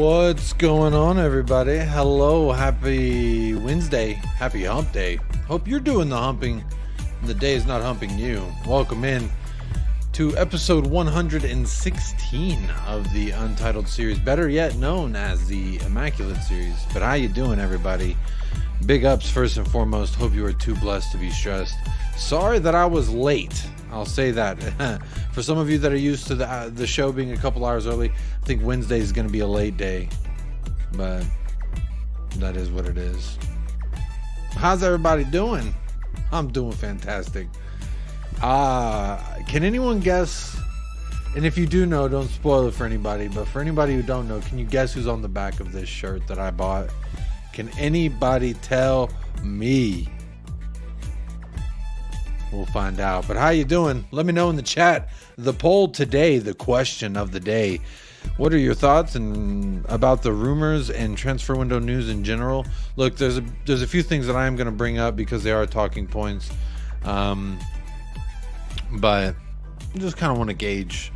What's going on, everybody? Hello, happy Wednesday, happy hump day. Hope you're doing the humping and the day is not humping you. Welcome in to episode 116 of the Untitled series, better yet known as the Immaculate series. But how you doing, everybody? Big ups first and foremost. Hope you are too blessed to be stressed. Sorry that I was late. I'll say that. For some of you that are used to the show being a couple hours early, I think Wednesday is going to be a late day. But that is what it is. How's everybody doing? I'm doing fantastic. Can anyone guess? And if you do know, don't spoil it for anybody. But for anybody who don't know, can you guess who's on the back of this shirt that I bought? Can anybody tell me? We'll find out. But how you doing? Let me know in the chat. The poll today, the question of the day. What are your thoughts about the rumors and transfer window news in general? Look, there's a few things that I am going to bring up because they are talking points. But I just kind of want to gauge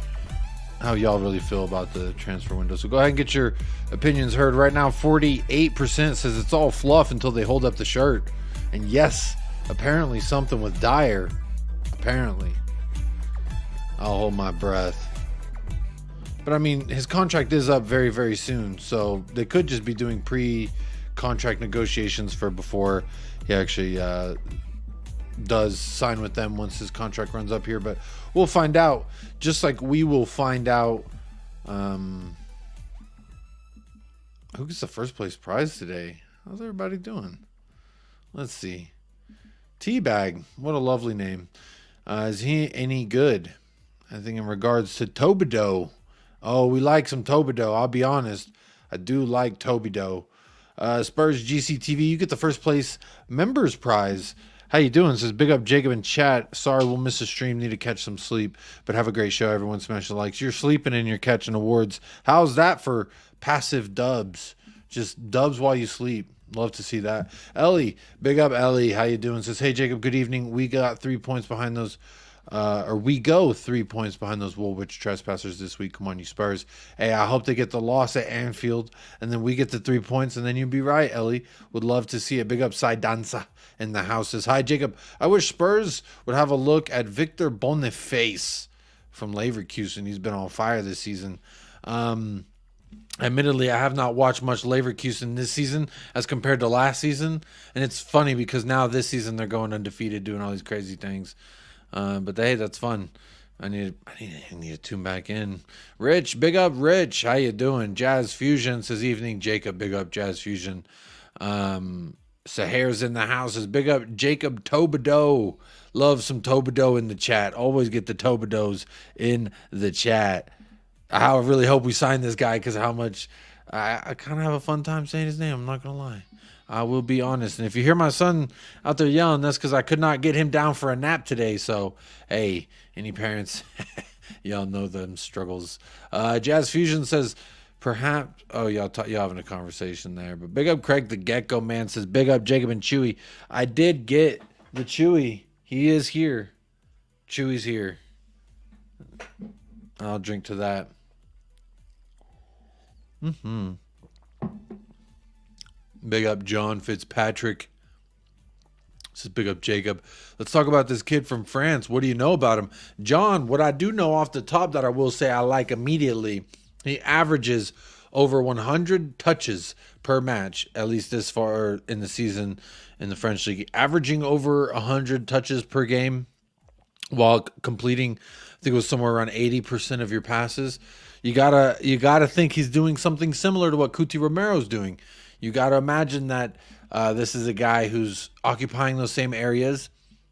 how y'all really feel about the transfer window. So go ahead and get your opinions heard. Right now, 48% says it's all fluff until they hold up the shirt. And yes, apparently something with Dier. Apparently. I'll hold my breath. But I mean, his contract is up very, very soon. So they could just be doing pre-contract negotiations for before he actually does sign with them once his contract runs up here. But we'll find out. Just like we will find out who gets the first place prize today. How's everybody doing? Let's see. Teabag, what a lovely name. Is he any good? I think in regards to Todibo. Oh, we like some Todibo. I'll be honest. I do like Todibo. Spurs GCTV, you get the first place members prize. How you doing? Says big up Jacob in chat. Sorry we'll miss a stream. Need to catch some sleep. But have a great show. Everyone smash the likes. You're sleeping and you're catching awards. How's that for passive dubs? Just dubs while you sleep. Love to see that. Ellie, big up Ellie. How you doing? Says, hey Jacob, good evening. We got 3 points behind those, we go 3 points behind those Woolwich trespassers this week. Come on, you Spurs. Hey, I hope they get the loss at Anfield, and then we get the 3 points, and then you'd be right, Ellie. Would love to see it. Big up Danza in the house. Says, hi Jacob. I wish Spurs would have a look at Victor Boniface from Leverkusen. He's been on fire this season. Admittedly, I have not watched much Leverkusen this season as compared to last season. And it's funny because now this season they're going undefeated, doing all these crazy things. But hey, that's fun. I need to tune back in. Rich, big up Rich. How you doing? Jazz Fusion says evening. Jacob, big up Jazz Fusion. Sahar's in the house. Says big up Jacob Todibo. Love some Todibo in the chat. Always get the Todidos in the chat. I really hope we sign this guy because how much I kind of have a fun time saying his name. I'm not going to lie. I will be honest. And if you hear my son out there yelling, that's because I could not get him down for a nap today. So, hey, any parents, y'all know them struggles. Jazz Fusion says, perhaps, oh, y'all having a conversation there. But big up Craig the Gecko Man says, big up Jacob and Chewy. I did get the Chewy. He is here. Chewy's here. I'll drink to that. Big up John Fitzpatrick. This is big up Jacob. Let's talk about this kid from France. What do you know about him? John, what I do know off the top that I will say I like immediately, he averages over 100 touches per match, at least this far in the season in the French league. Averaging over 100 touches per game while completing, I think it was somewhere around 80% of your passes. You gotta think he's doing something similar to what Cuti Romero's doing. You gotta imagine that this is a guy who's occupying those same areas,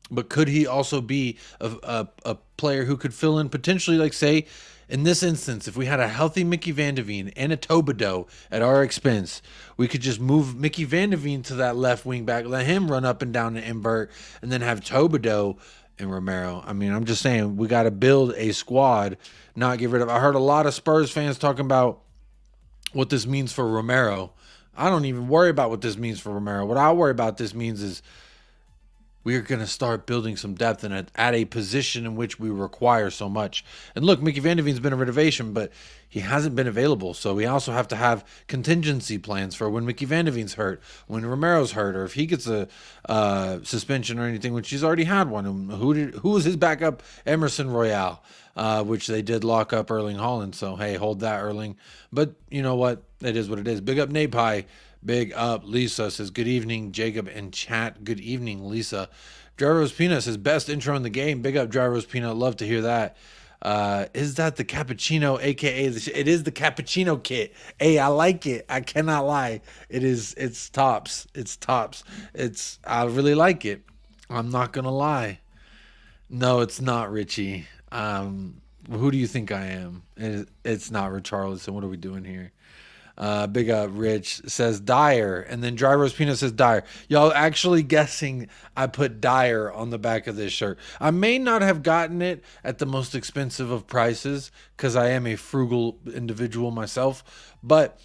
but could he also be a player who could fill in potentially, like say, in this instance, if we had a healthy Mickey Van de Ven and a Todibo at our expense, we could just move Mickey Van de Ven to that left wing back, let him run up and down and invert, and then have Todibo and Romero. I mean, I'm just saying we got to build a squad, not get rid of. I heard a lot of Spurs fans talking about what this means for Romero. I don't even worry about what this means for Romero. What I worry about this means is we're going to start building some depth and at a position in which we require so much. And look, Mickey Van de Veen's been a renovation, but he hasn't been available. So we also have to have contingency plans for when Mickey Van de Veen's hurt, when Romero's hurt, or if he gets a suspension or anything, which he's already had one. Who was his backup? Emerson Royale, which they did lock up Erling Haaland. So, hey, hold that, Erling. But you know what? It is what it is. Big up Napie. Big up Lisa says, good evening, Jacob and chat. Good evening, Lisa. Dry Roast Peanut says, best intro in the game. Big up Dry Roast Peanut. Love to hear that. Is that the cappuccino, aka it is the cappuccino kit? Hey, I like it. I cannot lie. It's tops. It's tops. I really like it. I'm not gonna lie. No, it's not Richie. Who do you think I am? It's not Richarlison. What are we doing here? Big up Rich says Dier, and then Dry Roast Peanut says Dier. Y'all actually guessing I put Dier on the back of this shirt. I may not have gotten it at the most expensive of prices because I am a frugal individual myself, but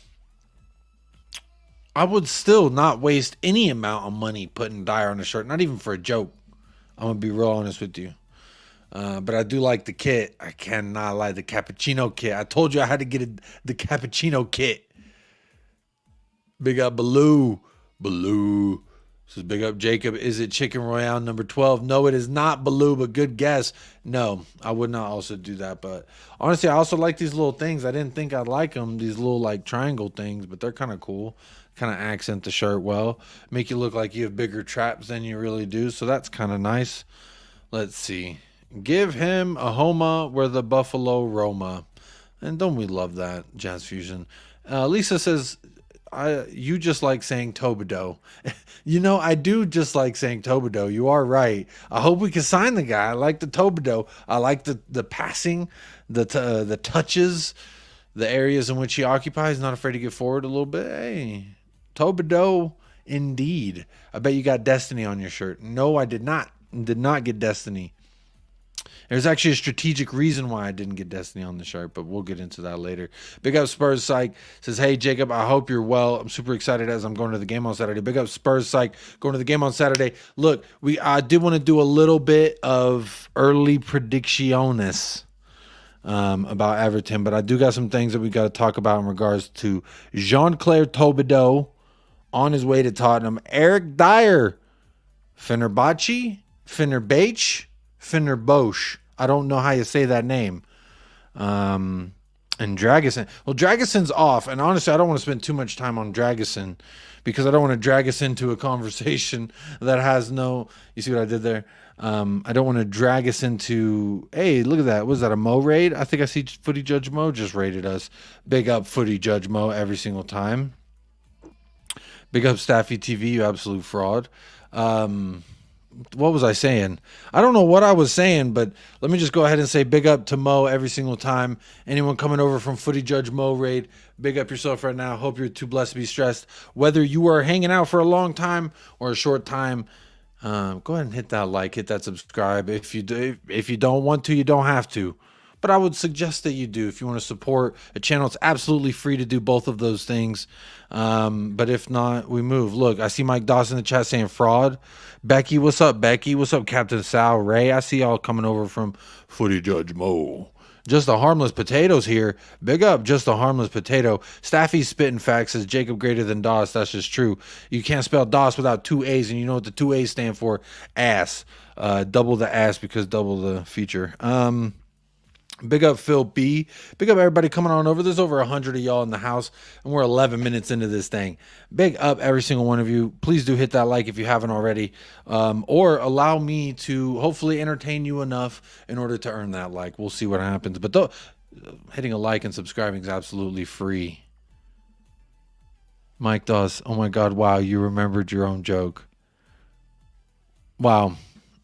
I would still not waste any amount of money putting Dier on a shirt, not even for a joke. I'm gonna be real honest with you. But I do like the kit. I cannot lie, the cappuccino kit. I told you I had to get the cappuccino kit. Big up Baloo. Baloo. This is big up Jacob. Is it Chicken Royale number 12? No, it is not Baloo, but good guess. No, I would not also do that. But honestly, I also like these little things. I didn't think I'd like them, these little like triangle things, but they're kind of cool. Kind of accent the shirt well. Make you look like you have bigger traps than you really do. So that's kind of nice. Let's see. Give him a Homa where the Buffalo Roma. And don't we love that, Jazz Fusion? Lisa says, you just like saying Todibo. You know, I do just like saying Todibo. You are right. I hope we can sign the guy. I like the Todibo. I like the passing, the touches, the areas in which he occupies. Not afraid to get forward a little bit. Hey, Todibo indeed. I bet you got Destiny on your shirt. No, I did not. Did not get Destiny. There's actually a strategic reason why I didn't get Destiny on the shirt, but we'll get into that later. Big up Spurs Psych says, hey, Jacob, I hope you're well. I'm super excited as I'm going to the game on Saturday. Big up Spurs Psych, going to the game on Saturday. Look, I did want to do a little bit of early predicciones about Everton, but I do got some things that we got to talk about in regards to Jean-Clair Todibo on his way to Tottenham. Eric Dier, Fenerbahçe, Fenerbahçe. I don't know how you say that name. And Dragusin. Well, Dragusin's off. And honestly, I don't want to spend too much time on Dragusin because I don't want to drag us into a conversation that has no... You see what I did there? I don't want to drag us into... Hey, look at that. Was that a Mo raid? I think I see Footy Judge Mo just raided us. Big up Footy Judge Mo every single time. Big up Staffy TV, you absolute fraud. What was I saying? I don't know what I was saying, but let me just go ahead and say big up to Mo every single time. Anyone coming over from Footy Judge Mo raid, big up yourself right now. Hope you're too blessed to be stressed. Whether you are hanging out for a long time or a short time, go ahead and hit that like, hit that subscribe. If you don't want to, you don't have to. But I would suggest that you do. If you want to support a channel, it's absolutely free to do both of those things. But if not, we move. Look, I see Mike Dawson in the chat saying fraud. Becky, what's up, Becky? What's up, Captain Sal? Ray, I see y'all coming over from Footy Judge Mo. Just a harmless potatoes here. Big up, just a harmless potato. Staffy spitting facts says Jacob greater than DOS. That's just true. You can't spell DOS without two A's, and you know what the two A's stand for? Ass. Double the ass because double the feature. Big up Phil B. Big up everybody coming on over. There's over 100 of y'all in the house, and we're 11 minutes into this thing. Big up every single one of you. Please do hit that like if you haven't already, or allow me to hopefully entertain you enough in order to earn that like. We'll see what happens. But hitting a like and subscribing is absolutely free. Mike does. Oh my God! Wow, you remembered your own joke. Wow.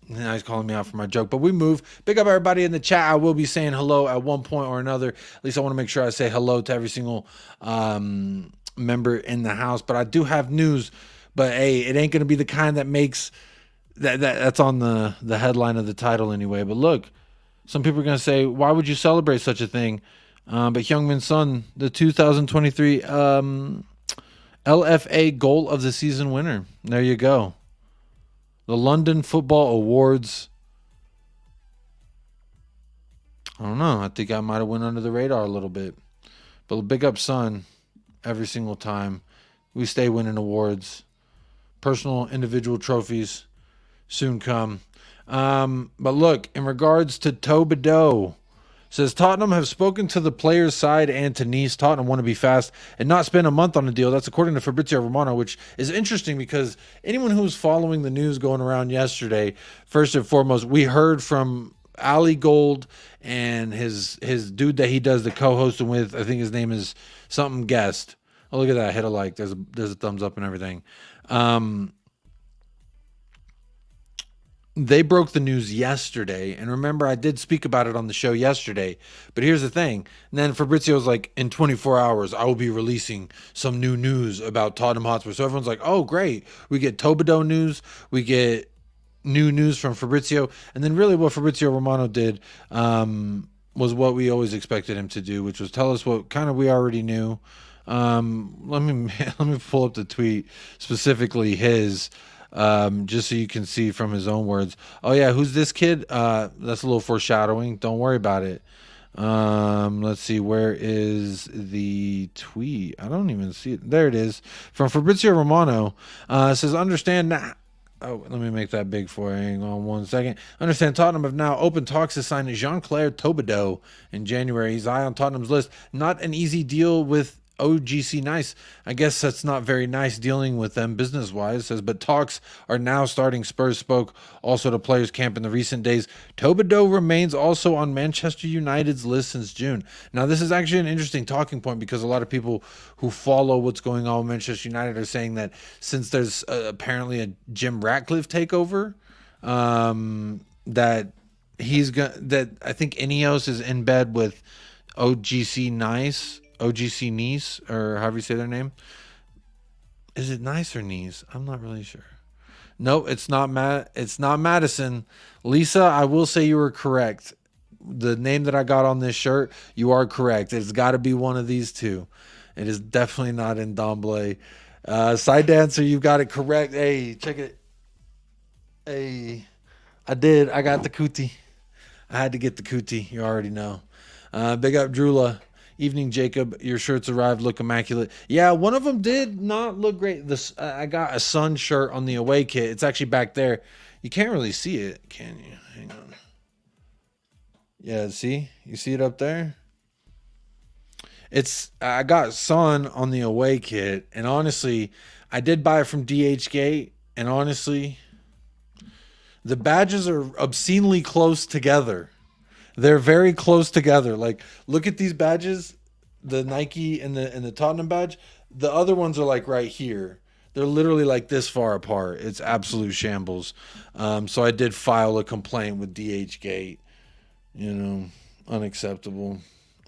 Now he's calling me out for my joke, but we move. Big up everybody in the chat. I will be saying hello at one point or another. At least I want to make sure I say hello to every single member in the house. But I do have news. But hey, it ain't gonna be the kind that makes that's on the headline of the title anyway. But look, some people are gonna say, why would you celebrate such a thing? But Heung-min Son, the 2023 LFA goal of the season winner. There you go. The London Football Awards. I don't know. I think I might have went under the radar a little bit. But big up Son every single time. We stay winning awards. Personal, individual trophies soon come. But look, in regards to Todibo, says Tottenham have spoken to the players' side and to Nice. Tottenham want to be fast and not spend a month on a deal. That's according to Fabrizio Romano, which is interesting because anyone who's following the news going around yesterday, first and foremost, we heard from Ali Gold and his dude that he does the co-hosting with. I think his name is something Guest. Oh, look at that. Hit a like. There's a thumbs up and everything. They broke the news yesterday, and remember, I did speak about it on the show yesterday. But here's the thing. And then Fabrizio was like, in 24 hours, I will be releasing some new news about Tottenham Hotspur. So everyone's like, oh, great. We get Todibo news. We get new news from Fabrizio. And then really what Fabrizio Romano did was what we always expected him to do, which was tell us what kind of we already knew. Let me pull up the tweet, specifically his. Just so you can see from his own words. Oh yeah, who's this kid? That's a little foreshadowing. Don't worry about it. Let's see, where is the tweet? I don't even see it. There it is. From Fabrizio Romano. Says, understand now. Oh, let me make that big for you. Hang on 1 second. Understand Tottenham have now opened talks to sign Jean-Clair Todibo in January. He's high on Tottenham's list. Not an easy deal with OGC Nice. I guess that's not very nice dealing with them business-wise, says, but talks are now starting. Spurs spoke also to players camp in the recent days. Todibo remains also on Manchester United's list since June. Now, this is actually an interesting talking point because a lot of people who follow what's going on with Manchester United are saying that since there's apparently a Jim Ratcliffe takeover, that I think Ineos is in bed with OGC Nice, or however you say their name. Is it Nice or Nice? I'm not really sure. No, it's not It's not Madison. Lisa, I will say you were correct. The name that I got on this shirt, you are correct. It's got to be one of these two. It is definitely not in Domblay. Side dancer, you got it correct. Hey, check it. Hey, I did. I got the cootie. I had to get the cootie. You already know. Big up Drula. Evening, Jacob. Your shirts arrived. Look immaculate. Yeah, one of them did not look great. I got a Sun shirt on the away kit. It's actually back there. You can't really see it, can you? Hang on. Yeah, see? You see it up there? I got Sun on the away kit, and honestly, I did buy it from DHgate, and honestly, the badges are obscenely close together. They're very close together. Like, look at these badges, the Nike and the Tottenham badge. The other ones are like right here. They're literally like this far apart. It's absolute shambles. So I did file a complaint with DHgate. You know, unacceptable.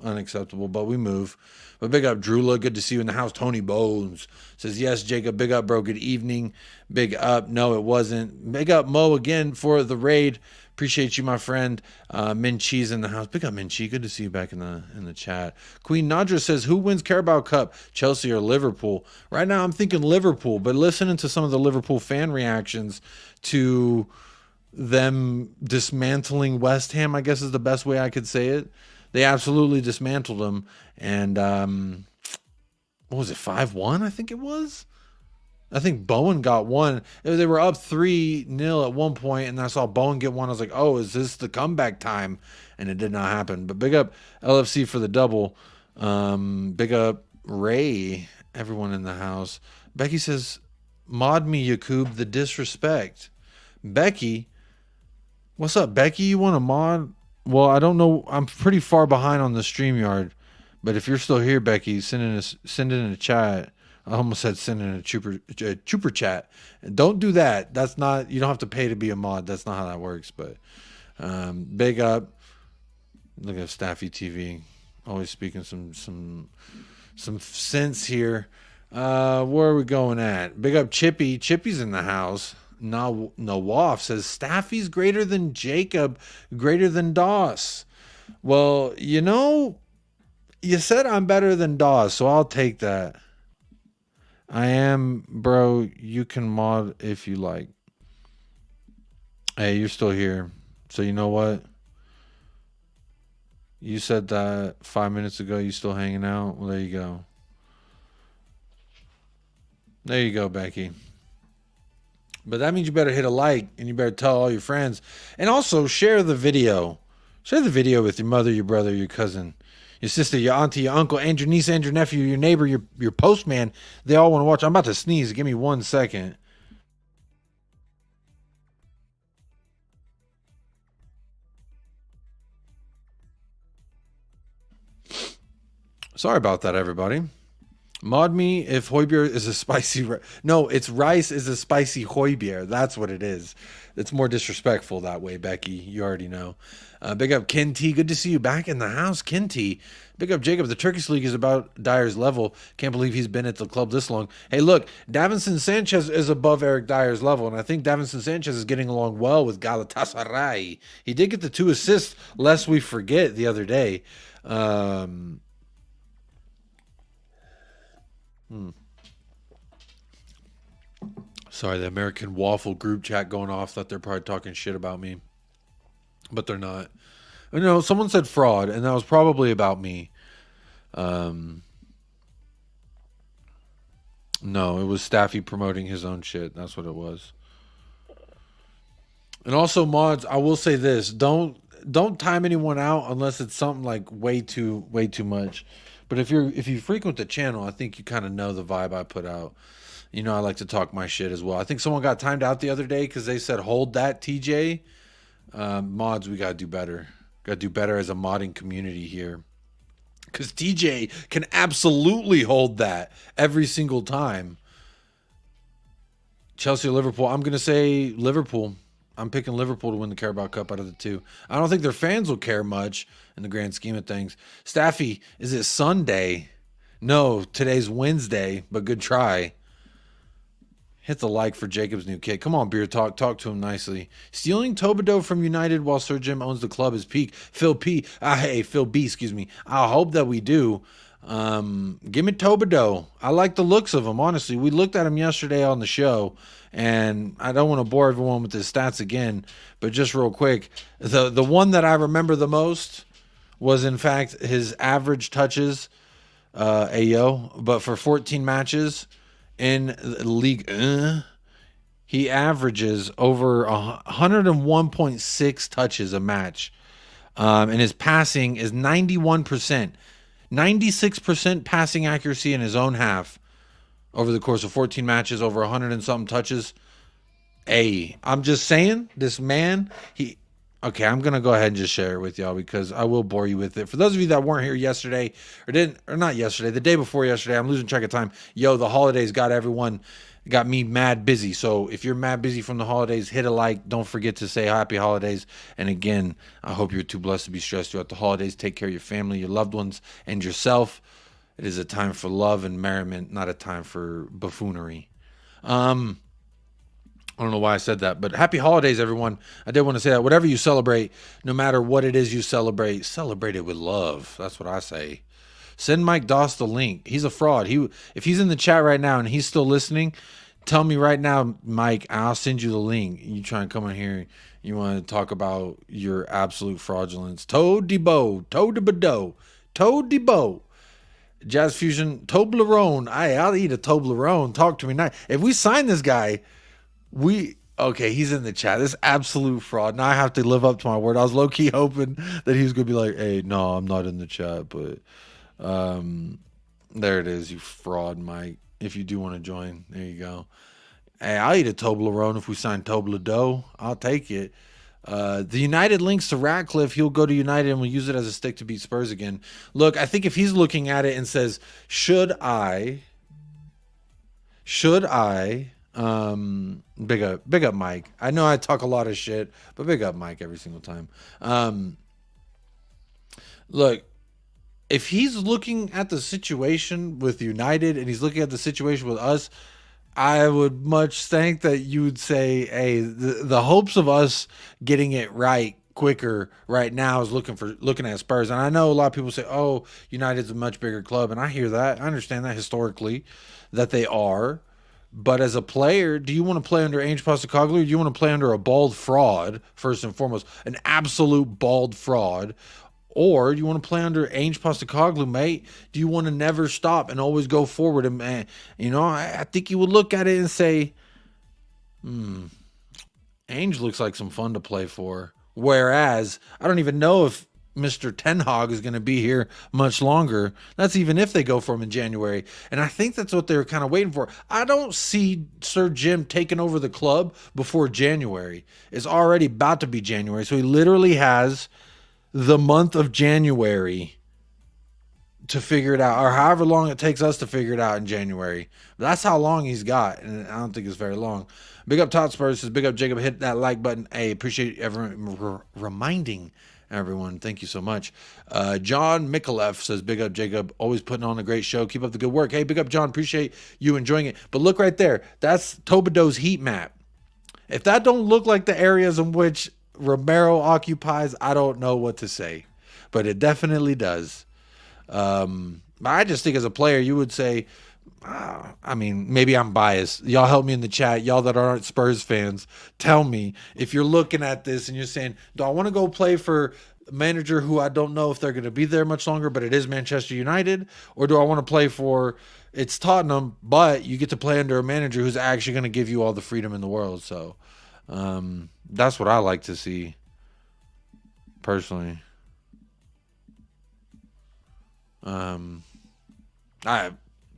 But we move. But big up Drula. Good to see you in the house. Tony Bones says, yes, Jacob. Big up, bro. Good evening. Big up. No, it wasn't. Big up Mo again for the raid. Appreciate you, my friend. Min Chi's in the house. Big up Min Chi. Good to see you back in the chat. Queen Nadra says, who wins Carabao Cup, Chelsea or Liverpool? Right now I'm thinking Liverpool, but listening to some of the Liverpool fan reactions to them dismantling West Ham, I guess is the best way I could say it. They absolutely dismantled them. And what was it, 5-1, I think it was? I think Bowen got one. They were up 3-0 at one point, and I saw Bowen get one. I was like, oh, is this the comeback time? And it did not happen. But big up LFC for the double. Big up Ray, everyone in the house. Becky says, mod me, Yakub, the disrespect. Becky? What's up, Becky? You want a mod? Well, I don't know. I'm pretty far behind on the StreamYard. But if you're still here, Becky, send in a chat. I almost said send in a chuper chat. Don't do that. That's not, you don't have to pay to be a mod. That's not how that works. But big up. Look at Staffy TV. Always speaking some sense here. Where are we going at? Big up Chippy. Chippy's in the house. Nawaf says Staffy's greater than Jacob, greater than Doss. Well, you know, you said I'm better than Doss, so I'll take that. I am, bro. You can mod if you like. Hey, you're still here. So you know what? You said that 5 minutes ago. You still hanging out? Well, there you go. There you go, Becky. But that means you better hit a like and you better tell all your friends. And also share the video. Share the video with your mother, your brother, your cousin, your sister, your auntie, your uncle, and your niece, and your nephew, your neighbor, your postman. They all want to watch. I'm about to sneeze. Give me 1 second. Sorry about that, everybody. Mod me if Hooiberg is a spicy. No, it's rice is a spicy Hooiberg. That's what it is. It's more disrespectful that way, Becky. You already know. Big up Ken T. Good to see you back in the house, Ken T. Big up Jacob. The Turkish League is about Dyer's level. Can't believe he's been at the club this long. Hey, look, Davinson Sanchez is above Eric Dyer's level, and I think Davinson Sanchez is getting along well with Galatasaray. He did get the 2 assists, lest we forget, the other day. Sorry, the American Waffle group chat going off that they're probably talking shit about me. But they're not. You know, someone said fraud, and that was probably about me. No, it was Staffy promoting his own shit. That's what it was. And also, mods, I will say this: don't time anyone out unless it's something like way too much. But if you frequent the channel, I think you kind of know the vibe I put out. You know, I like to talk my shit as well. I think someone got timed out the other day because they said, hold that, TJ. Mods, we got to do better. Got to do better as a modding community here. Because TJ can absolutely hold that every single time. Chelsea or Liverpool? I'm going to say Liverpool. I'm picking Liverpool to win the Carabao Cup out of the 2. I don't think their fans will care much in the grand scheme of things. Staffy, is it Sunday? No, today's Wednesday, but good try. Hit the like for Jacob's new kid. Come on, Beer Talk. Talk to him nicely. Stealing Todibo from United while Sir Jim owns the club is peak. Phil B, excuse me. I hope that we do. Give me Todibo. I like the looks of him, honestly. We looked at him yesterday on the show, and I don't want to bore everyone with his stats again, but just real quick, the one that I remember the most was, in fact, his average touches, but for 14 matches in the league, he averages over 101.6 touches a match. And his passing is 91%. 96% passing accuracy in his own half over the course of 14 matches, over 100 and something touches. I'm just saying, this man, okay, I'm going to go ahead and just share it with y'all because I will bore you with it. For those of you that weren't here yesterday, or not yesterday, the day before yesterday, I'm losing track of time. The holidays got me mad busy. So if you're mad busy from the holidays, hit a like. Don't forget to say happy holidays. And again, I hope you're too blessed to be stressed throughout the holidays. Take care of your family, your loved ones, and yourself. It is a time for love and merriment, not a time for buffoonery. I don't know why I said that, but happy holidays, everyone. I did want to say that. Whatever you celebrate, no matter what it is you celebrate it with love. That's what I say. Send Mike Doss the link. He's a fraud. If he's in the chat right now and he's still listening, tell me right now, Mike, I'll send you the link. You try and come in here, you want to talk about your absolute fraudulence. Todibo. Jazz Fusion, Toblerone. I'll eat a Toblerone. Talk to me now. If we sign this guy, okay, he's in the chat. This absolute fraud. Now I have to live up to my word. I was low-key hoping that he was going to be like, hey, no, I'm not in the chat, but there it is, you fraud, Mike. If you do want to join, there you go. Hey, I'll eat a Toblerone if we sign Toblerone. I'll take it. The United links to Ratcliffe. He'll go to United and we'll use it as a stick to beat Spurs again. Look, I think if he's looking at it and says, should I big up Mike. I know I talk a lot of shit, but big up Mike every single time. Look, if he's looking at the situation with United and he's looking at the situation with us, I would much think that you would say, hey, the hopes of us getting it right quicker right now is looking at Spurs. And I know a lot of people say, oh, United's a much bigger club, and I hear that. I understand that historically that they are. But as a player, do you want to play under Ange Postecoglou, or do you want to play under a bald fraud, first and foremost, an absolute bald fraud? Or do you want to play under Ange Postecoglou, mate? Do you want to never stop and always go forward? And, I think you would look at it and say, Ange looks like some fun to play for. Whereas, I don't even know if Mr. Ten Hag is going to be here much longer. That's even if they go for him in January. And I think that's what they're kind of waiting for. I don't see Sir Jim taking over the club before January. It's already about to be January. So he literally has the month of January to figure it out, or however long it takes us to figure it out in January. That's how long he's got, and I don't think it's very long. Big up Tot Spurs says, big up Jacob, hit that like button. Hey, appreciate everyone reminding everyone. Thank you so much. John Mikulev says, big up Jacob, always putting on a great show. Keep up the good work. Hey, big up John, appreciate you enjoying it. But look right there, that's Tobido's heat map. If that don't look like the areas in which Romero occupies, I don't know what to say, but it definitely does. I just think as a player, you would say, maybe I'm biased. Y'all help me in the chat. Y'all that aren't Spurs fans, tell me if you're looking at this and you're saying, do I want to go play for a manager who I don't know if they're going to be there much longer, but it is Manchester United? Or do I want to play for, it's Tottenham, but you get to play under a manager who's actually going to give you all the freedom in the world? So that's what I like to see, personally.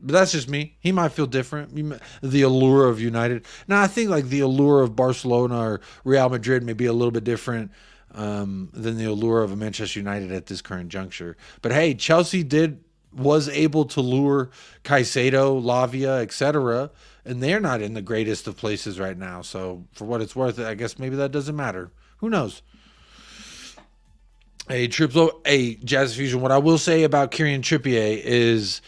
But that's just me. He might feel different. The allure of United. Now, I think like the allure of Barcelona or Real Madrid may be a little bit different than the allure of a Manchester United at this current juncture. But hey, Chelsea was able to lure Caicedo, Lavia, etc., and they're not in the greatest of places right now. So for what it's worth, I guess maybe that doesn't matter. Who knows? Hey, Jazz Fusion. What I will say about Kieran Trippier is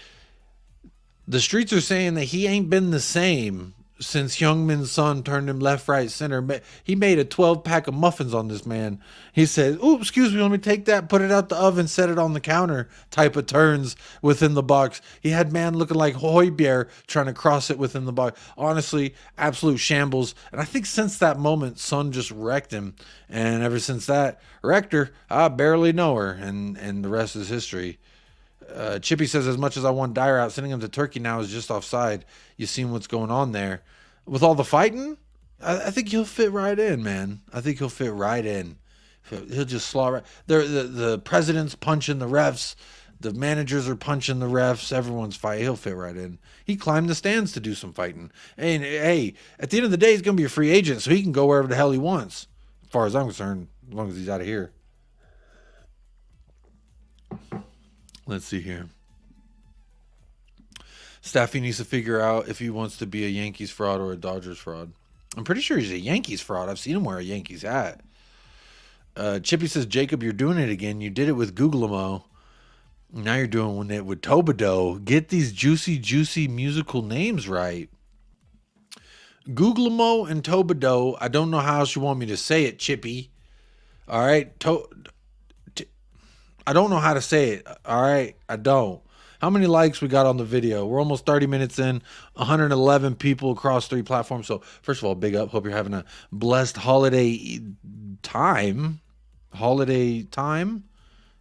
the streets are saying that he ain't been the same since Heung-min Son turned him left, right, center. He made a 12-pack of muffins on this man. He said, "Ooh, excuse me, let me take that, put it out the oven, set it on the counter," type of turns within the box. He had man looking like Højbjerg trying to cross it within the box. Honestly, absolute shambles. And I think since that moment, Son just wrecked him. And ever since that, wrecked her, I barely know her. And the rest is history. Chippy says, as much as I want Dier out, sending him to Turkey now is just offside. You seen what's going on there. With all the fighting, I think he'll fit right in, man. I think he'll fit right in. He'll just slaughter. The president's punching the refs. The managers are punching the refs. Everyone's fighting. He'll fit right in. He climbed the stands to do some fighting. And, hey, at the end of the day, he's going to be a free agent, so he can go wherever the hell he wants, as far as I'm concerned, as long as he's out of here. Let's see here. Staffy needs to figure out if he wants to be a Yankees fraud or a Dodgers fraud. I'm pretty sure he's a Yankees fraud. I've seen him wear a Yankees hat. Chippy says, Jacob, you're doing it again. You did it with Googlemo. Now you're doing it with Tobido. Get these juicy musical names right. Googlemo and Tobido. I don't know how else you want me to say it, Chippy. All right. I don't know how to say it. All right. I don't. How many likes we got on the video? We're almost 30 minutes in, 111 people across 3 platforms. So first of all, big up. Hope you're having a blessed holiday time. Holiday time?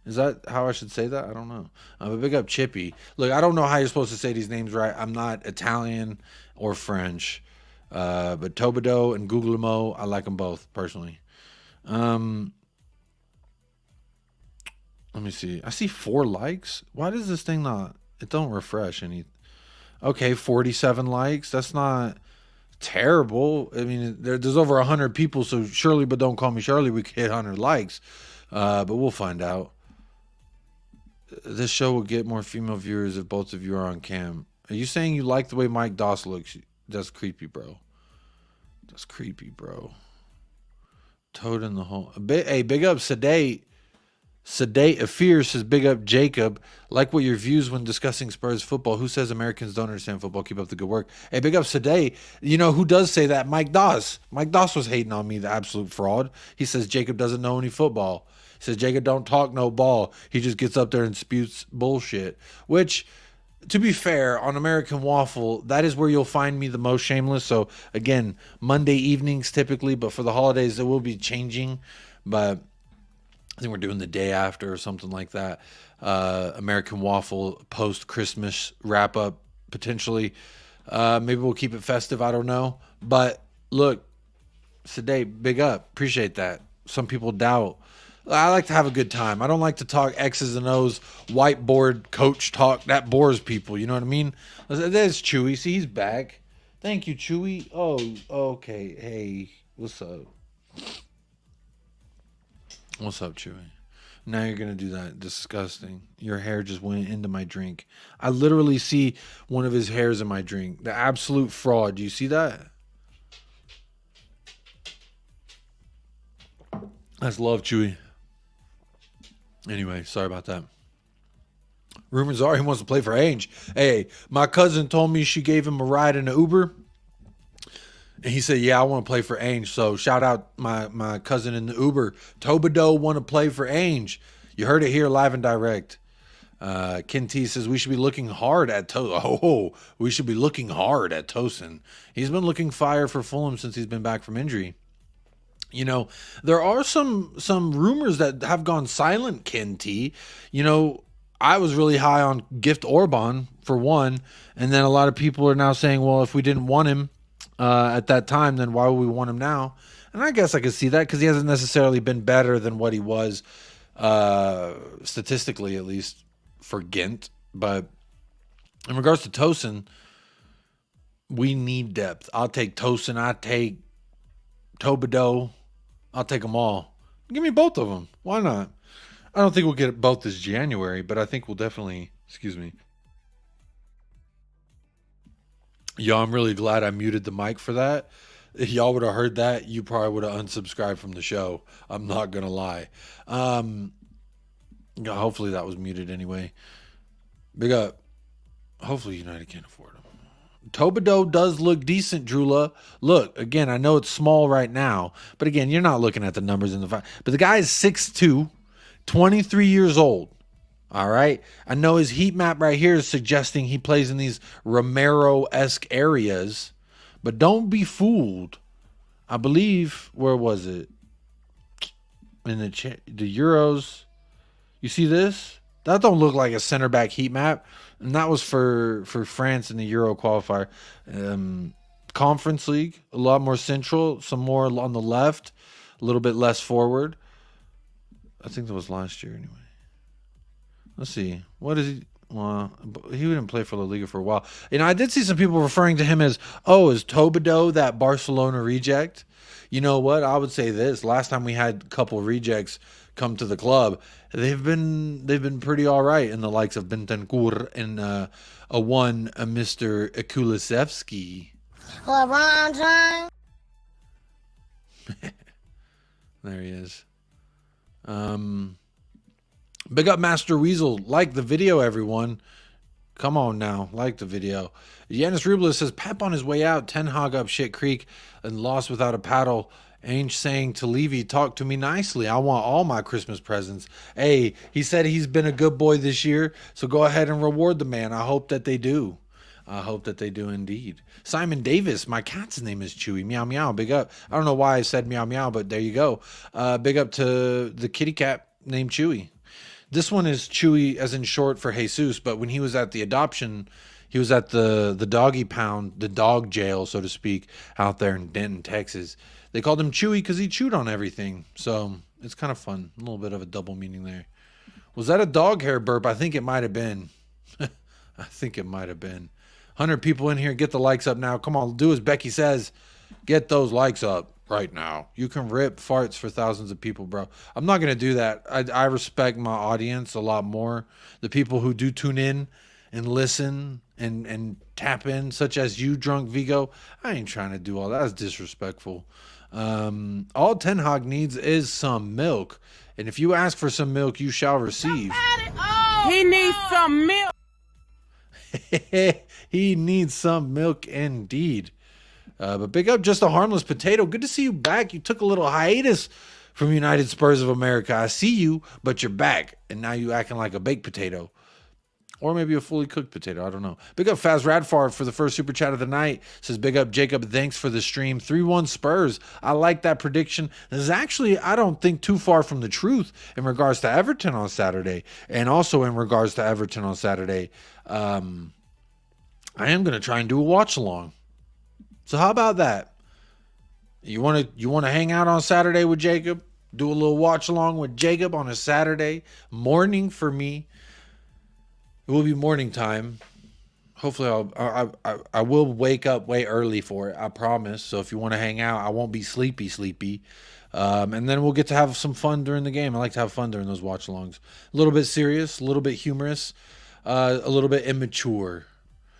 Is that how I should say that? I don't know. But big up Chippy. Look, I don't know how you're supposed to say these names right. I'm not Italian or French. But Tobido and Googlemo, I like them both personally. Let me see. I see 4 likes. Why does this thing not... It don't refresh any... Okay, 47 likes. That's not terrible. I mean, there's over 100 people, so Shirley, but don't call me Shirley, we could hit 100 likes. But we'll find out. This show will get more female viewers if both of you are on cam. Are you saying you like the way Mike Doss looks? That's creepy, bro. That's creepy, bro. Toad in the hole. Hey, big up Sedate. Sedate Afir says, big up Jacob. Like what your views when discussing Spurs football. Who says Americans don't understand football? Keep up the good work. Hey, big up Sedate. You know who does say that? Mike Doss. Mike Doss was hating on me, the absolute fraud. He says Jacob doesn't know any football. He says Jacob don't talk no ball. He just gets up there and spews bullshit. Which, to be fair, on American Waffle, that is where you'll find me the most shameless. So again, Monday evenings typically, but for the holidays it will be changing. But I think we're doing the day after or something like that. American Waffle post Christmas wrap up potentially. Maybe we'll keep it festive. I don't know. But look, today, big up. Appreciate that. Some people doubt. I like to have a good time. I don't like to talk X's and O's, whiteboard coach talk. That bores people. You know what I mean? There's Chewy. See, he's back. Thank you, Chewy. Oh, okay. Hey, what's up? What's up, Chewy? Now you're going to do that. Disgusting. Your hair just went into my drink. I literally see one of his hairs in my drink. The absolute fraud. Do you see that? That's love, Chewy. Anyway, sorry about that. Rumors are he wants to play for Ainge. Hey, my cousin told me she gave him a ride in an Uber. And he said, yeah, I want to play for Ainge. So shout out my cousin in the Uber. Todibo want to play for Ainge. You heard it here live and direct. Ken T says we should be looking hard at we should be looking hard at Tosin. He's been looking fire for Fulham since he's been back from injury. You know, there are some rumors that have gone silent, Ken T. You know, I was really high on Gift Orban for one, and then a lot of people are now saying, well, if we didn't want him at that time, then why would we want him now? And I guess I could see that because he hasn't necessarily been better than what he was statistically, at least for Ghent. But in regards to Tosin, we need depth. I'll take Tosin. I take Todibo. I'll take them all. Give me both of them. Why not? I don't think we'll get both this January, but I think we'll definitely, excuse me. Yo, I'm really glad I muted the mic for that. If y'all would have heard that, you probably would have unsubscribed from the show. I'm not going to lie. Hopefully that was muted anyway. Big up. Hopefully United can't afford him. Todibo does look decent, Drula. Look, again, I know it's small right now, but again, you're not looking at the numbers in the fight. But the guy is 6'2", 23 years old. All right. I know his heat map right here is suggesting he plays in these Romero-esque areas, but don't be fooled. I believe, where was it? In the Euros. You see this? That don't look like a center back heat map. And that was for France in the Euro qualifier. Conference League, a lot more central, some more on the left, a little bit less forward. I think that was last year anyway. Let's see. What is he? Well, he didn't play for La Liga for a while. And I did see some people referring to him as, is Todibo that Barcelona reject? You know what? I would say this. Last time we had a couple rejects come to the club, they've been pretty all right in the likes of Bentancur and a Mr. Kulusevski. LeBron James. There he is. Big up Master Weasel. Like the video, everyone. Come on now. Like the video. Yanis Rublis says, Pep on his way out. Ten Hag up shit creek and lost without a paddle. Ainge saying to Levy, talk to me nicely. I want all my Christmas presents. Hey, he said he's been a good boy this year, so go ahead and reward the man. I hope that they do. I hope that they do indeed. Simon Davis, my cat's name is Chewy. Meow meow. Big up. I don't know why I said meow meow, but there you go. Big up to the kitty cat named Chewy. This one is Chewy as in short for Jesus, but when he was at the adoption, he was at the doggy pound, the dog jail, so to speak, out there in Denton, Texas. They called him Chewy because he chewed on everything. So it's kind of fun. A little bit of a double meaning there. Was that a dog hair burp? I think it might have been. I think it might have been. 100 people in here. Get the likes up now. Come on, do as Becky says. Get those likes up right now. You can rip farts for thousands of people, bro. I'm not going to do that. I respect my audience a lot more. The people who do tune in and listen and tap in, such as you, Drunk Vigo. I ain't trying to do all that. That's disrespectful. All Ten Hag needs is some milk. And if you ask for some milk, you shall receive. He needs some milk. He needs some milk indeed. But big up Just a Harmless Potato. Good to see you back. You took a little hiatus from United Spurs of America. I see you, but you're back. And now you acting like a baked potato. Or maybe a fully cooked potato. I don't know. Big up Faz Radfar for the first super chat of the night. Says, big up Jacob. Thanks for the stream. 3-1 Spurs. I like that prediction. This is actually, I don't think, too far from the truth in regards to Everton on Saturday. And also in regards to Everton on Saturday, I am going to try and do a watch along. So how about that? You want to hang out on Saturday with Jacob? Do a little watch along with Jacob on a Saturday morning for me. It will be morning time. Hopefully, I will wake up way early for it. I promise. So if you want to hang out, I won't be sleepy. And then we'll get to have some fun during the game. I like to have fun during those watch-alongs. A little bit serious, a little bit humorous, a little bit immature.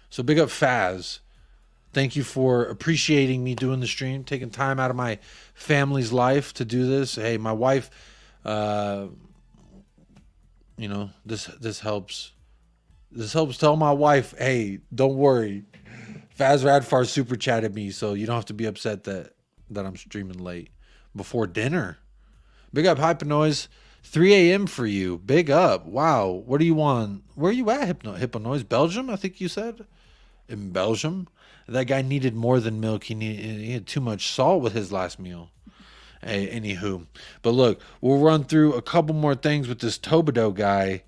So big up Faz. Thank you for appreciating me doing the stream, taking time out of my family's life to do this. Hey, my wife, this helps. This helps tell my wife, hey, don't worry. Faz Radfar super chatted me, so you don't have to be upset that I'm streaming late. Before dinner. Big up Hyper Noise. 3 a.m. for you. Big up. Wow. What do you want? Where are you at, Hippo Noise? Belgium, I think you said? In Belgium? That guy needed more than milk. He had too much salt with his last meal. Hey, anywho. But look, we'll run through a couple more things with this Todibo guy.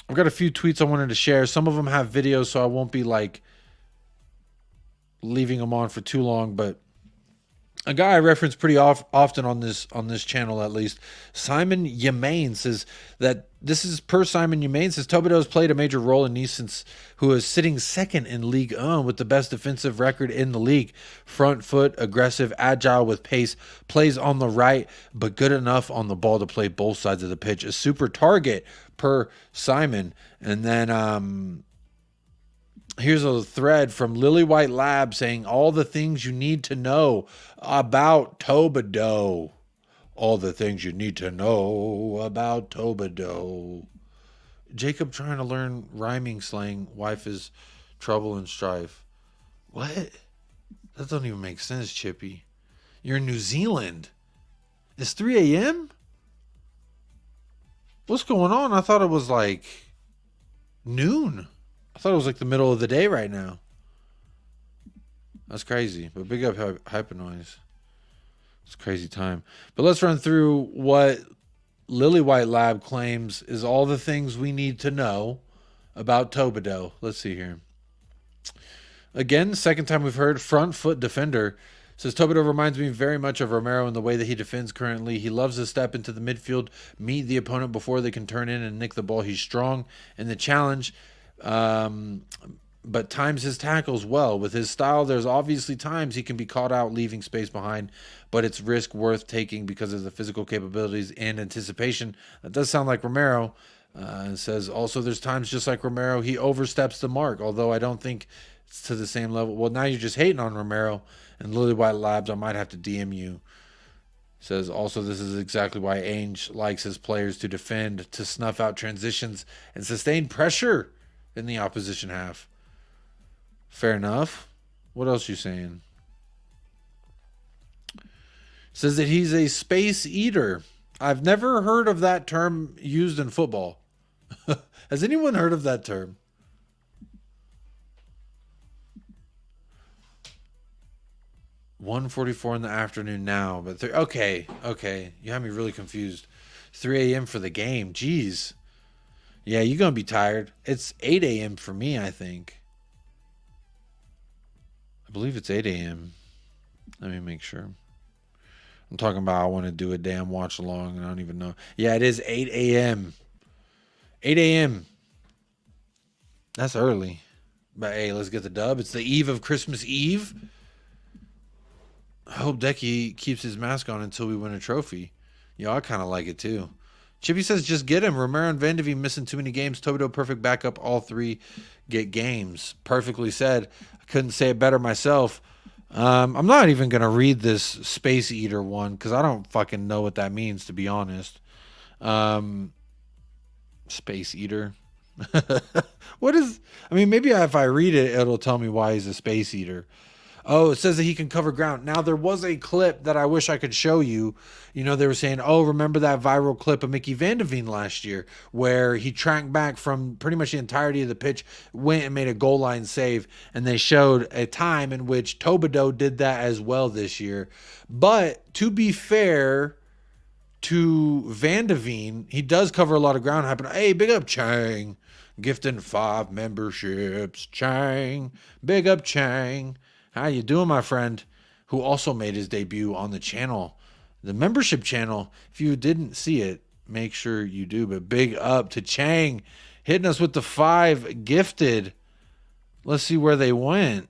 I've got a few tweets I wanted to share. Some of them have videos, so I won't be like leaving them on for too long. But a guy I reference pretty often on this channel, at least, Simon Yemain, says that this is per Simon Yemain, says Todibo has played a major role in Nice, who is sitting second in Ligue 1 with the best defensive record in the league. Front foot, aggressive, agile with pace, plays on the right, but good enough on the ball to play both sides of the pitch. A super target per Simon. And then here's a thread from Lily White Lab saying all the things you need to know about Todibo. All the things you need to know about Todibo. Jacob trying to learn rhyming slang. Wife is trouble and strife. What? That doesn't even make sense, Chippy. You're in New Zealand. It's 3 a.m.? What's going on? I thought it was like noon. I thought it was like the middle of the day right now. That's crazy. But big up Hyper Noise. It's a crazy time. But let's run through what Lily White Lab claims is all the things we need to know about Todibo. Let's see here. Again, second time we've heard front foot defender. Says Todibo reminds me very much of Romero in the way that he defends currently. He loves to step into the midfield, meet the opponent before they can turn in and nick the ball. He's strong in the challenge, but times his tackles well. With his style, there's obviously times he can be caught out leaving space behind, but it's risk worth taking because of the physical capabilities and anticipation. That does sound like Romero. It says also there's times just like Romero, he oversteps the mark, although I don't think it's to the same level. Well, now you're just hating on Romero. And Lily White Labs, I might have to DM you. Says also this is exactly why Ainge likes his players to defend, to snuff out transitions and sustain pressure in the opposition half. Fair enough. What else you saying? Says that he's a space eater. I've never heard of that term used in football. Has anyone heard of that term? 1:44 in the afternoon now, but okay, you have me really confused. 3 a.m. for the game, jeez. Yeah, you're gonna be tired. It's 8 a.m. for me, I think. I believe it's 8 a.m. Let me make sure. I'm talking about I want to do a damn watch along, and I don't even know. Yeah, it is 8 a.m. 8 a.m. That's early, but hey, let's get the dub. It's the eve of Christmas Eve. I hope Decky keeps his mask on until we win a trophy. Yo, I kind of like it too. Chippy says, just get him. Romero and Van de Ven missing too many games. Todibo perfect backup. All three get games. Perfectly said. I couldn't say it better myself. I'm not even going to read this Space Eater one because I don't fucking know what that means, to be honest. Space Eater. What is... I mean, maybe if I read it, it'll tell me why he's a Space Eater. Oh, it says that he can cover ground. Now, there was a clip that I wish I could show you. You know, they were saying, oh, remember that viral clip of Mickey Van de Veen last year where he tracked back from pretty much the entirety of the pitch, went and made a goal line save, and they showed a time in which Todibo did that as well this year. But to be fair to Van de Veen, he does cover a lot of ground. Hey, big up Chang. Gifting 5 memberships. Chang. Big up Chang. How you doing, my friend? Who also made his debut on the channel. The membership channel. If you didn't see it, make sure you do. But big up to Chang. Hitting us with the 5 gifted. Let's see where they went.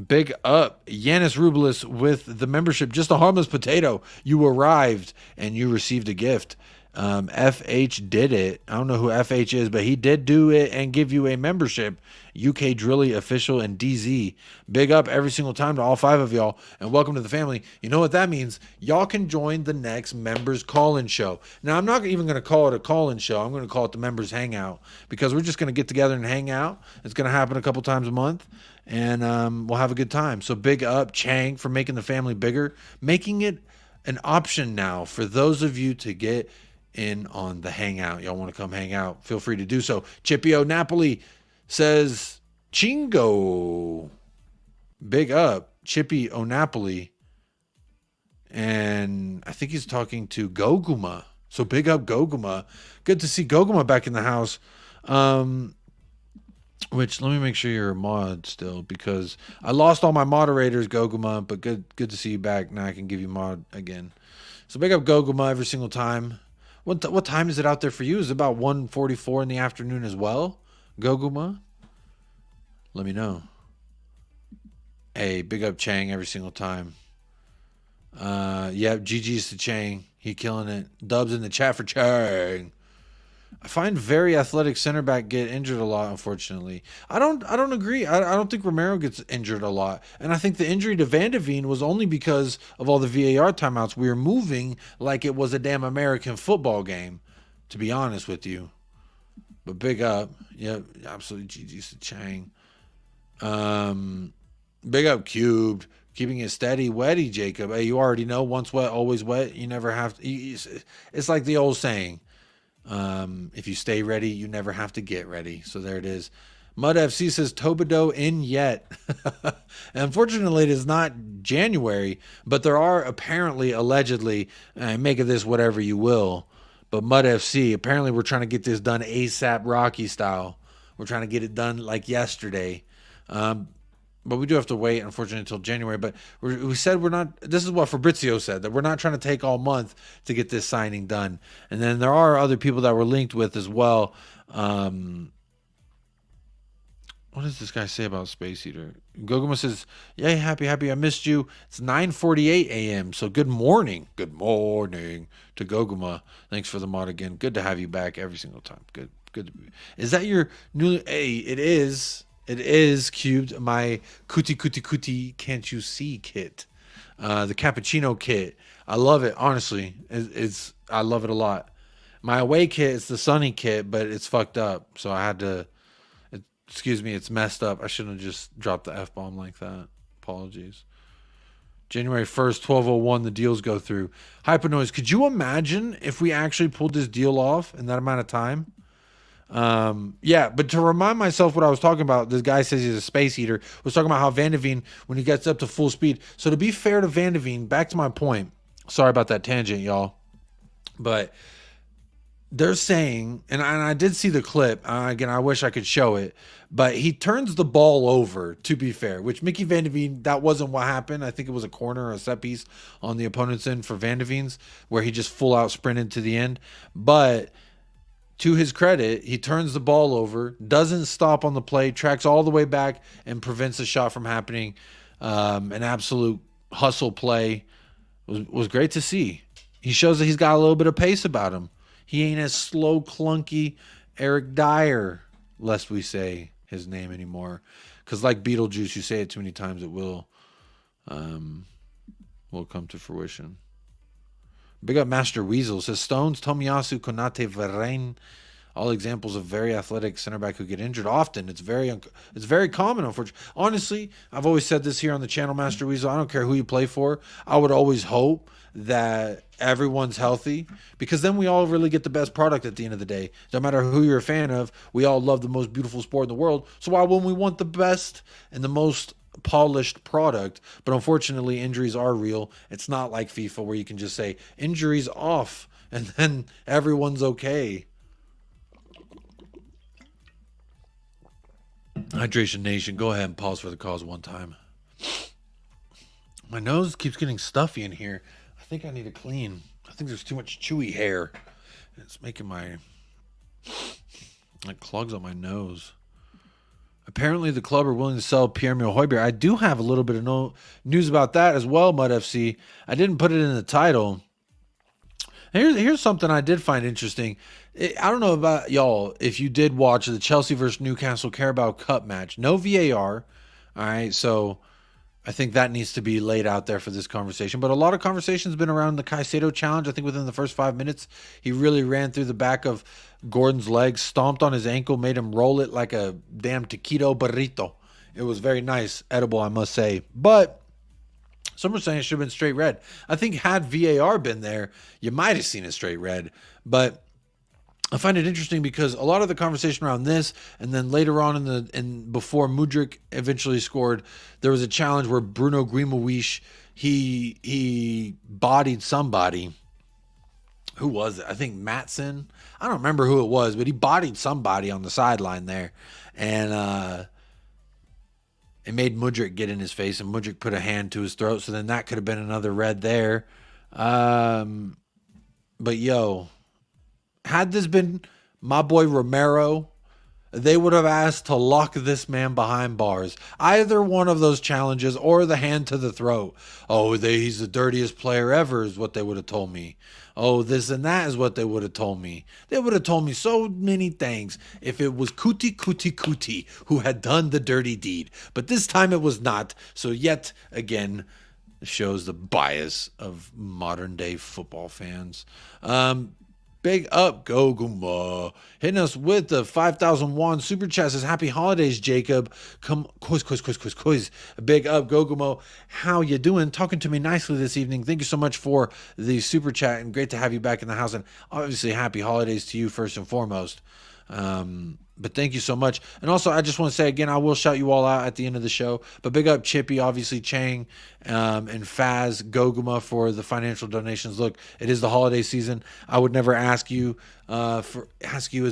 Big up Yanis Rubelis with the membership. Just a harmless potato. You arrived and you received a gift. FH did it. I don't know who FH is, but he did do it and give you a membership. UK Drilly Official and DZ. Big up every single time to all 5 of y'all, and welcome to the family. You know what that means? Y'all can join the next members call-in show. Now, I'm not even going to call it a call-in show. I'm going to call it the members hangout, because we're just going to get together and hang out. It's going to happen a couple times a month, and we'll have a good time. So big up Chang for making the family bigger, making it an option now for those of you to get in on the hangout. Y'all want to come hang out, feel free to do so. Chippio Napoli says Chingo. Big up Chippy O'Napoli. And I think he's talking to Goguma. So big up Goguma. Good to see Goguma back in the house. Which, let me make sure you're a mod still, because I lost all my moderators, Goguma, but good to see you back. Now I can give you mod again. So big up Goguma every single time. What time is it out there for you? Is it about 1:44 in the afternoon as well? Goguma? Let me know. Hey, big up Chang every single time. Yeah, GG's to Chang. He killing it. Dubs in the chat for Chang. I find very athletic center back get injured a lot, unfortunately. I don't agree. I don't think Romero gets injured a lot. And I think the injury to Van de Veen was only because of all the VAR timeouts. We were moving like it was a damn American football game, to be honest with you. But big up. Yep, absolutely GG's to Chang. Big up Cubed. Keeping it steady, wetty, Jacob. Hey, you already know, once wet, always wet. You never have to. It's like the old saying. If you stay ready, you never have to get ready. So there it is. Mud FC says Tobido in yet. Unfortunately, it is not January, but there are apparently, allegedly, make of this whatever you will, but Mud FC, apparently we're trying to get this done ASAP Rocky style. We're trying to get it done like yesterday. But we do have to wait, unfortunately, until January. But we said we're not. This is what Fabrizio said, that we're not trying to take all month to get this signing done. And then there are other people that we're linked with as well. What does this guy say about Space Eater? Goguma says, "Yay, happy. I missed you." It's 9:48 a.m. So good morning to Goguma. Thanks for the mod again. Good to have you back every single time. Good. Is that your new? Hey, it is. It is Cubed, my Kuti Can't You See kit. The cappuccino kit. I love it, honestly. I love it a lot. My away kit is the Sunny kit, but it's fucked up. So I had to, excuse me, it's messed up. I shouldn't have just dropped the F-bomb like that. Apologies. January 1st, 12:01, the deals go through. Hypernoise, could you imagine if we actually pulled this deal off in that amount of time? Yeah, but to remind myself what I was talking about, this guy says he's a space eater, was talking about how Van de Veen, when he gets up to full speed. So to be fair to Van de Veen, back to my point, sorry about that tangent, y'all, but they're saying, and I did see the clip, again, I wish I could show it, but he turns the ball over, to be fair, which Mickey Van de Veen, that wasn't what happened. I think it was a corner or a set piece on the opponent's end for Van de Veen's, where he just full out sprinted to the end. But to his credit, he turns the ball over, doesn't stop on the play, tracks all the way back, and prevents the shot from happening. An absolute hustle play. Was great to see. He shows that he's got a little bit of pace about him. He ain't as slow, clunky Eric Dier, lest we say his name anymore. Because like Beetlejuice, you say it too many times, it will come to fruition. Big up Master Weasel. Says Stones, Tomiyasu, Konate, Varane. all examples of very athletic center back who get injured often. It's very common, unfortunately. Honestly, I've always said this here on the channel, Master Weasel. I don't care who you play for. I would always hope that everyone's healthy, because then we all really get the best product at the end of the day. No matter who you're a fan of, we all love the most beautiful sport in the world. So why wouldn't we want the best and the most polished product? But unfortunately, injuries are real. It's not like FIFA where you can just say injuries off and then everyone's okay. Hydration Nation, go ahead and pause for the cause one time. My nose keeps getting stuffy in here. I think I need to clean. I think there's too much chewy hair. It's making it clogs up my nose. Apparently, the club are willing to sell Pierre-Emile Højbjerg. I do have a little bit of news about that as well, Mud FC. I didn't put it in the title. Here's something I did find interesting. I don't know about y'all if you did watch the Chelsea versus Newcastle Carabao Cup match. No VAR. All right, so I think that needs to be laid out there for this conversation. But a lot of conversation's been around the Caicedo challenge. I think within the first 5 minutes, he really ran through the back of Gordon's legs, stomped on his ankle, made him roll it like a damn taquito burrito. It was very nice, edible, I must say. But some are saying it should have been straight red. I think had VAR been there, you might have seen a straight red. But I find it interesting because a lot of the conversation around this, and then later on before Mudryk eventually scored, there was a challenge where Bruno Guimaraes he bodied somebody. Who was it? I think Maatsen. I don't remember who it was, but he bodied somebody on the sideline there, and it made Mudryk get in his face, and Mudryk put a hand to his throat. So then that could have been another red there. But yo, had this been my boy Romero, they would have asked to lock this man behind bars. Either one of those challenges or the hand to the throat. Oh, he's the dirtiest player ever is what they would have told me. Oh, this and that is what they would have told me. They would have told me so many things if it was Kuti who had done the dirty deed. But this time it was not. So yet again, shows the bias of modern day football fans. Big up, Goguma. Hitting us with the 5,001 super chat. Says, happy holidays, Jacob. Come, quiz. Big up, Gogumo. How you doing? Talking to me nicely this evening. Thank you so much for the super chat, and great to have you back in the house. And obviously, happy holidays to you first and foremost. But thank you so much. And also, I just want to say again, I will shout you all out at the end of the show. But big up Chippy, obviously Chang, and Faz, Goguma for the financial donations. Look, it is the holiday season. I would never ask you as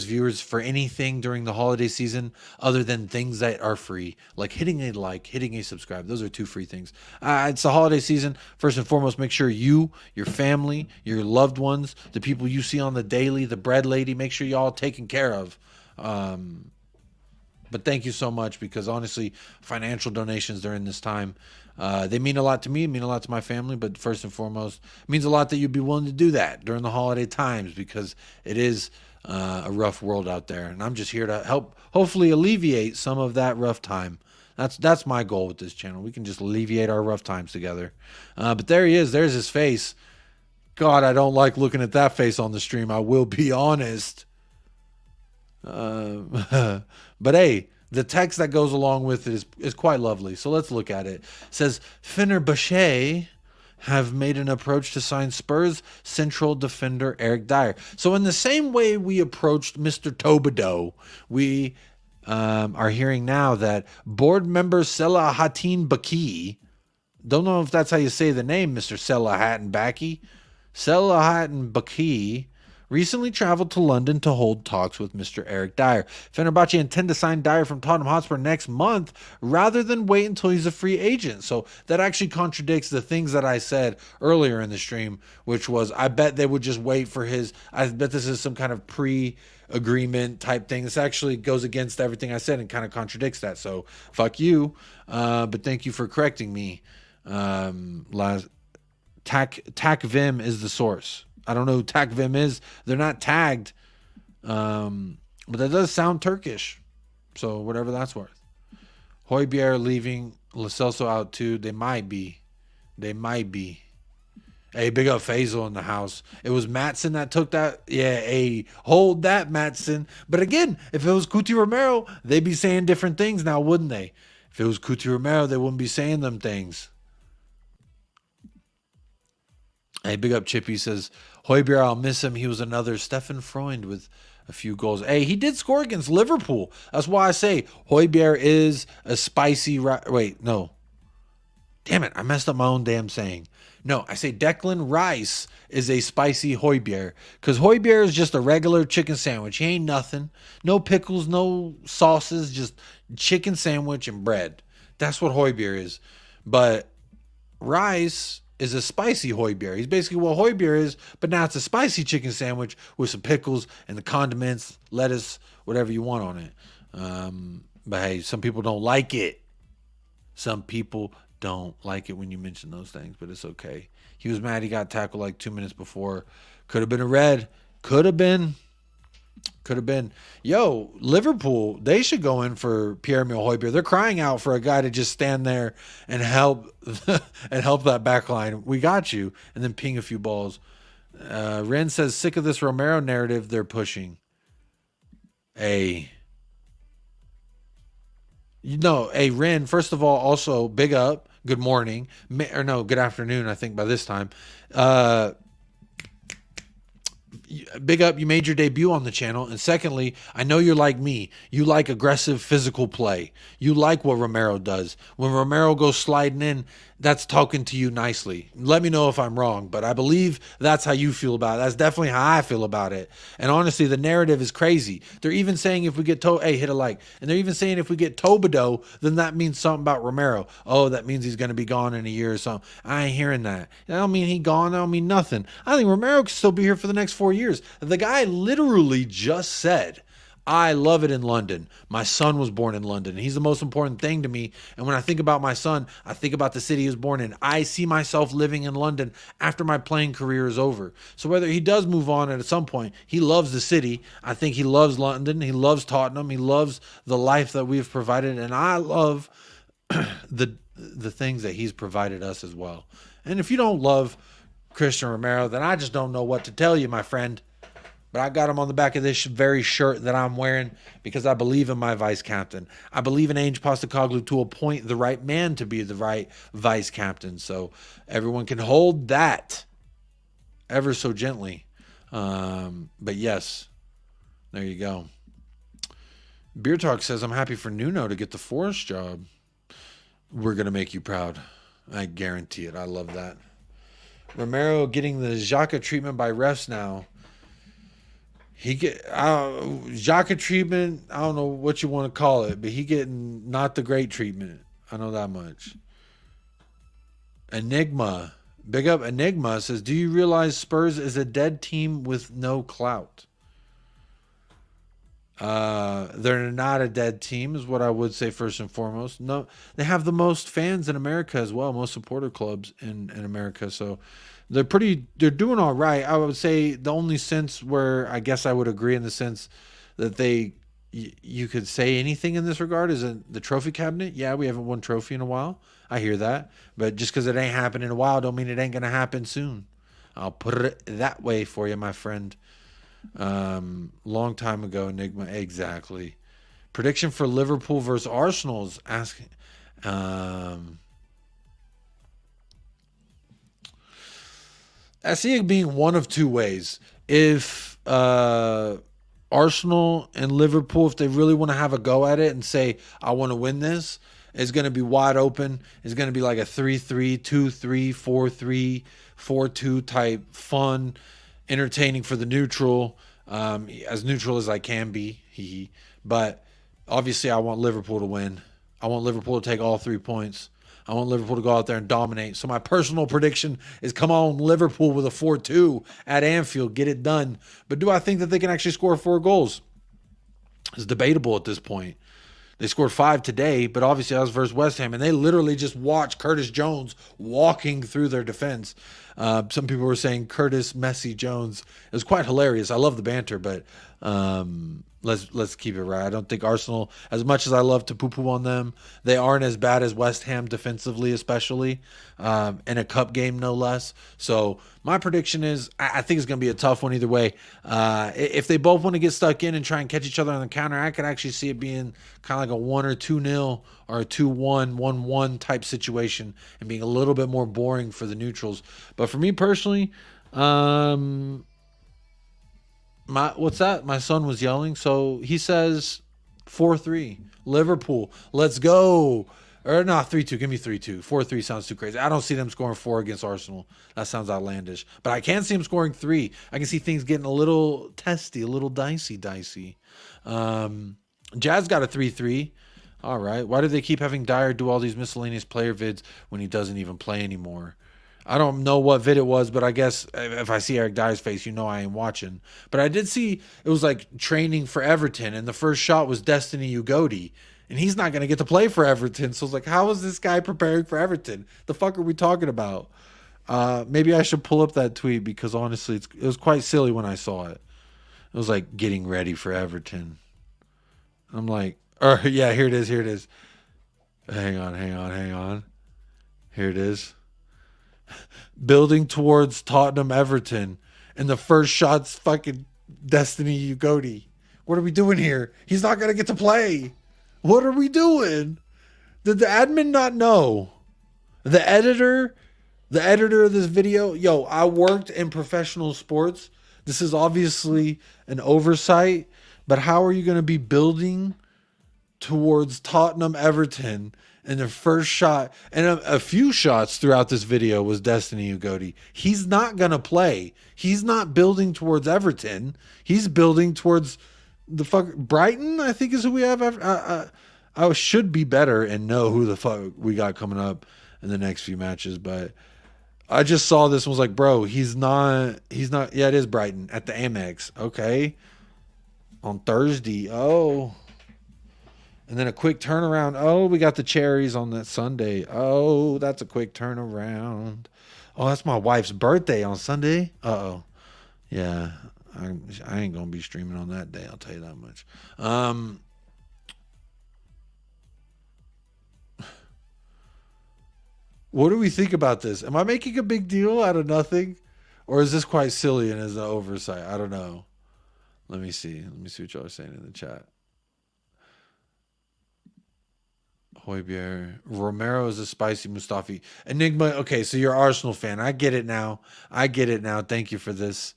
viewers for anything during the holiday season other than things that are free, like hitting a like, hitting a subscribe. Those are two free things. It's the holiday season. First and foremost, make sure you, your family, your loved ones, the people you see on the daily, the bread lady, make sure y'all taken care of. But thank you so much, because honestly, financial donations during this time, they mean a lot to me, mean a lot to my family, but first and foremost, it means a lot that you'd be willing to do that during the holiday times, because it is a rough world out there, and I'm just here to help hopefully alleviate some of that rough time. That's my goal with this channel. We can just alleviate our rough times together. But there he is. There's his face. God, I don't like looking at that face on the stream. I will be honest. But hey, the text that goes along with it is quite lovely. So let's look at it. It says, Fenerbahçe have made an approach to sign Spurs central defender Eric Dier. So in the same way we approached Mr. Todibo, we are hearing now that board member Selahattin Baki, don't know if that's how you say the name, Mr. Selahattin Baki, recently traveled to London to hold talks with Mr. Eric Dier. Fenerbahçe intend to sign Dier from Tottenham Hotspur next month rather than wait until he's a free agent. So that actually contradicts the things that I said earlier in the stream, which was I bet they would just wait for I bet this is some kind of pre-agreement type thing. This actually goes against everything I said and kind of contradicts that. So fuck you. But thank you for correcting me. TACVIM is the source. I don't know who TACVIM is. They're not tagged. But that does sound Turkish. So whatever that's worth. Højbjerg leaving. Lo Celso out too. They might be. Hey, big up Faisal in the house. It was Matson that took that. Yeah, hey, hold that, Matson. But again, if it was Cuti Romero, they'd be saying different things now, wouldn't they? If it was Cuti Romero, they wouldn't be saying them things. Hey, big up Chippy says, Højbjerg, I'll miss him. He was another Stefan Freund with a few goals. Hey, he did score against Liverpool. That's why I say Højbjerg is a spicy... Wait, no. Damn it, I messed up my own damn saying. No, I say Declan Rice is a spicy Højbjerg. Because Højbjerg is just a regular chicken sandwich. He ain't nothing. No pickles, no sauces, just chicken sandwich and bread. That's what Højbjerg is. But Rice is a spicy Højbjerg. He's basically what Højbjerg is, but now it's a spicy chicken sandwich with some pickles and the condiments, lettuce, whatever you want on it. But hey, some people don't like it. Some people don't like it when you mention those things, but it's okay. He was mad he got tackled like 2 minutes before. Could have been a red. Could have been. Yo, Liverpool, they should go in for Pierre-Emile Højbjerg. They're crying out for a guy to just stand there and help and help that back line. We got you. And then ping a few balls. Ren says, sick of this Romero narrative they're pushing. Hey, Ren, first of all, also, big up. Good morning. Or no, good afternoon, I think, by this time. Big up, you made your debut on the channel. And secondly, I know you're like me. You like aggressive physical play. You like what Romero does. When Romero goes sliding in, that's talking to you nicely. Let me know if I'm wrong, but I believe that's how you feel about it. That's definitely how I feel about it. And honestly, the narrative is crazy. They're even saying if we get hey, hit a like. And they're even saying if we get Todibo, then that means something about Romero. Oh, that means he's going to be gone in a year or something. I ain't hearing that. I don't mean he gone. I don't mean nothing. I think Romero could still be here for the next 4 years. The guy literally just said, I love it in London. My son was born in London. He's the most important thing to me. And when I think about my son, I think about the city he was born in. I see myself living in London after my playing career is over. So whether he does move on at some point, he loves the city. I think he loves London. He loves Tottenham. He loves the life that we've provided. And I love the things that he's provided us as well. And if you don't love Christian Romero, then I just don't know what to tell you, my friend. But I got him on the back of this very shirt that I'm wearing because I believe in my vice captain. I believe in Ange Postecoglou to appoint the right man to be the right vice captain. So everyone can hold that ever so gently. But yes, there you go. Beer Talk says, I'm happy for Nuno to get the Forest job. We're going to make you proud. I guarantee it. I love that. Romero getting the Xhaka treatment by refs now. He get Xhaka treatment. I don't know what you want to call it, but he getting not the great treatment. I know that much. Enigma, big up Enigma says, do you realize Spurs is a dead team with no clout? They're not a dead team is what I would say first and foremost. No, they have the most fans in America as well, most supporter clubs in America. So they're doing all right. I would say the only sense where I guess I would agree in the sense that you could say anything in this regard is in the trophy cabinet. Yeah, we haven't won trophy in a while. I hear that. But just because it ain't happened in a while don't mean it ain't going to happen soon. I'll put it that way for you, my friend. Long time ago, Enigma. Exactly. Prediction for Liverpool versus Arsenal is asking. I see it being one of two ways. If Arsenal and Liverpool, if they really want to have a go at it and say, I want to win this, it's going to be wide open. It's going to be like a 3-3, 2-3, 4-3, 4-2 type fun, entertaining for the neutral, as neutral as I can be. But obviously I want Liverpool to win. I want Liverpool to take all 3 points. I want Liverpool to go out there and dominate. So my personal prediction is come on, Liverpool with a 4-2 at Anfield. Get it done. But do I think that they can actually score 4 goals? It's debatable at this point. They scored 5 today, but obviously that was versus West Ham. And they literally just watched Curtis Jones walking through their defense. Some people were saying Curtis, Messi, Jones. It was quite hilarious. I love the banter, but Let's keep it right. I don't think Arsenal, as much as I love to poo-poo on them, they aren't as bad as West Ham defensively, especially in a cup game, no less. So my prediction is I think it's going to be a tough one either way. If they both want to get stuck in and try and catch each other on the counter, I could actually see it being kind of like a 1 or 2-0 or a 2-1, 1-1 type situation and being a little bit more boring for the neutrals. But for me personally, what's that? My son was yelling. So he says 4-3. Liverpool. Let's go. Or no, 3-2. Give me 3-2. 4-3 sounds too crazy. I don't see them scoring 4 against Arsenal. That sounds outlandish. But I can see them scoring 3. I can see things getting a little testy, a little dicey. Jazz got a 3-3. All right. Why do they keep having Dier do all these miscellaneous player vids when he doesn't even play anymore? I don't know what vid it was, but I guess if I see Eric Dyer's face, you know I ain't watching. But I did see it was like training for Everton, and the first shot was Destiny Ugodi, and he's not going to get to play for Everton. So it's like, how is this guy preparing for Everton? The fuck are we talking about? Maybe I should pull up that tweet because honestly, it was quite silly when I saw it. It was like getting ready for Everton. I'm like, yeah, here it is. Hang on. Here it is. Building towards Tottenham Everton, and the first shot's fucking Destiny Ugodi. What are we doing here? He's not gonna get to play. What are we doing? Did the admin not know? The editor of this video, yo, I worked in professional sports. This is obviously an oversight, but how are you gonna be building towards Tottenham Everton? And the first shot, and a few shots throughout this video was Destiny Ugodi. He's not going to play. He's not building towards Everton. He's building towards the fuck Brighton, I think is who we have. I should be better and know who the fuck we got coming up in the next few matches. But I just saw this and was like, bro, he's not. Yeah, it is Brighton at the Amex. Okay. On Thursday. Oh. And then a quick turnaround. Oh, we got the cherries on that Sunday. Oh, that's a quick turnaround. Oh, that's my wife's birthday on Sunday. Uh-oh. Yeah, I ain't going to be streaming on that day. I'll tell you that much. What do we think about this? Am I making a big deal out of nothing? Or is this quite silly and is an oversight? I don't know. Let me see. Let me see what y'all are saying in the chat. Højbjerg. Romero is a spicy Mustafi. Enigma. Okay, so you're an Arsenal fan. I get it now. Thank you for this.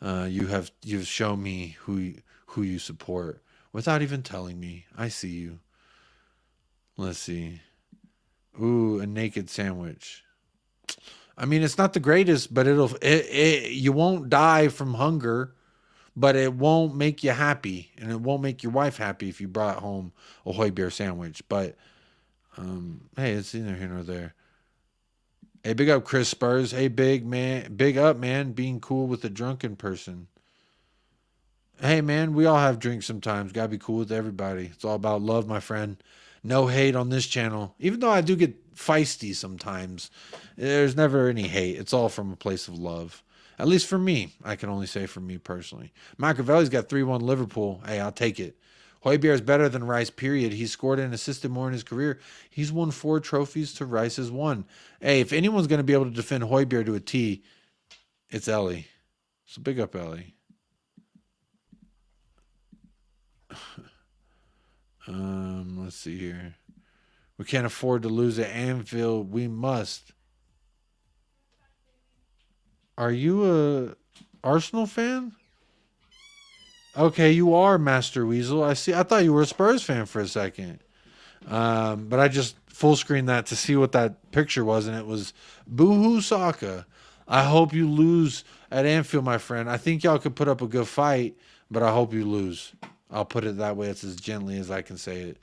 You've shown me who you support without even telling me. I see you. Let's see. Ooh, a naked sandwich. I mean, it's not the greatest, but you won't die from hunger, but it won't make you happy, and it won't make your wife happy if you brought home a Højbjerg sandwich. But hey, it's neither here nor there. Hey, big up Chris Spurs. Hey, big up, man, being cool with a drunken person. Hey, man, we all have drinks sometimes. Gotta be cool with everybody. It's all about love, my friend. No hate on this channel. Even though I do get feisty sometimes, there's never any hate. It's all from a place of love. At least for me. I can only say for me personally. Machiavelli's got 3-1 Liverpool. Hey, I'll take it. Højbjerg is better than Rice, period. He's scored and assisted more in his career. He's won 4 trophies to Rice's 1. Hey, if anyone's going to be able to defend Højbjerg to a T, it's Ellie. So big up, Ellie. Let's see here. We can't afford to lose at Anfield. We must. Are you a Arsenal fan? Okay, you are Master Weasel. I see. I thought you were a Spurs fan for a second. But I just full screened that to see what that picture was, and it was Boohoo Saka. I hope you lose at Anfield, my friend. I think y'all could put up a good fight, but I hope you lose. I'll put it that way. It's as gently as I can say it.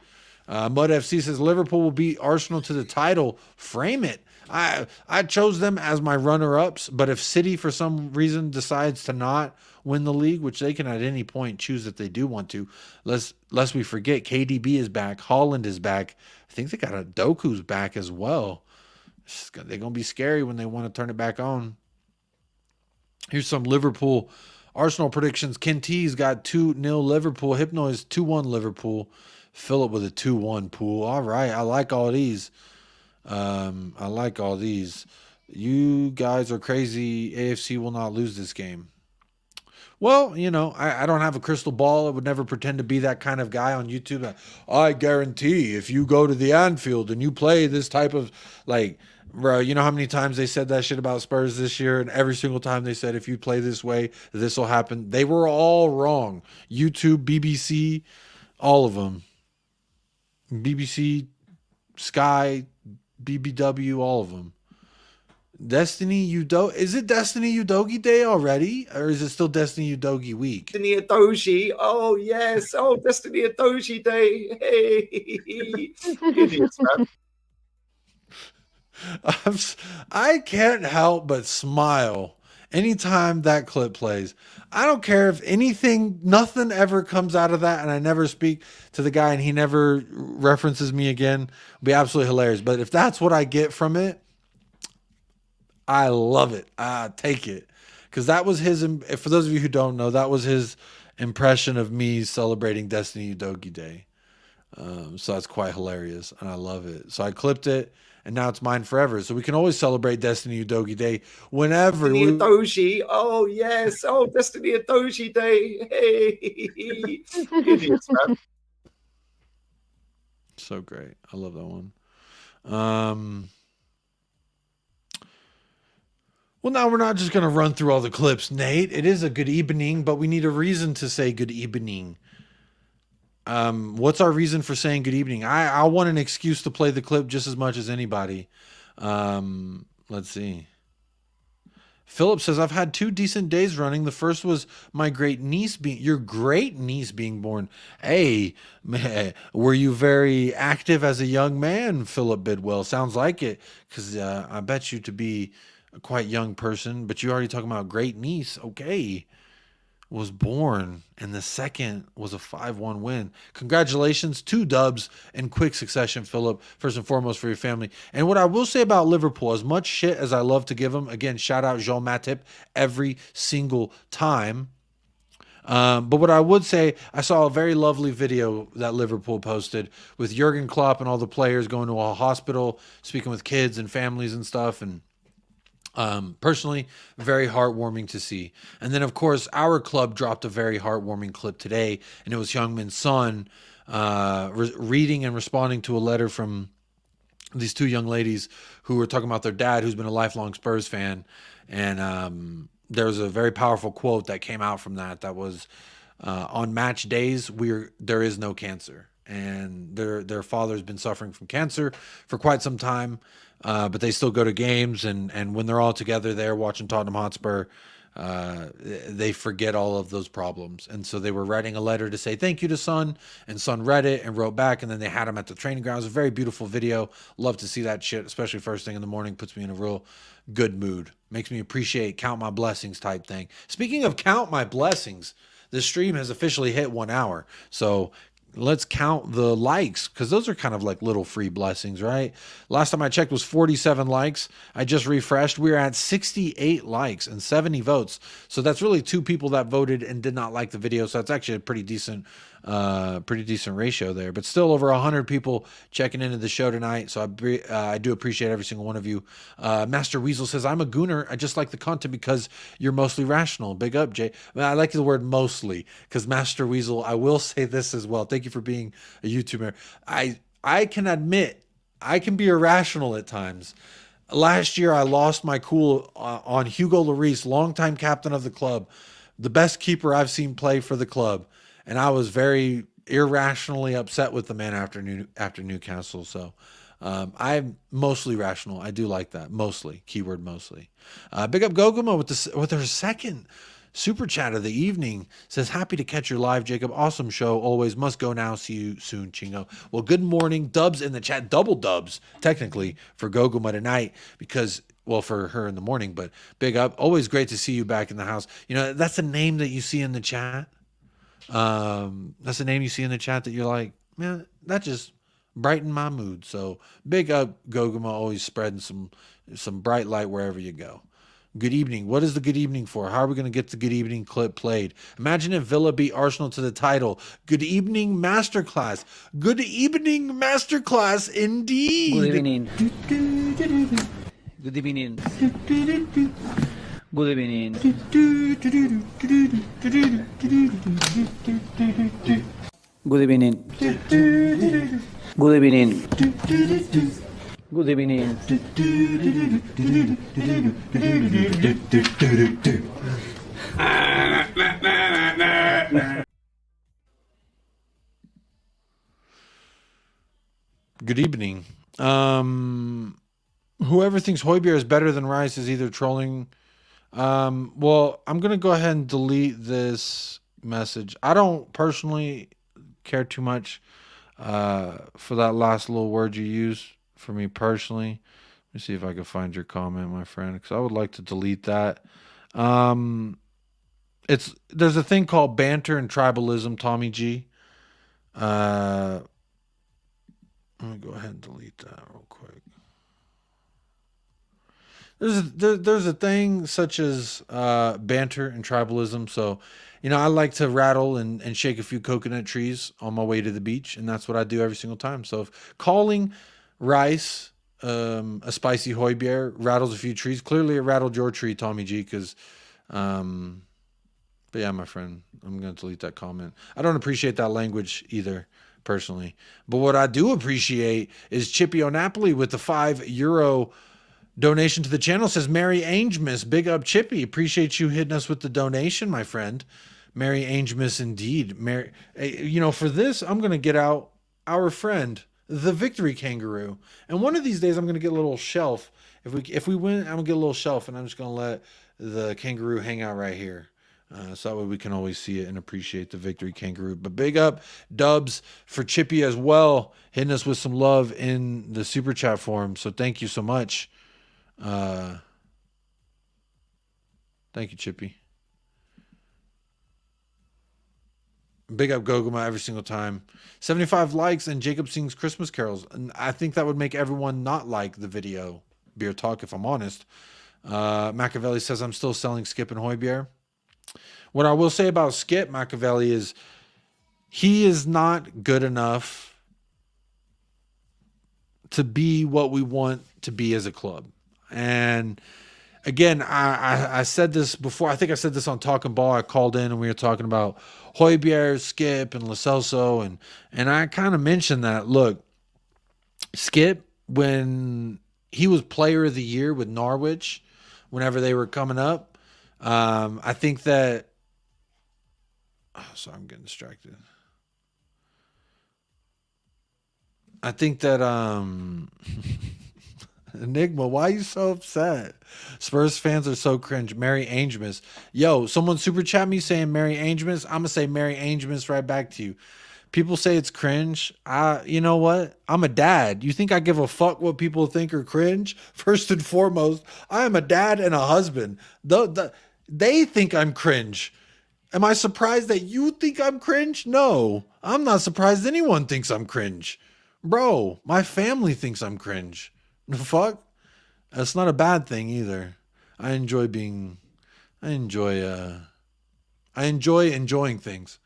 Mud FC says Liverpool will beat Arsenal to the title. Frame it. I chose them as my runner-ups, but if City for some reason decides to not win the league, which they can at any point choose if they do want to, lest we forget, KDB is back, Holland is back. I think they got a Doku's back as well. They're going to be scary when they want to turn it back on. Here's some Liverpool Arsenal predictions. Ken T's got 2-0 Liverpool. Hypnoise 2-1 Liverpool. Philip with a 2-1 pool. All right. I like all these. I like all these. You guys are crazy. AFC will not lose this game. Well, you know, I don't have a crystal ball. I would never pretend to be that kind of guy on YouTube. I guarantee if you go to the Anfield and you play this type of, like, bro, you know how many times they said that shit about Spurs this year? And every single time they said, if you play this way, this will happen. They were all wrong. YouTube, BBC, all of them. BBC, Sky, BBW, all of them. Destiny Udogi. Is it Destiny Udogi Day already? Or is it still Destiny Udogi week? Destiny Udogi. Oh, yes. Oh, Destiny Udogi Day. Hey. Idiots, man. I can't help but smile anytime that clip plays. I don't care if nothing ever comes out of that, and I never speak to the guy and he never references me again. It'll be absolutely hilarious. But if that's what I get from it, I love it. I take it. Because that was his, for those of you who don't know, that was his impression of me celebrating Destiny Udogi Day. So that's quite hilarious, and I love it. So I clipped it, and now it's mine forever. So we can always celebrate Destiny Udogi Day whenever. Destiny Udogi. Oh, yes. Oh, Destiny Udogi Day. Hey. Idiots, man. So great. I love that one. Well, now we're not just going to run through all the clips, Nate. It is a good evening, but we need a reason to say good evening. What's our reason for saying good evening? I want an excuse to play the clip just as much as anybody. Let's see. Philip says, I've had 2 decent days running. The first was my your great niece being born. Hey, were you very active as a young man, Philip Bidwell? Sounds like it, because I bet you to be a quite young person, but you already talking about great niece. Okay. Was born, and the second was a 5-1 win. Congratulations, 2 dubs in quick succession, Philip, first and foremost for your family. And what I will say about Liverpool, as much shit as I love to give them, again, shout out Jean Matip every single time. But what I would say, I saw a very lovely video that Liverpool posted with Jurgen Klopp and all the players going to a hospital, speaking with kids and families and stuff, and personally, very heartwarming to see. And then, of course, our club dropped a very heartwarming clip today, and it was Heung-min's son reading and responding to a letter from these 2 young ladies who were talking about their dad, who's been a lifelong Spurs fan. And there was a very powerful quote that came out from that was, on match days, there is no cancer. And their father's been suffering from cancer for quite some time. But they still go to games, and when they're all together there watching Tottenham Hotspur, they forget all of those problems. And so they were writing a letter to say thank you to Son, and Son read it and wrote back, and then they had him at the training grounds. A very beautiful video. Love to see that shit, especially first thing in the morning. Puts me in a real good mood. Makes me appreciate count my blessings type thing. Speaking of count my blessings, the stream has officially hit 1 hour. So let's count the likes, because those are kind of like little free blessings, right? Last time I checked was 47 likes. I just refreshed. We're at 68 likes and 70 votes. So that's really 2 people that voted and did not like the video. So that's actually a pretty decent ratio there. But still over 100 people checking into the show tonight. So I do appreciate every single one of you. Master Weasel says, I'm a gooner. I just like the content because you're mostly rational. Big up, Jay. I like the word mostly, because Master Weasel, I will say this as well. Thank you for being a YouTuber. I can admit I can be irrational at times. Last year, I lost my cool on Hugo Lloris, longtime captain of the club, the best keeper I've seen play for the club. And I was very irrationally upset with the man after Newcastle. So I'm mostly rational. I do like that. Mostly. Keyword mostly. Big up Goguma with her second super chat of the evening. Says, happy to catch your live, Jacob. Awesome show. Always must go now. See you soon, Chingo. Well, good morning. Dubs in the chat. Double dubs, technically, for Goguma tonight, because, well, for her in the morning, but big up. Always great to see you back in the house. You know, that's a name that you see in the chat. That's the name you see in the chat that you're like, man, that just brightened my mood. So big up Goguma, always spreading some bright light wherever you go. Good evening. What is the good evening for? How are we going to get the good evening clip played? Imagine if Villa beat Arsenal to the title. Good evening, masterclass. Good evening, masterclass, indeed. Good evening. Good evening. Good evening. Good evening. Good evening. Good evening. Good evening. Whoever thinks Højbjerg is better than Rice is either trolling. Well, I'm going to go ahead and delete this message. I don't personally care too much for that last little word you used for me personally. Let me see if I can find your comment, my friend, because I would like to delete that. There's a thing called banter and tribalism, Tommy G. Let me go ahead and delete that real quick. There's a thing such as banter and tribalism. So, I like to rattle and shake a few coconut trees on my way to the beach, and that's what I do every single time. So, if calling Rice a spicy Højbjerg rattles a few trees, clearly it rattled your tree, Tommy G. Because, but yeah, my friend, I'm gonna delete that comment. I don't appreciate that language either, personally. But what I do appreciate is Chippy O'Napoli with the €5 donation to the channel. Says Mary Angemus, big up Chippy. Appreciate you hitting us with the donation, my friend. Mary Angemus, indeed. Mary, for this, I'm gonna get out our friend, the Victory Kangaroo, and one of these days I'm gonna get a little shelf. If we win, I'm gonna get a little shelf, and I'm just gonna let the kangaroo hang out right here. So that way we can always see it and appreciate the Victory Kangaroo. But big up Dubs for Chippy as well, hitting us with some love in the super chat form. So thank you so much. Thank you, Chippy. Big up Goguma every single time. 75 likes and Jacob sings Christmas carols. And I think that would make everyone not like the video Beer Talk, if I'm honest. Machiavelli says, I'm still selling Skip and Højbjerg. What I will say about Skip Machiavelli is he is not good enough to be what we want to be as a club. And again, I said this before. I think I said this on Talking Ball. I called in and we were talking about Højbjerg, Skip, and Lo Celso. And I kind of mentioned that, look, Skip, when he was player of the year with Norwich, whenever they were coming up, I think that... Oh, sorry, I'm getting distracted. I think that... Enigma, why are you so upset? Spurs fans are so cringe. Mary Angemus. Yo, someone super chat me saying Mary Angemus. I'm going to say Mary Angemus right back to you. People say it's cringe. You know what? I'm a dad. You think I give a fuck what people think are cringe? First and foremost, I am a dad and a husband. They think I'm cringe. Am I surprised that you think I'm cringe? No, I'm not surprised anyone thinks I'm cringe. Bro, my family thinks I'm cringe. The fuck? That's not a bad thing either. I enjoy enjoying things.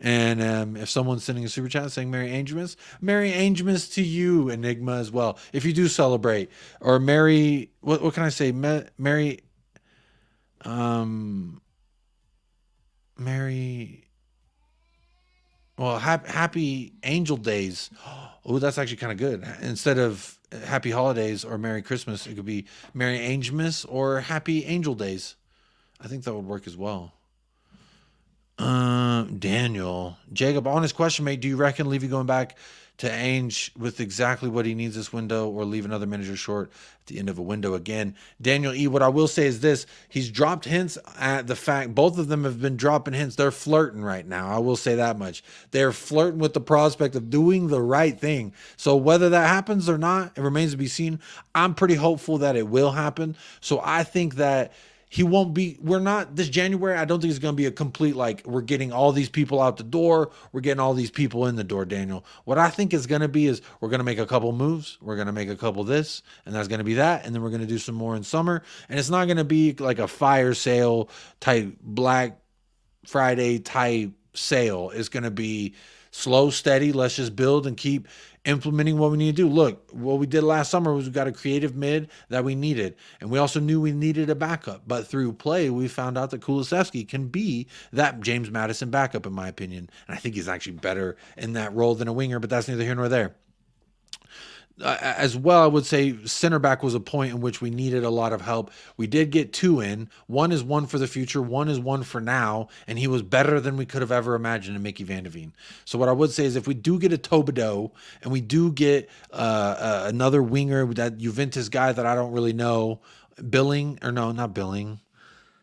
And if someone's sending a super chat saying Merry Angemus to you, Enigma, as well. If you do celebrate. Or Merry, what can I say? Merry, well, happy Angel Days. Oh, that's actually kind of good. Instead of Happy Holidays or Merry Christmas, it could be Merry Angemus or Happy Angel Days. I think that would work as well. Daniel. Jacob, honest question, mate. Do you reckon Levy going back to Ainge with exactly what he needs this window, or leave another manager short at the end of a window again? Daniel E., what I will say is this. He's dropped hints at the fact, both of them have been dropping hints. They're flirting right now. I will say that much. They're flirting with the prospect of doing the right thing. So whether that happens or not, it remains to be seen. I'm pretty hopeful that it will happen. So I think that he won't be, we're not, this January, I don't think it's going to be a complete, like, we're getting all these people out the door, we're getting all these people in the door, Daniel. What I think is going to be is we're going to make a couple moves, we're going to make a couple this, and that's going to be that, and then we're going to do some more in summer, and it's not going to be like a fire sale type, Black Friday type sale. It's going to be slow, steady, let's just build and keep implementing what we need to do. Look, what we did last summer was we got a creative mid that we needed, and we also knew we needed a backup. But through play, we found out that Kulusevski can be that James Madison backup, in my opinion. And I think he's actually better in that role than a winger, but that's neither here nor there. As well, I would say center back was a point in which we needed a lot of help. We did get 2 in. One is one for the future. One is one for now. And he was better than we could have ever imagined in Mickey Van de Veen. So what I would say is if we do get a Todibo and we do get another winger, that Juventus guy that I don't really know,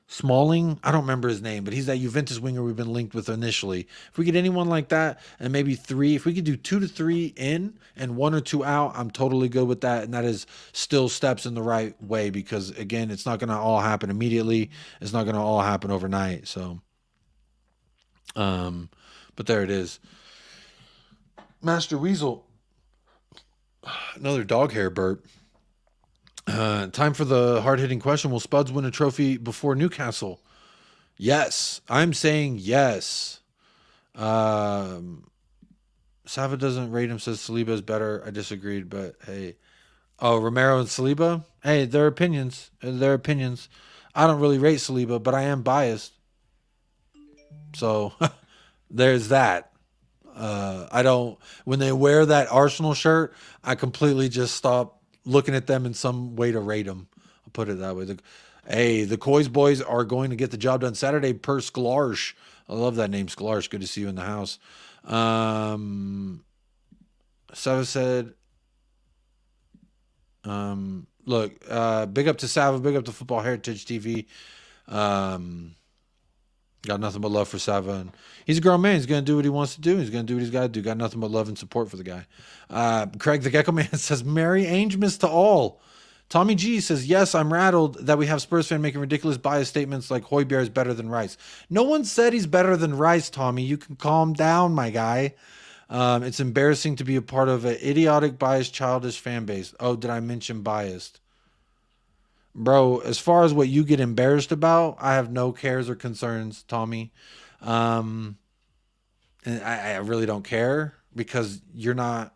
Smalling, I don't remember his name, but he's that Juventus winger we've been linked with initially. If we get anyone like that, and maybe 3, if we could do 2 to 3 in and 1 or 2 out, I'm totally good with that. And that is still steps in the right way, because again, it's not going to all happen immediately. It's not going to all happen overnight. So, but there it is. Master Weasel, another dog hair burp. Time for the hard-hitting question. Will Spuds win a trophy before Newcastle? Yes. I'm saying yes. Sava doesn't rate him, says Saliba is better. I disagreed, but hey. Oh, Romero and Saliba? Hey, their opinions. Their opinions. I don't really rate Saliba, but I am biased. So, there's that. I don't... When they wear that Arsenal shirt, I completely just stop looking at them in some way to rate them. I'll put it that way. The Coys boys are going to get the job done Saturday per Sklarsh. I love that name, Sklarsh. Good to see you in the house. Sava said, look, big up to Sava, big up to Football Heritage TV. Got nothing but love for Sava. And he's a grown man. He's going to do what he wants to do. He's going to do what he's got to do. Got nothing but love and support for the guy. Craig the Gecko Man says, Merry Angemas to all. Tommy G says, yes, I'm rattled that we have Spurs fan making ridiculous biased statements like Højbjerg is better than Rice. No one said he's better than Rice, Tommy. You can calm down, my guy. It's embarrassing to be a part of an idiotic, biased, childish fan base. Oh, did I mention biased? Bro, as far as what you get embarrassed about, I have no cares or concerns, Tommy. And I really don't care, because you're not,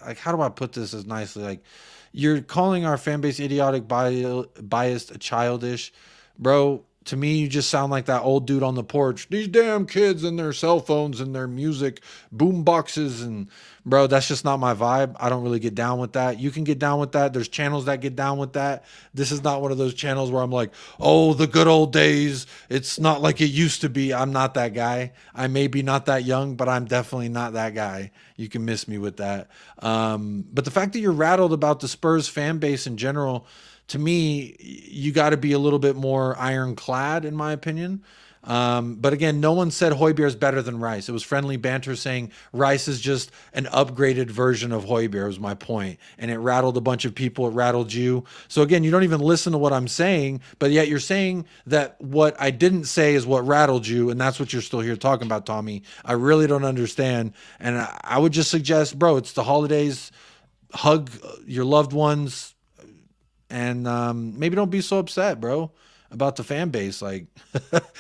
like, how do I put this as nicely? Like, you're calling our fan base idiotic, biased, childish. Bro, to me, you just sound like that old dude on the porch. These damn kids and their cell phones and their music boom boxes. And bro, that's just not my vibe. I don't really get down with that. You can get down with that. There's channels that get down with that. This is not one of those channels where I'm like, oh, the good old days. It's not like it used to be. I'm not that guy. I may be not that young, but I'm definitely not that guy. You can miss me with that. But the fact that you're rattled about the Spurs fan base in general, to me, you got to be a little bit more ironclad, in my opinion. But again, no one said Højbjerg is better than Rice. It was friendly banter saying Rice is just an upgraded version of Højbjerg, was my point. And it rattled a bunch of people. It rattled you. So again, you don't even listen to what I'm saying, but yet you're saying that what I didn't say is what rattled you. And that's what you're still here talking about, Tommy. I really don't understand. And I would just suggest, bro, it's the holidays. Hug your loved ones. And maybe don't be so upset, bro, about the fan base. Like,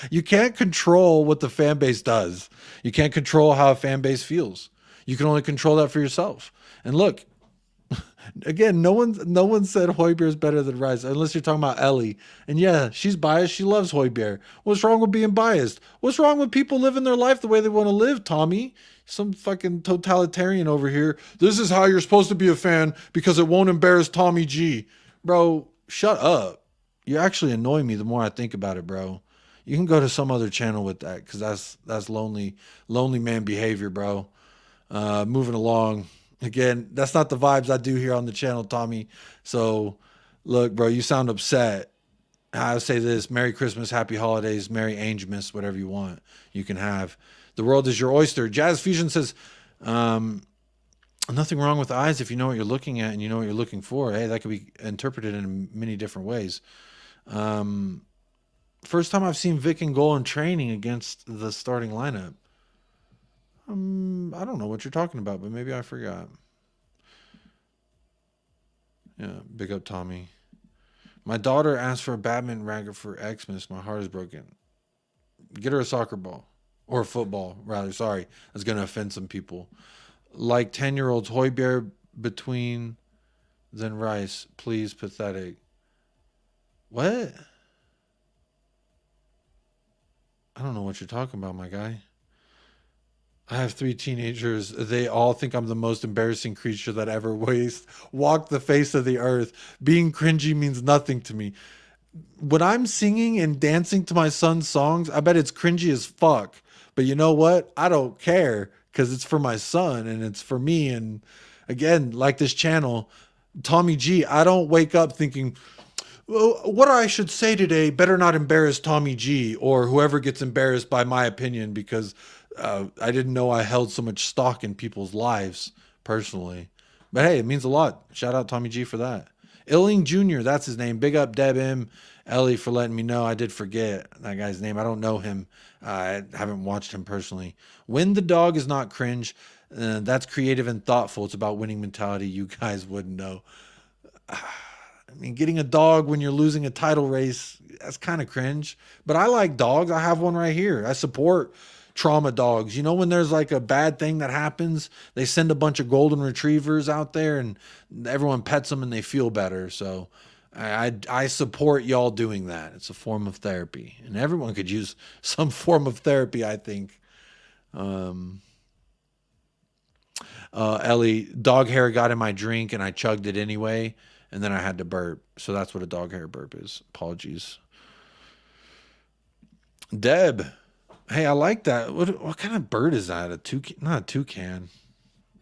you can't control what the fan base does. You can't control how a fan base feels. You can only control that for yourself. And look, again, no one said Højbjerg is better than Rice, unless you're talking about Ellie. And yeah, she's biased. She loves Højbjerg. What's wrong with being biased? What's wrong with people living their life the way they want to live, Tommy? Some fucking totalitarian over here. This is how you're supposed to be a fan because it won't embarrass Tommy G. Bro, shut up. You actually annoy me the more I think about it, bro. You can go to some other channel with that, because that's lonely man behavior, bro. Moving along. Again, that's not the vibes I do here on the channel, Tommy. So, look, bro, you sound upset. I say this: Merry Christmas, Happy Holidays, Merry Angemas, whatever you want, you can have. The world is your oyster. Jazz Fusion says, nothing wrong with eyes if you know what you're looking at and you know what you're looking for. Hey, that could be interpreted in many different ways. First time I've seen Vic in goal in training against the starting lineup. I don't know what you're talking about, but maybe I forgot. Yeah, big up Tommy. My daughter asked for a badminton racket for Xmas. My heart is broken. Get her a soccer ball. Or a football, rather. Sorry. That's going to offend some people. Like 10-year-olds, Højbjerg between then Rice. Please, pathetic. What? I don't know what you're talking about, my guy. I have 3 teenagers. They all think I'm the most embarrassing creature that ever walked the face of the earth. Being cringy means nothing to me. When I'm singing and dancing to my son's songs, I bet it's cringy as fuck. But you know what? I don't care because it's for my son and it's for me. And again, like this channel, Tommy G, I don't wake up thinking, well, what I should say today better not embarrass Tommy G or whoever gets embarrassed by my opinion because I didn't know I held so much stock in people's lives personally. But hey, it means a lot. Shout out Tommy G for that. Illing Jr., that's his name. Big up Deb M. Ellie for letting me know. I did forget that guy's name. I don't know him. I haven't watched him personally. When the dog is not cringe, that's creative and thoughtful. It's about winning mentality. You guys wouldn't know. I mean, getting a dog when you're losing a title race, that's kind of cringe. But I like dogs. I have one right here. I support trauma dogs. You know, when there's like a bad thing that happens, they send a bunch of golden retrievers out there and everyone pets them and they feel better. So I support y'all doing that. It's a form of therapy and everyone could use some form of therapy, I think. Ellie, dog hair got in my drink and I chugged it anyway. And then I had to burp. So that's what a dog hair burp is. Apologies. Deb. Hey, I like that. What kind of bird is that? A toucan? Not a toucan.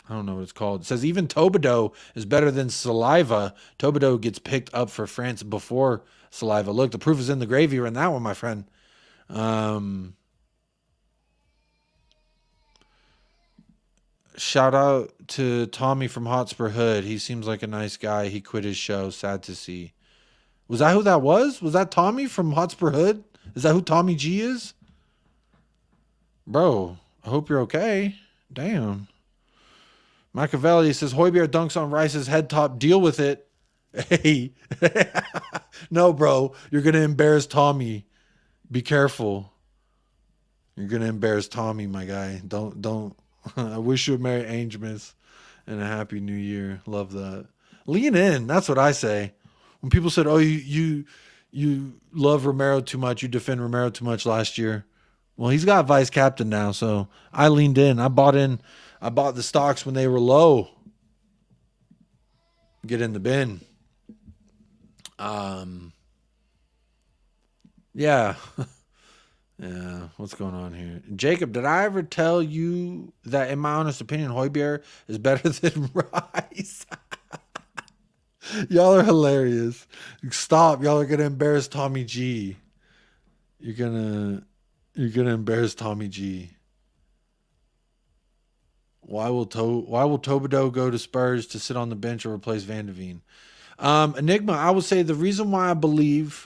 I don't know what it's called. It says even Todibo is better than Saliva. Todibo gets picked up for France before Saliva. Look, the proof is in the gravy in that one, my friend. Shout out to Tommy from Hotspur Hood. He seems like a nice guy. He quit his show. Sad to see. Was that who that was? Was that Tommy from Hotspur Hood? Is that who Tommy G is? Bro, I hope you're okay. Damn. Machiavelli says, Højbjerg dunks on Rice's head top. Deal with it. Hey. No, bro. You're going to embarrass Tommy. Be careful. You're going to embarrass Tommy, my guy. Don't. I wish you a Merry Angemas and a Happy New Year. Love that. Lean in. That's what I say. When people said, oh, you love Romero too much. You defend Romero too much last year. Well, he's got vice captain now, so I leaned in. I bought the stocks when they were low. Get in the bin. Yeah. Yeah, what's going on here? Jacob, did I ever tell you that, in my honest opinion, Højbjerg is better than Rice? Y'all are hilarious. Stop. Y'all are going to embarrass Tommy G. You're going to embarrass Tommy G. Why will Todibo go to Spurs to sit on the bench or replace Van de Ven? Enigma, I would say the reason why I believe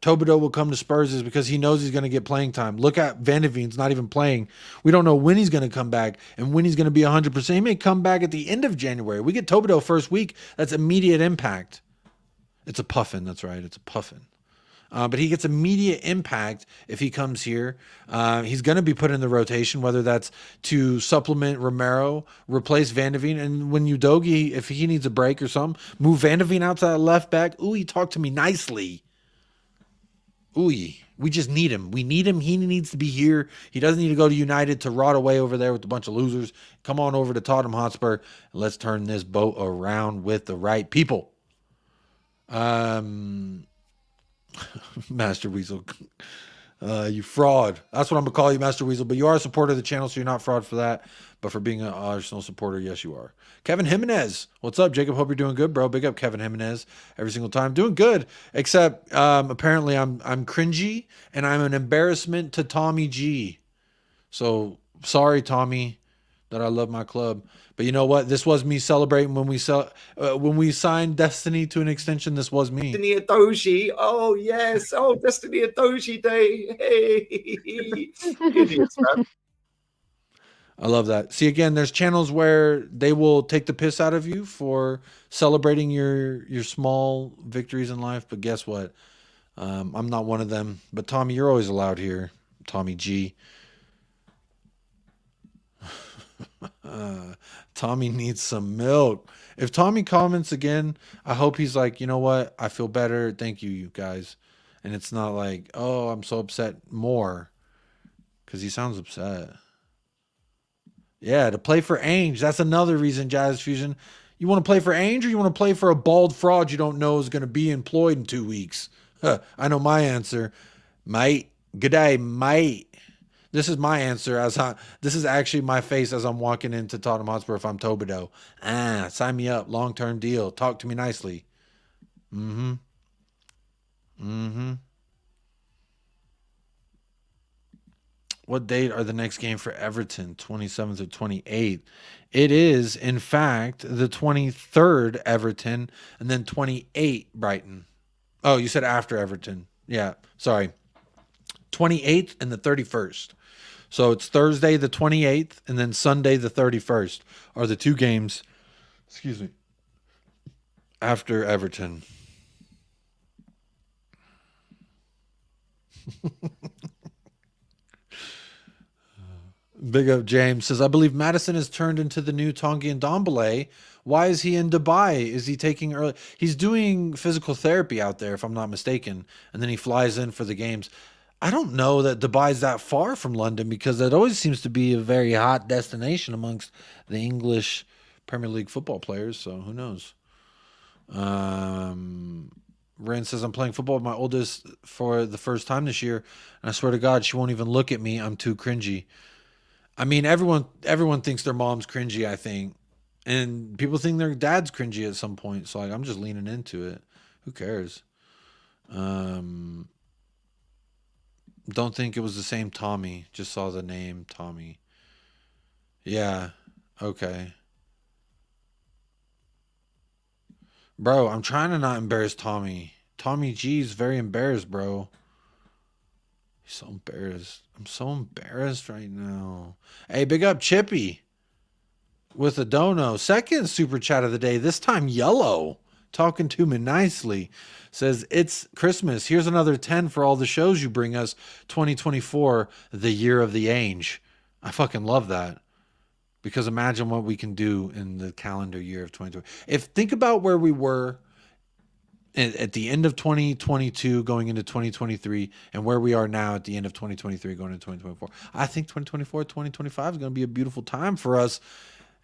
Todibo will come to Spurs is because he knows he's going to get playing time. Look at Van de Ven's not even playing. We don't know when he's going to come back and when he's going to be 100%. He may come back at the end of January. We get Todibo first week. That's immediate impact. It's a puffin. That's right. It's a puffin. But he gets immediate impact if he comes here. He's going to be put in the rotation, whether that's to supplement Romero, replace Van de Ven, and when Udogie, if he needs a break or something, move Van de Ven out to that left back. Ooh, he talked to me nicely. Ooh, we just need him. We need him. He needs to be here. He doesn't need to go to United to rot away over there with a bunch of losers. Come on over to Tottenham Hotspur and let's turn this boat around with the right people. Master Weasel. You fraud. That's what I'm going to call you, Master Weasel. But you are a supporter of the channel, so you're not fraud for that. But for being an Arsenal supporter, yes, you are. Kevin Jimenez. What's up, Jacob? Hope you're doing good, bro. Big up Kevin Jimenez every single time. Doing good, except apparently I'm cringy, and I'm an embarrassment to Tommy G. So, sorry, Tommy. that I love my club. But you know what? This was me celebrating when we signed Destiny to an extension. This was me. Destiny Doji. Oh, yes. Oh, Destiny Doji Day. Hey. Idiots, man. I love that. See, again, there's channels where they will take the piss out of you for celebrating your small victories in life. But guess what? I'm not one of them. But Tommy, you're always allowed here. Tommy G. Tommy needs some milk. If Tommy comments again, I hope he's like, you know what? I feel better. Thank you, you guys. And it's not like, oh, I'm so upset more. Because he sounds upset. Yeah, to play for Ainge. That's another reason, Jazz Fusion. You want to play for Ainge or you want to play for a bald fraud you don't know is going to be employed in 2 weeks? I know my answer. Mate. Good day, mate. This is my answer. This is actually my face as I'm walking into Tottenham Hotspur if I'm Todibo. Sign me up. Long-term deal. Talk to me nicely. What date are the next game for Everton? 27th or 28th? It is, in fact, the 23rd Everton and then 28 Brighton. Oh, you said after Everton. Yeah, sorry. 28th and the 31st. So it's Thursday the 28th and then Sunday the 31st are the 2 games, excuse me, after Everton. Big up James says, I believe Madison has turned into the new Tanguy and Ndombele. Why is he in Dubai? Is he taking early? He's doing physical therapy out there, if I'm not mistaken. And then he flies in for the games. I don't know that Dubai's that far from London because it always seems to be a very hot destination amongst the English Premier League football players. So who knows? Ren says, I'm playing football with my oldest for the first time this year. And I swear to God, she won't even look at me. I'm too cringy. I mean, everyone thinks their mom's cringy, I think. And people think their dad's cringy at some point. So like, I'm just leaning into it. Who cares? Don't think it was the same Tommy. Just saw the name Tommy. Yeah. Okay. Bro, I'm trying to not embarrass Tommy. Tommy G's very embarrassed, bro. He's so embarrassed. I'm so embarrassed right now. Hey, big up Chippy with a dono. Second super chat of the day. This time yellow. Talking to me nicely. Says, it's Christmas. Here's another 10 for all the shows you bring us. 2024, the year of the Ainge. I fucking love that. Because imagine what we can do in the calendar year of 2020. Think about where we were at the end of 2022 going into 2023 and where we are now at the end of 2023 going into 2024. I think 2024, 2025 is going to be a beautiful time for us.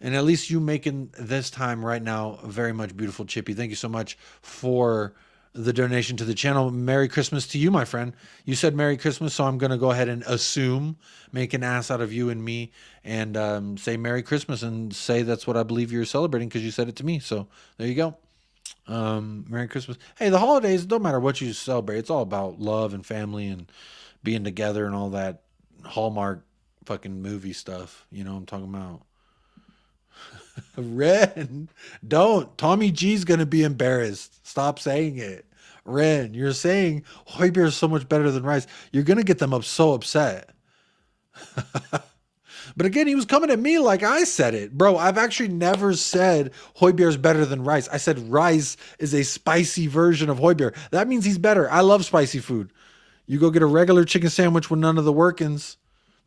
And at least you making this time right now very much beautiful, Chippy. Thank you so much for the donation to the channel. Merry Christmas to you, my friend. You said Merry Christmas, so I'm going to go ahead and assume, make an ass out of you and me, and say Merry Christmas and say that's what I believe you're celebrating because you said it to me. So there you go. Merry Christmas. Hey, the holidays, don't matter what you celebrate. It's all about love and family and being together and all that Hallmark fucking movie stuff. You know what I'm talking about? Ren, don't. Tommy G's going to be embarrassed. Stop saying it. Ren, you're saying Højbjerg is so much better than Rice. You're going to get them so upset. But again, he was coming at me like I said it. Bro, I've actually never said Højbjerg is better than Rice. I said Rice is a spicy version of Højbjerg. That means he's better. I love spicy food. You go get a regular chicken sandwich with none of the workings.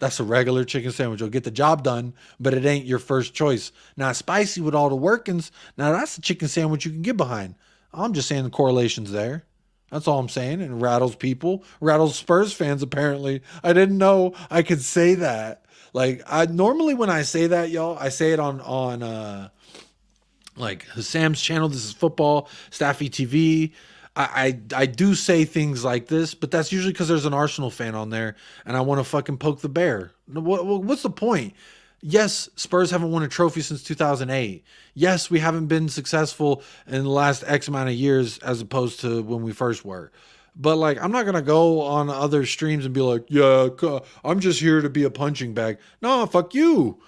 That's a regular chicken sandwich. You'll get the job done, but it ain't your first choice. Now, spicy with all the workings, now that's a chicken sandwich you can get behind. I'm just saying the correlation's there. That's all I'm saying. And rattles people. Rattles Spurs fans, apparently. I didn't know I could say that. Like, I normally when I say that, y'all, I say it on like Sam's channel. This is football, Staffy TV. I do say things like this, but that's usually because there's an Arsenal fan on there and I want to fucking poke the bear. What's the point? Yes, Spurs haven't won a trophy since 2008. Yes, we haven't been successful in the last X amount of years as opposed to when we first were. But, like, I'm not going to go on other streams and be like, yeah, I'm just here to be a punching bag. No, fuck you.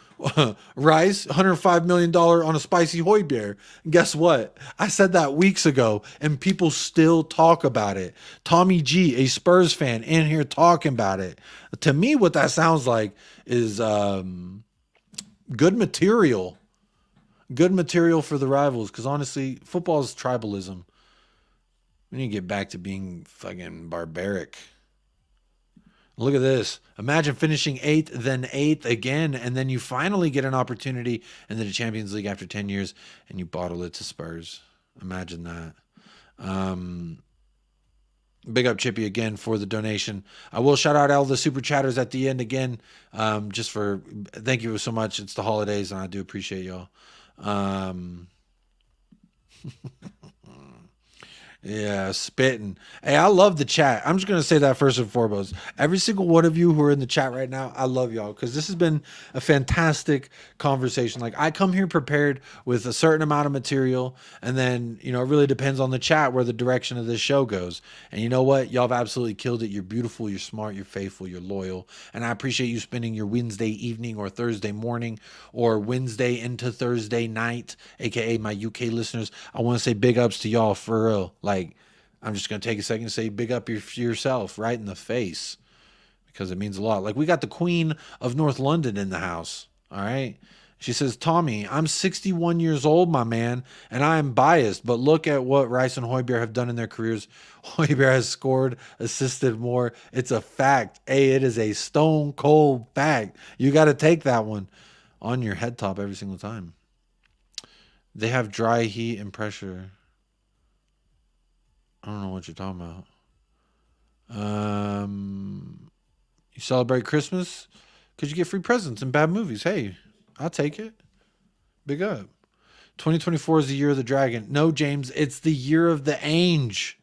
Rice, $105 million on a spicy Hoiberg. Guess what? I said that weeks ago, and people still talk about it. Tommy G, a Spurs fan, in here talking about it. To me, what that sounds like is good material. Good material for the rivals, because honestly, football is tribalism. We need to get back to being fucking barbaric. Look at this. Imagine finishing 8th, then 8th again, and then you finally get an opportunity in the Champions League after 10 years, and you bottle it to Spurs. Imagine that. Big up Chippy again for the donation. I will shout out all the super chatters at the end again, just for thank you so much. It's the holidays, and I do appreciate y'all. Yeah, spitting. Hey, I love the chat. I'm just going to say that first and foremost. Every single one of you who are in the chat right now, I love y'all, because this has been a fantastic conversation. Like, I come here prepared with a certain amount of material, and then, you know, it really depends on the chat where the direction of this show goes. And you know what? Y'all have absolutely killed it. You're beautiful, you're smart, you're faithful, you're loyal. And I appreciate you spending your Wednesday evening or Thursday morning or Wednesday into Thursday night, aka my UK listeners. I want to say big ups to y'all for real. Like, I'm just going to take a second to say big up yourself right in the face, because it means a lot. Like, we got the Queen of North London in the house. All right. She says, Tommy, I'm 61 years old, my man, and I am biased, but look at what Rice and Højbjerg have done in their careers. Højbjerg has scored, assisted more. It's a fact. Hey, it is a stone cold fact. You got to take that one on your head top every single time. They have dry heat and pressure. I don't know what you're talking about. You celebrate Christmas because you get free presents and bad movies. Hey, I'll take it. Big up. 2024 is the year of the dragon. No, James, it's the year of the Ange.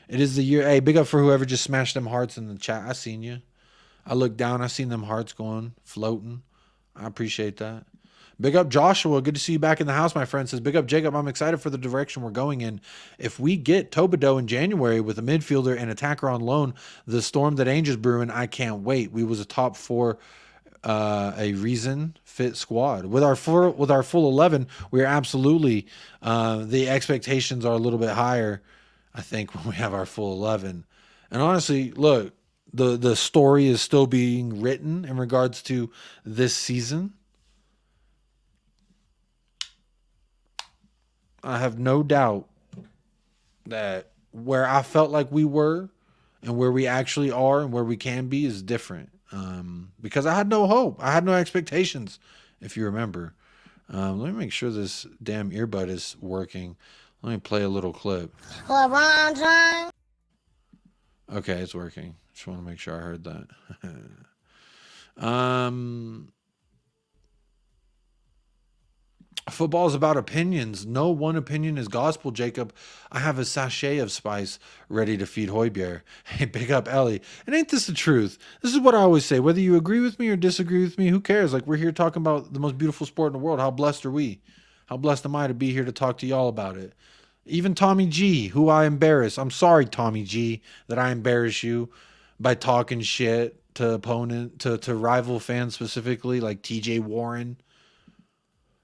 It is the year. Hey, big up for whoever just smashed them hearts in the chat. I seen you. I looked down. I seen them hearts going, floating. I appreciate that. Big up Joshua. Good to see you back in the house, my friend. Says, big up Jacob. I'm excited for the direction we're going in. If we get Todibo in January with a midfielder and attacker on loan, the storm that Ainge is brewing, I can't wait. We was a top 4, a reason fit squad. With our full 11, we're absolutely, the expectations are a little bit higher, I think, when we have our full 11. And honestly, look, the story is still being written in regards to this season. I have no doubt that where I felt like we were and where we actually are and where we can be is different. Because I had no hope. I had no expectations, if you remember. Let me make sure this damn earbud is working. Let me play a little clip. LeBron James. Okay, it's working. Just want to make sure I heard that. Football is about opinions. No one opinion is gospel, Jacob. I have a sachet of spice ready to feed Højbjerg. Hey, big up Ellie. And ain't this the truth? This is what I always say. Whether you agree with me or disagree with me, who cares? Like, we're here talking about the most beautiful sport in the world. How blessed are we? How blessed am I to be here to talk to y'all about it? Even Tommy G, who I embarrass. I'm sorry, Tommy G, that I embarrass you by talking shit to to rival fans specifically, like TJ Warren.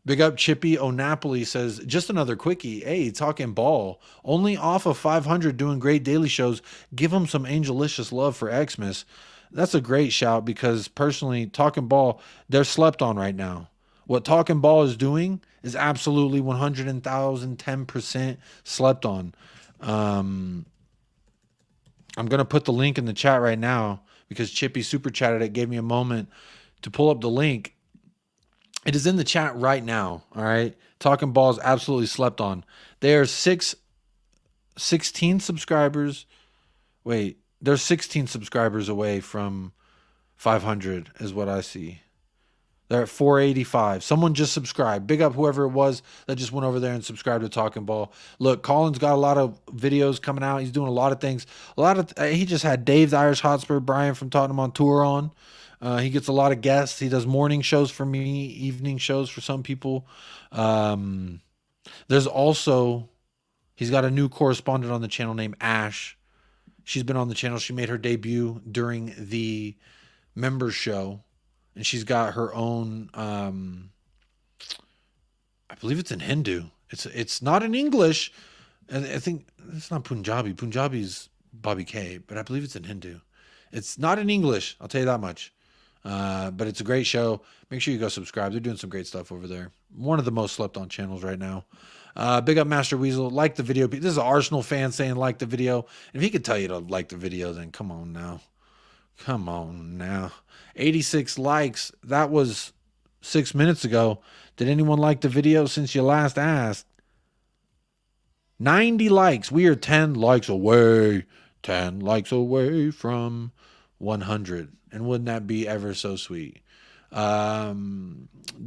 Big up Chippy O'Napoli says, just another quickie. Hey, talking ball. Only off of 500 doing great daily shows. Give them some angelicious love for Xmas. That's a great shout, because personally, talking ball, they're slept on right now. What talking ball is doing is absolutely 110% slept on. I'm going to put the link in the chat right now, because Chippy super chatted it, gave me a moment to pull up the link. It is in the chat right now, all right? Talking Ball is absolutely slept on. They are 16 subscribers. Wait, they're 16 subscribers away from 500 is what I see. They're at 485. Someone just subscribed. Big up whoever it was that just went over there and subscribed to Talking Ball. Look, Colin's got a lot of videos coming out. He's doing a lot of things. He just had Dave, the Irish Hotspur, Brian from Tottenham on tour on. He gets a lot of guests. He does morning shows for me, evening shows for some people. There's also, he's got a new correspondent on the channel named Ash. She's been on the channel. She made her debut during the members show and she's got her own. I believe it's in Hindu. It's not in English, and I think it's not Punjabi. Punjabi's Bobby K, but I believe it's in Hindu. It's not in English. I'll tell you that much. But it's a great show. Make sure you go subscribe. They're doing some great stuff over there. One of the most slept on channels right now. Big up Master Weasel. Like the video. This is an Arsenal fan saying like the video. And if he could tell you to like the video, then come on now. Come on now. 86 likes. That was 6 minutes ago. Did anyone like the video since you last asked? 90 likes. We are 10 likes away. 10 likes away from 100. And wouldn't that be ever so sweet? The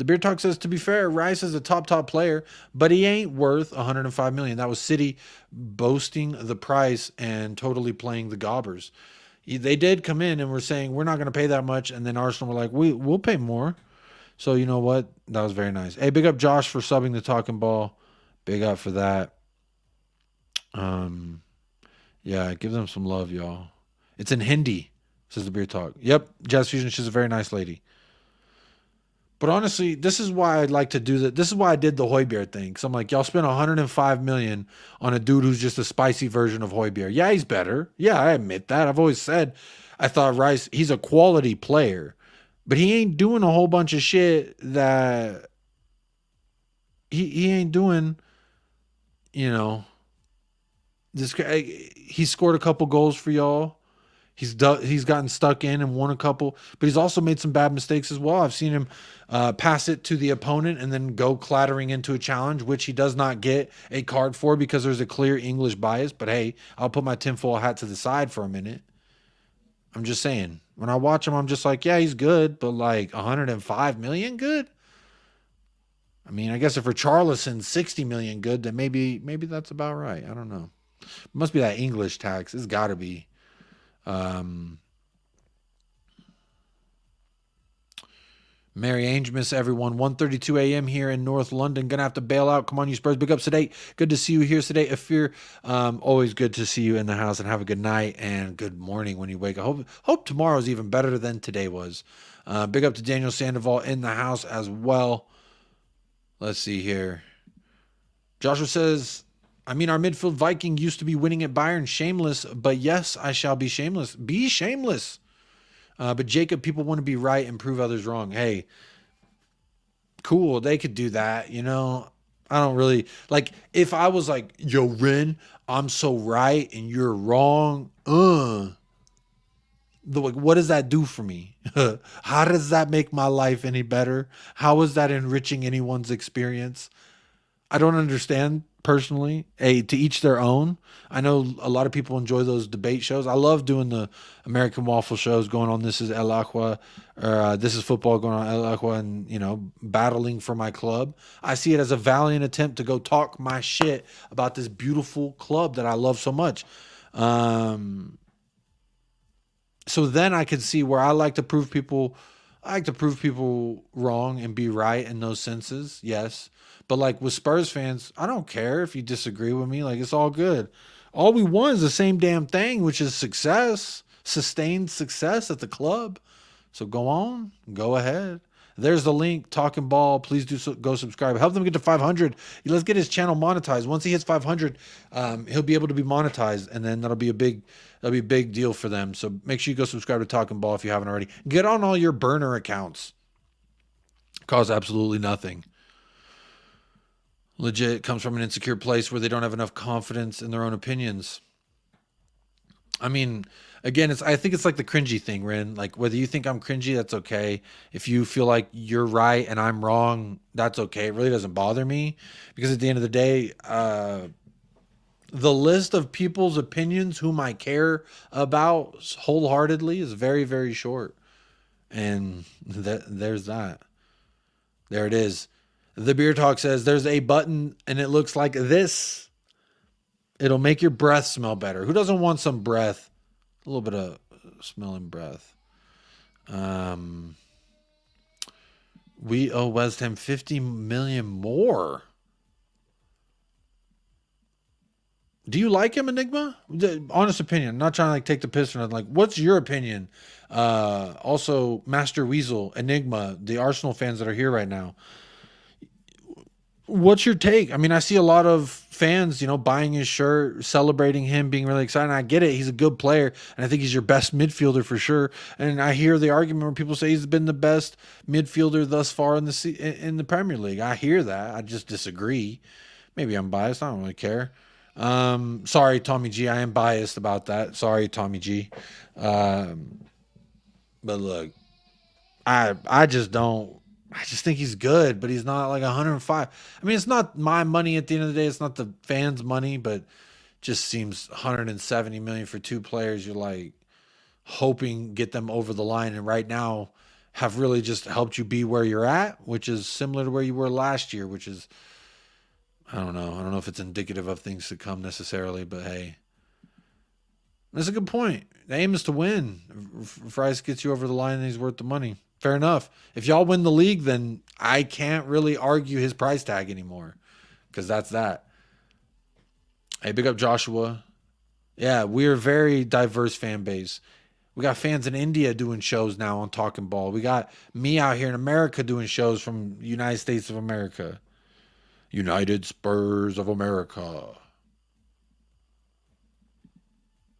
Beer Talk says, to be fair, Rice is a top player, but he ain't worth 105 million. That was City boasting the price and totally playing the gobbers. They did come in and were saying, we're not going to pay that much. And then Arsenal were like, we'll pay more. So you know what? That was very nice. Hey, big up Josh for subbing the Talking Ball. Big up for that. Yeah, give them some love, y'all. It's in Hindi, says the Beer Talk. Yep, Jazz Fusion, she's a very nice lady. But honestly, this is why I'd like to do that. This is why I did the Højbjerg thing. Because I'm like, y'all spent 105 million on a dude who's just a spicy version of Højbjerg. Yeah, he's better. Yeah, I admit that. I've always said I thought Rice, he's a quality player. But he ain't doing a whole bunch of shit that he ain't doing, you know. This guy, he scored a couple goals for y'all. He's gotten stuck in and won a couple, but he's also made some bad mistakes as well. I've seen him pass it to the opponent and then go clattering into a challenge, which he does not get a card for because there's a clear English bias. But hey, I'll put my tinfoil hat to the side for a minute. I'm just saying, when I watch him, I'm just like, yeah, he's good, but like 105 million good? I mean, I guess if for Charlison 60 million good, then maybe that's about right. I don't know. It must be that English tax. It's got to be. Merry Angemus, everyone. 1:32 a.m. here in North London. Gonna have to bail out. Come on, you Spurs. Big up today. Good to see you here today. Afir, always good to see you in the house, and have a good night and good morning when you wake up. Hope tomorrow's even better than today was. Big up to Daniel Sandoval in the house as well. Let's see here. Joshua says, I mean, our midfield Viking used to be winning at Bayern. Shameless, but yes, I shall be shameless. Be shameless. But Jacob, people want to be right and prove others wrong. Hey, cool. They could do that. You know, I don't really like if I was like, yo, Ren, I'm so right and you're wrong. What does that do for me? How does that make my life any better? How is that enriching anyone's experience? I don't understand personally. Hey, to each their own. I know a lot of people enjoy those debate shows. I love doing the American Waffle shows, going on This Is El Aqua, or This Is Football, going on El Aqua, and, you know, battling for my club. I see it as a valiant attempt to go talk my shit about this beautiful club that I love so much. So then I could see where I like to prove people wrong and be right in those senses. Yes. But like with Spurs fans, I don't care if you disagree with me. Like, it's all good. All we want is the same damn thing, which is success, sustained success at the club. So go on, go ahead. There's the link, Talking Ball. Please go subscribe. Help them get to 500. Let's get his channel monetized. Once he hits 500, he'll be able to be monetized, and then that'll be a big deal for them. So make sure you go subscribe to Talking Ball if you haven't already. Get on all your burner accounts. Costs absolutely nothing. Legit comes from an insecure place where they don't have enough confidence in their own opinions. I mean, again, I think it's like the cringy thing, Ren. Like, whether you think I'm cringy, that's okay. If you feel like you're right and I'm wrong, that's okay. It really doesn't bother me, because at the end of the day, the list of people's opinions whom I care about wholeheartedly is very, very short. And there's that. There it is. The Beer Talk says there's a button and it looks like this. It'll make your breath smell better. Who doesn't want some breath? A little bit of smelling breath. We owe West Ham 50 million more. Do you like him, Enigma? Honest opinion. I'm not trying to like take the piss or nothing. Like, what's your opinion? Also, Master Weasel, Enigma, the Arsenal fans that are here right now. What's your take? I mean, I see a lot of fans, buying his shirt, celebrating him, being really excited. I get it. He's a good player, and I think he's your best midfielder for sure. And I hear the argument where people say he's been the best midfielder thus far in the Premier League. I hear that. I just disagree. Maybe I'm biased. I don't really care. Sorry, Tommy G. I am biased about that. Sorry, Tommy G. But look, I just don't. I just think he's good, but he's not like 105. I mean, it's not my money at the end of the day. It's not the fans' money, but just seems 170 million for two players. You're like hoping get them over the line, and right now have really just helped you be where you're at, which is similar to where you were last year, which is, I don't know. I don't know if it's indicative of things to come necessarily, but hey, that's a good point. The aim is to win. If Rice gets you over the line, then he's worth the money. Fair enough. If y'all win the league, then I can't really argue his price tag anymore, because that's that. Hey, big up Joshua. Yeah, we're a very diverse fan base. We got fans in India doing shows now on Talking Ball. We got me out here in America doing shows from United States of America. United Spurs of America.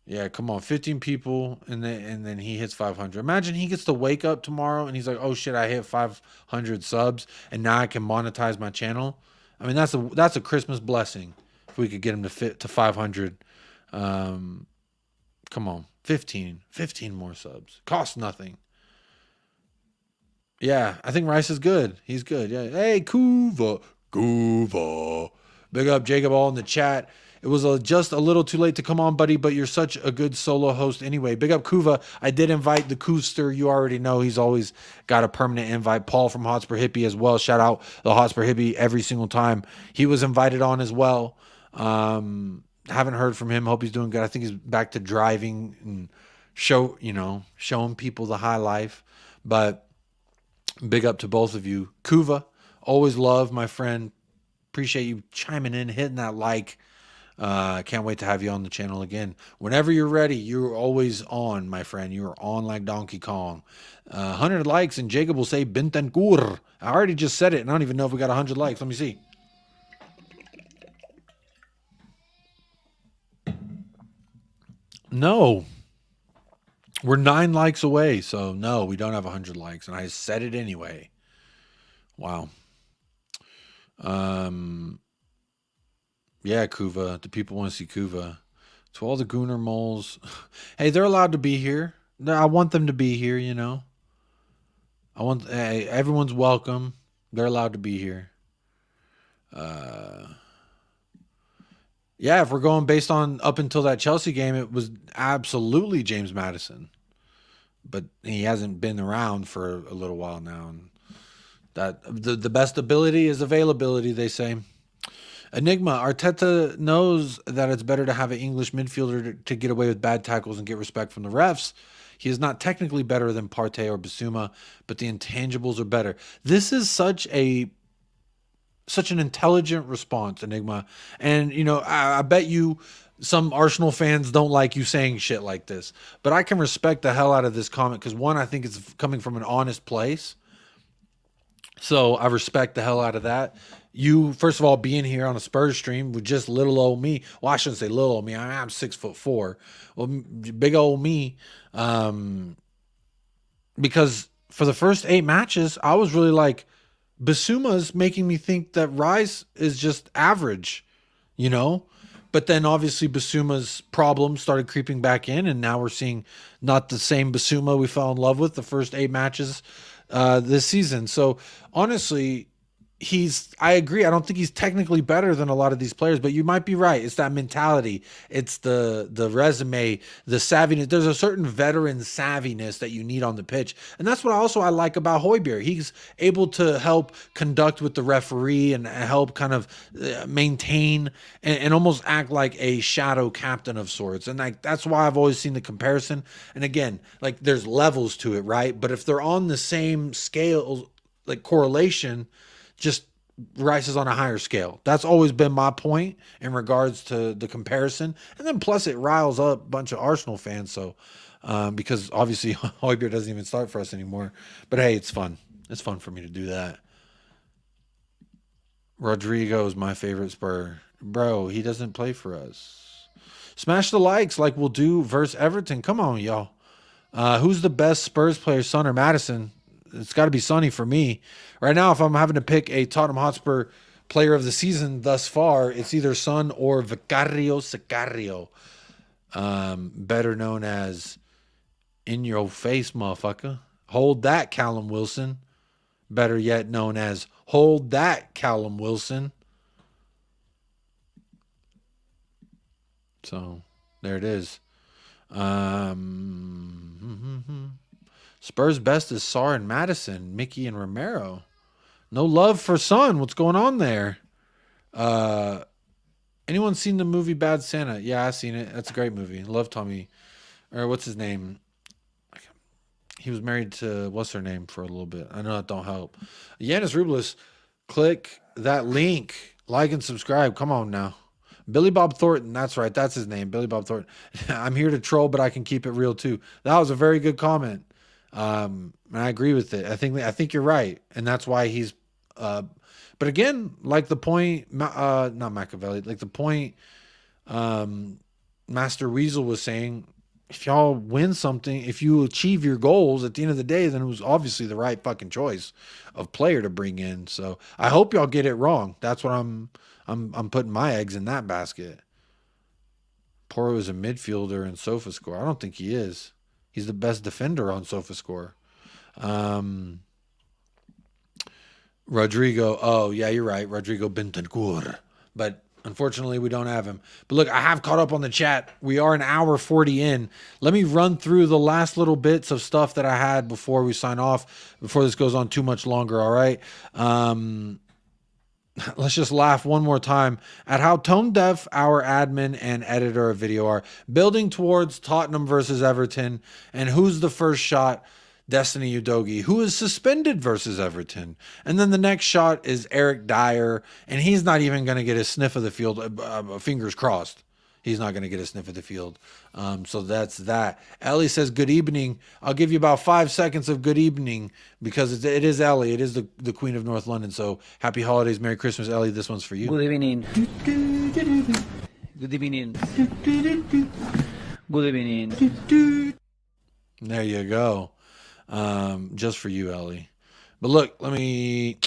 Yeah, come on, 15 people, and then he hits 500. Imagine he gets to wake up tomorrow and he's like, "Oh shit, I hit 500 subs, and now I can monetize my channel." I mean, that's a Christmas blessing if we could get him to fit to 500. Come on, 15 more subs, costs nothing. Yeah, I think Rice is good. He's good. Yeah. Hey, Kuva, big up Jacob all in the chat. It was just a little too late to come on, buddy, but you're such a good solo host anyway. Big up Kuva. I did invite the Kooster. You already know he's always got a permanent invite. Paul from Hotspur Hippie as well. Shout out the Hotspur Hippie every single time. He was invited on as well. Haven't heard from him. Hope he's doing good. I think he's back to driving and showing people the high life. But big up to both of you. Kuva, always love, my friend. Appreciate you chiming in, hitting that like. Can't wait to have you on the channel again. Whenever you're ready, you're always on, my friend. You're on like Donkey Kong. 100 likes, and Jacob will say Bentancur. I already just said it, and I don't even know if we got 100 likes. Let me see. No. We're 9 likes away, so no, we don't have 100 likes, and I said it anyway. Wow. Yeah, Kuva. The people want to see Kuva. To all the Gooner moles. Hey, they're allowed to be here. I want them to be here, Hey, everyone's welcome. They're allowed to be here. Yeah, if we're going based on up until that Chelsea game, it was absolutely James Maddison. But he hasn't been around for a little while now. And that the best ability is availability, they say. Enigma, Arteta knows that it's better to have an English midfielder to get away with bad tackles and get respect from the refs. He is not technically better than Partey or Bissouma, but the intangibles are better. This is such an intelligent response, Enigma. And, I bet you some Arsenal fans don't like you saying shit like this. But I can respect the hell out of this comment because, one, I think it's coming from an honest place. So I respect the hell out of that. You, first of all, being here on a Spurs stream with just little old me. Well, I shouldn't say little old me. I'm 6'4". Well, big old me. Because for the first 8 matches, I was really like, Bissouma's making me think that Rice is just average, But then obviously Bissouma's problems started creeping back in, and now we're seeing not the same Bissouma we fell in love with the first 8 matches this season. So honestly, I agree. I don't think he's technically better than a lot of these players, but you might be right. It's that mentality. It's the resume, the savviness. There's a certain veteran savviness that you need on the pitch. And that's what I like about Højbjerg. He's able to help conduct with the referee and help kind of maintain and almost act like a shadow captain of sorts. And that's why I've always seen the comparison. And again, there's levels to it, right? But if they're on the same scale, correlation, just Rice is on a higher scale. That's always been my point in regards to the comparison. And then plus it riles up a bunch of Arsenal fans. So, because obviously Højbjerg doesn't even start for us anymore. But hey, it's fun. It's fun for me to do that. Rodrigo is my favorite Spur. Bro, he doesn't play for us. Smash the likes like we'll do versus Everton. Come on, y'all. Who's the best Spurs player, Son or Madison? It's got to be Sonny for me. Right now, if I'm having to pick a Tottenham Hotspur player of the season thus far, it's either Son or Vicario Sicario. Better known as In Your Face, motherfucker. Hold that, Callum Wilson. Better yet known as Hold That, Callum Wilson. So, there it is. Spurs best is Sarr and Madison, Mickey and Romero. No love for Son. What's going on there? Anyone seen the movie Bad Santa? Yeah, I've seen it. That's a great movie. Love Tommy. Or what's his name? He was married to what's her name for a little bit. I know that don't help. Yanis Rubelis, click that link. Like and subscribe. Come on now. Billy Bob Thornton. That's right. That's his name. Billy Bob Thornton. I'm here to troll, but I can keep it real too. That was a very good comment. And I agree with it. I think you're right. And that's why he's, but again, like the point, not Machiavelli, like the point, Master Weasel was saying, if y'all win something, if you achieve your goals at the end of the day, then it was obviously the right fucking choice of player to bring in. So I hope y'all get it wrong. That's what I'm putting my eggs in that basket. Porro is a midfielder in SofaScore. I don't think he is. He's the best defender on SofaScore. Rodrigo. Oh, yeah, you're right. Rodrigo Bentancur. But unfortunately, we don't have him. But look, I have caught up on the chat. We are an hour 40 in. Let me run through the last little bits of stuff that I had before we sign off, before this goes on too much longer, all right? Let's just laugh one more time at how tone deaf our admin and editor of video are. Building towards Tottenham versus Everton, and who's the first shot? Destiny Udogie, who is suspended versus Everton. And then the next shot is Eric Dier, and he's not even going to get a sniff of the field. Fingers crossed. He's not going to get a sniff of the field. So that's that. Ellie says, good evening. I'll give you about 5 seconds of good evening because it is Ellie. It is the Queen of North London. So happy holidays. Merry Christmas, Ellie. This one's for you. Good evening. Good evening. Good evening. There you go. Just for you, Ellie. But look, let me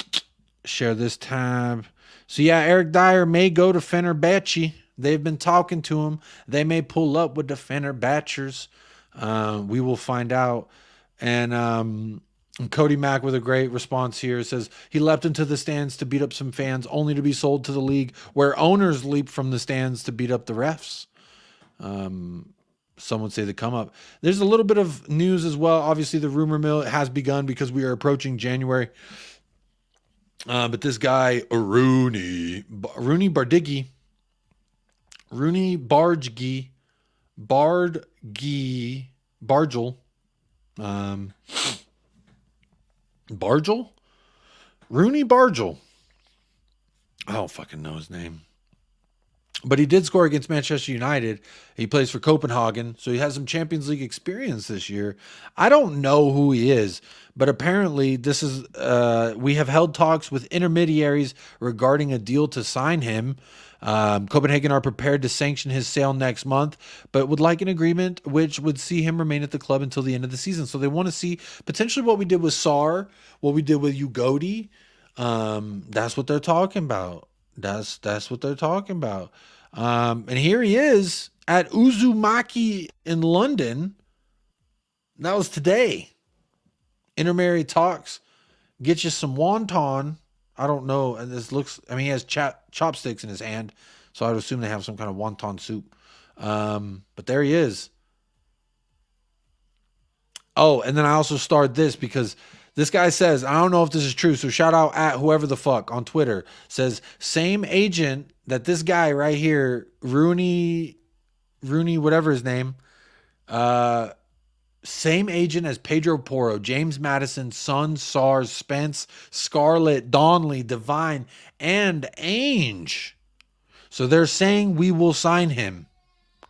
share this tab. So yeah, Eric Dier may go to Fenerbahçe. They've been talking to him. They may pull up with the Fenerbahçers. We will find out. And Cody Mack with a great response here. It says, he leapt into the stands to beat up some fans, only to be sold to the league where owners leap from the stands to beat up the refs. Some would say the come up. There's a little bit of news as well. Obviously, the rumor mill has begun because we are approaching January. But this guy, Rooney Bardiggy, Rooney Bargel, Bargel? Rooney Bargel. I don't fucking know his name. But he did score against Manchester United. He plays for Copenhagen, so he has some Champions League experience this year. I don't know who he is, but apparently this is we have held talks with intermediaries regarding a deal to sign him. Copenhagen are prepared to sanction his sale next month, but would like an agreement which would see him remain at the club until the end of the season. So they want to see potentially what we did with Sarr, what we did with Ugodi. That's what they're talking about. That's what they're talking about. And here he is at Uzumaki in London. That was today. Intermarried talks. Get you some wonton. I don't know. And this looks, I mean, he has chopsticks in his hand. So I would assume they have some kind of wonton soup. But there he is. Oh, and then I also starred this because this guy says, I don't know if this is true, so shout out at whoever the fuck on Twitter, says, same agent that this guy right here, Rooney, whatever his name, Same agent as Pedro Porro, James Madison, Son, Sars, Spence, Scarlett, Donnelly, Divine, and Ainge. So they're saying we will sign him.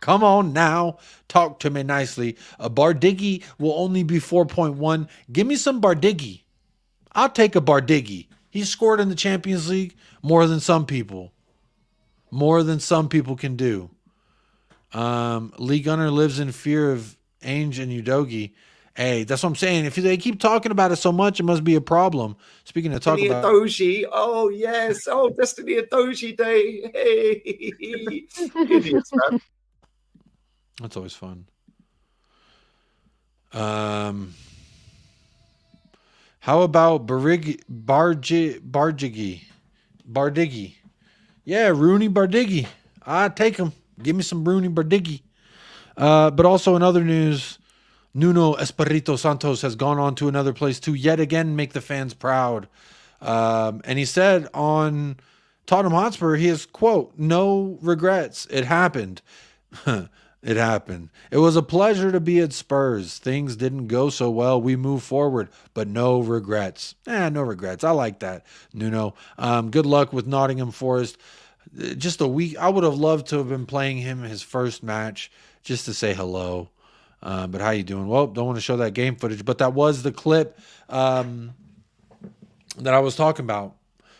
Come on now. Talk to me nicely. A Bardigi will only be 4.1. Give me some Bardigi. I'll take a Bardigi. He scored in the Champions League more than some people. More than some people can do. Lee Gunner lives in fear of Ainge and Udogi. Hey, that's what I'm saying. If they keep talking about it so much, it must be a problem. Speaking of talking about Doji. Oh yes. Oh, Destiny Doji Day. Hey, idiots, man. That's always fun. How about Bardigi? Yeah, Rooney Bardigi. I take him. Give me some Rooney Bardigi. But also in other news, Nuno Espirito Santos has gone on to another place to yet again make the fans proud. And he said on Tottenham Hotspur, he has, quote, no regrets. It happened. It happened. It was a pleasure to be at Spurs. Things didn't go so well. We moved forward, but no regrets. No regrets. I like that, Nuno. Good luck with Nottingham Forest. Just a week. I would have loved to have been playing him his first match just to say hello. But how you doing? Well, don't want to show that game footage, but that was the clip that I was talking about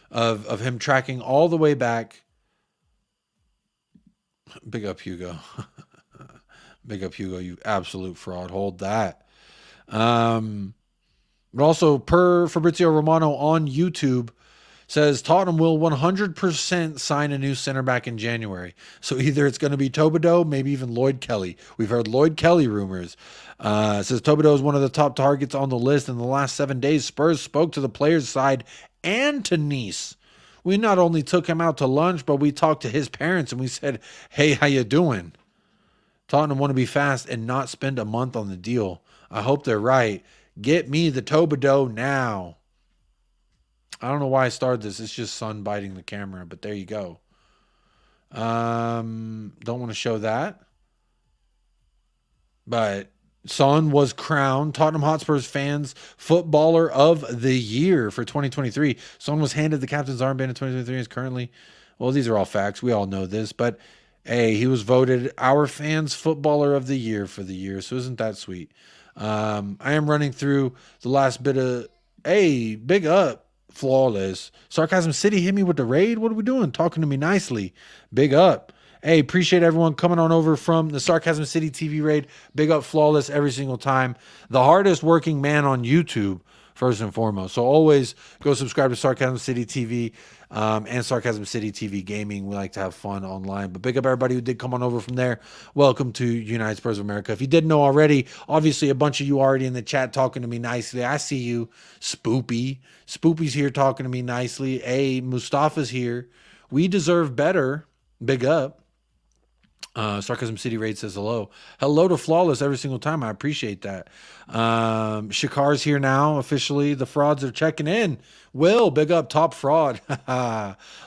of him tracking all the way back. Big up, Hugo. Big up, Hugo, you absolute fraud. Hold that. But also, per Fabrizio Romano on YouTube, says Tottenham will 100% sign a new center back in January. So either it's going to be Todibo, maybe even Lloyd Kelly. We've heard Lloyd Kelly rumors. It says Todibo is one of the top targets on the list. In the last 7 days, Spurs spoke to the players' side and to Nice. We not only took him out to lunch, but we talked to his parents and we said, hey, how you doing? Tottenham want to be fast and not spend a month on the deal. I hope they're right. Get me the Todibo now. I don't know why I started this. It's just sun biting the camera, but there you go. Don't want to show that. But Son was crowned Tottenham Hotspur's fans footballer of the year for 2023. Son was handed the captain's armband in 2023 is currently, well, these are all facts. We all know this, but hey, he was voted our fans footballer of the year for the year. So isn't that sweet? I am running through the last bit of, hey, big up, Flawless. Sarcasm City hit me with the raid. What are we doing? Talking to me nicely. Big up. Hey, appreciate everyone coming on over from the Sarcasm City TV raid. Big up, Flawless, every single time. The hardest working man on YouTube, first and foremost. So always go subscribe to Sarcasm City TV and Sarcasm City TV Gaming. We like to have fun online. But big up everybody who did come on over from there. Welcome to United Spurs of America. If you didn't know already, obviously a bunch of you already in the chat talking to me nicely. I see you. Spoopy. Spoopy's here talking to me nicely. Hey, Mustafa's here. We deserve better. Big up. Sarcasm City Raid says hello. Hello to Flawless every single time. I appreciate that. Shikar's here now officially. The frauds are checking in. Will, big up, top fraud.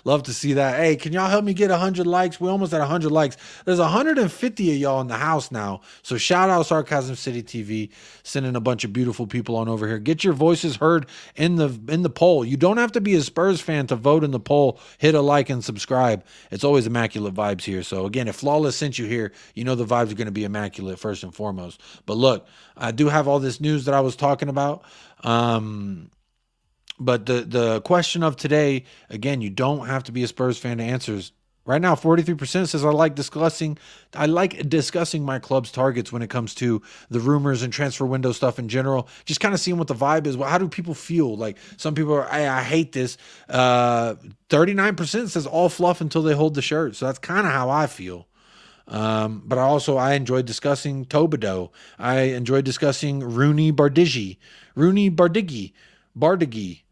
Love to see that. Hey, can y'all help me get 100 likes? We almost at 100 likes. There's 150 of y'all in the house now. So shout out Sarcasm City TV, sending a bunch of beautiful people on over here. Get your voices heard in the poll. You don't have to be a Spurs fan to vote in the poll. Hit a like and subscribe. It's always immaculate vibes here. So again, if Flawless sent you here, you know the vibes are going to be immaculate first and foremost. But look, I do have all this news that I was talking about. But the question of today, again, you don't have to be a Spurs fan to answer. Right now, 43% says I like discussing my club's targets when it comes to the rumors and transfer window stuff in general. Just kind of seeing what the vibe is. Well, how do people feel? Like some people are, I hate this. 39% says all fluff until they hold the shirt. So that's kind of how I feel. But I enjoyed discussing Todibo. I enjoyed discussing Rooney Bardigi,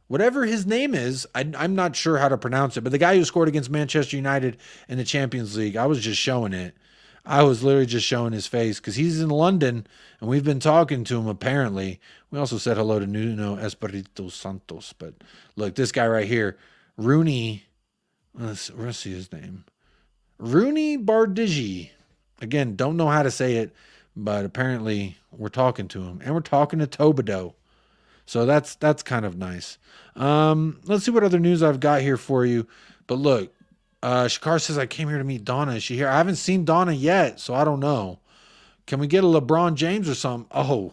whatever his name is. I'm not sure how to pronounce it, but the guy who scored against Manchester United in the Champions League, I was just showing it. I was literally just showing his face because he's in London and we've been talking to him apparently. We also said hello to Nuno Espirito Santos, but look, this guy right here, Rooney, let's see his name. Rooney Bardigi. Again, don't know how to say it, but apparently we're talking to him, and we're talking to Todibo. So that's kind of nice. Let's see what other news I've got here for you. But look, Shakar says I came here to meet Donna. Is she here? I haven't seen Donna yet, so I don't know. Can we get a LeBron James or something? Oh,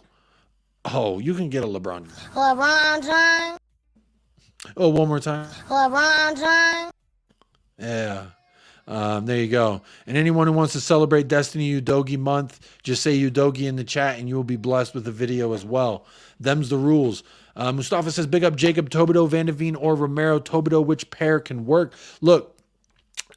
you can get a LeBron. LeBron James. Oh, one more time. LeBron James. Yeah. There you go. And anyone who wants to celebrate Destiny Udogi month, just say Udogi in the chat and you will be blessed with a video as well. Them's the rules. Mustafa says, big up Jacob, Tobido, Van de Veen, or Romero. Tobido, which pair can work? Look,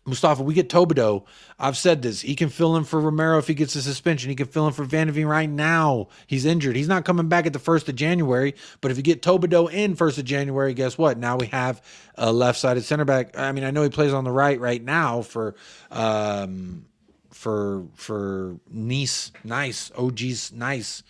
Mustafa, we get Tobido. I've said this. He can fill in for Romero if he gets a suspension. He can fill in for Van de Veen right now. He's injured. He's not coming back at the 1st of January. But if you get Tobido in 1st of January, guess what? Now we have a left-sided center back. I mean, I know he plays on the right now for Nice. OG's Nice.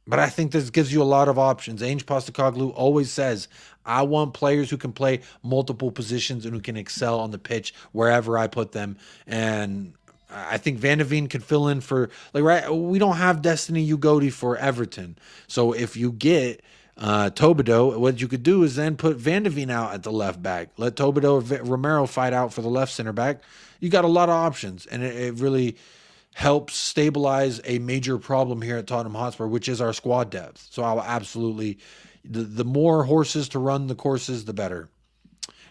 But I think this gives you a lot of options. Ange Postecoglou always says, I want players who can play multiple positions and who can excel on the pitch wherever I put them. And I think Van de Veen could fill in for, we don't have Destiny Udogi for Everton. So if you get Tobido, what you could do is then put Van de Veen out at the left back. Let Tobido or Romero fight out for the left center back. You got a lot of options, and it really helps stabilize a major problem here at Tottenham Hotspur, which is our squad depth. So I'll absolutely, the more horses to run the courses, the better.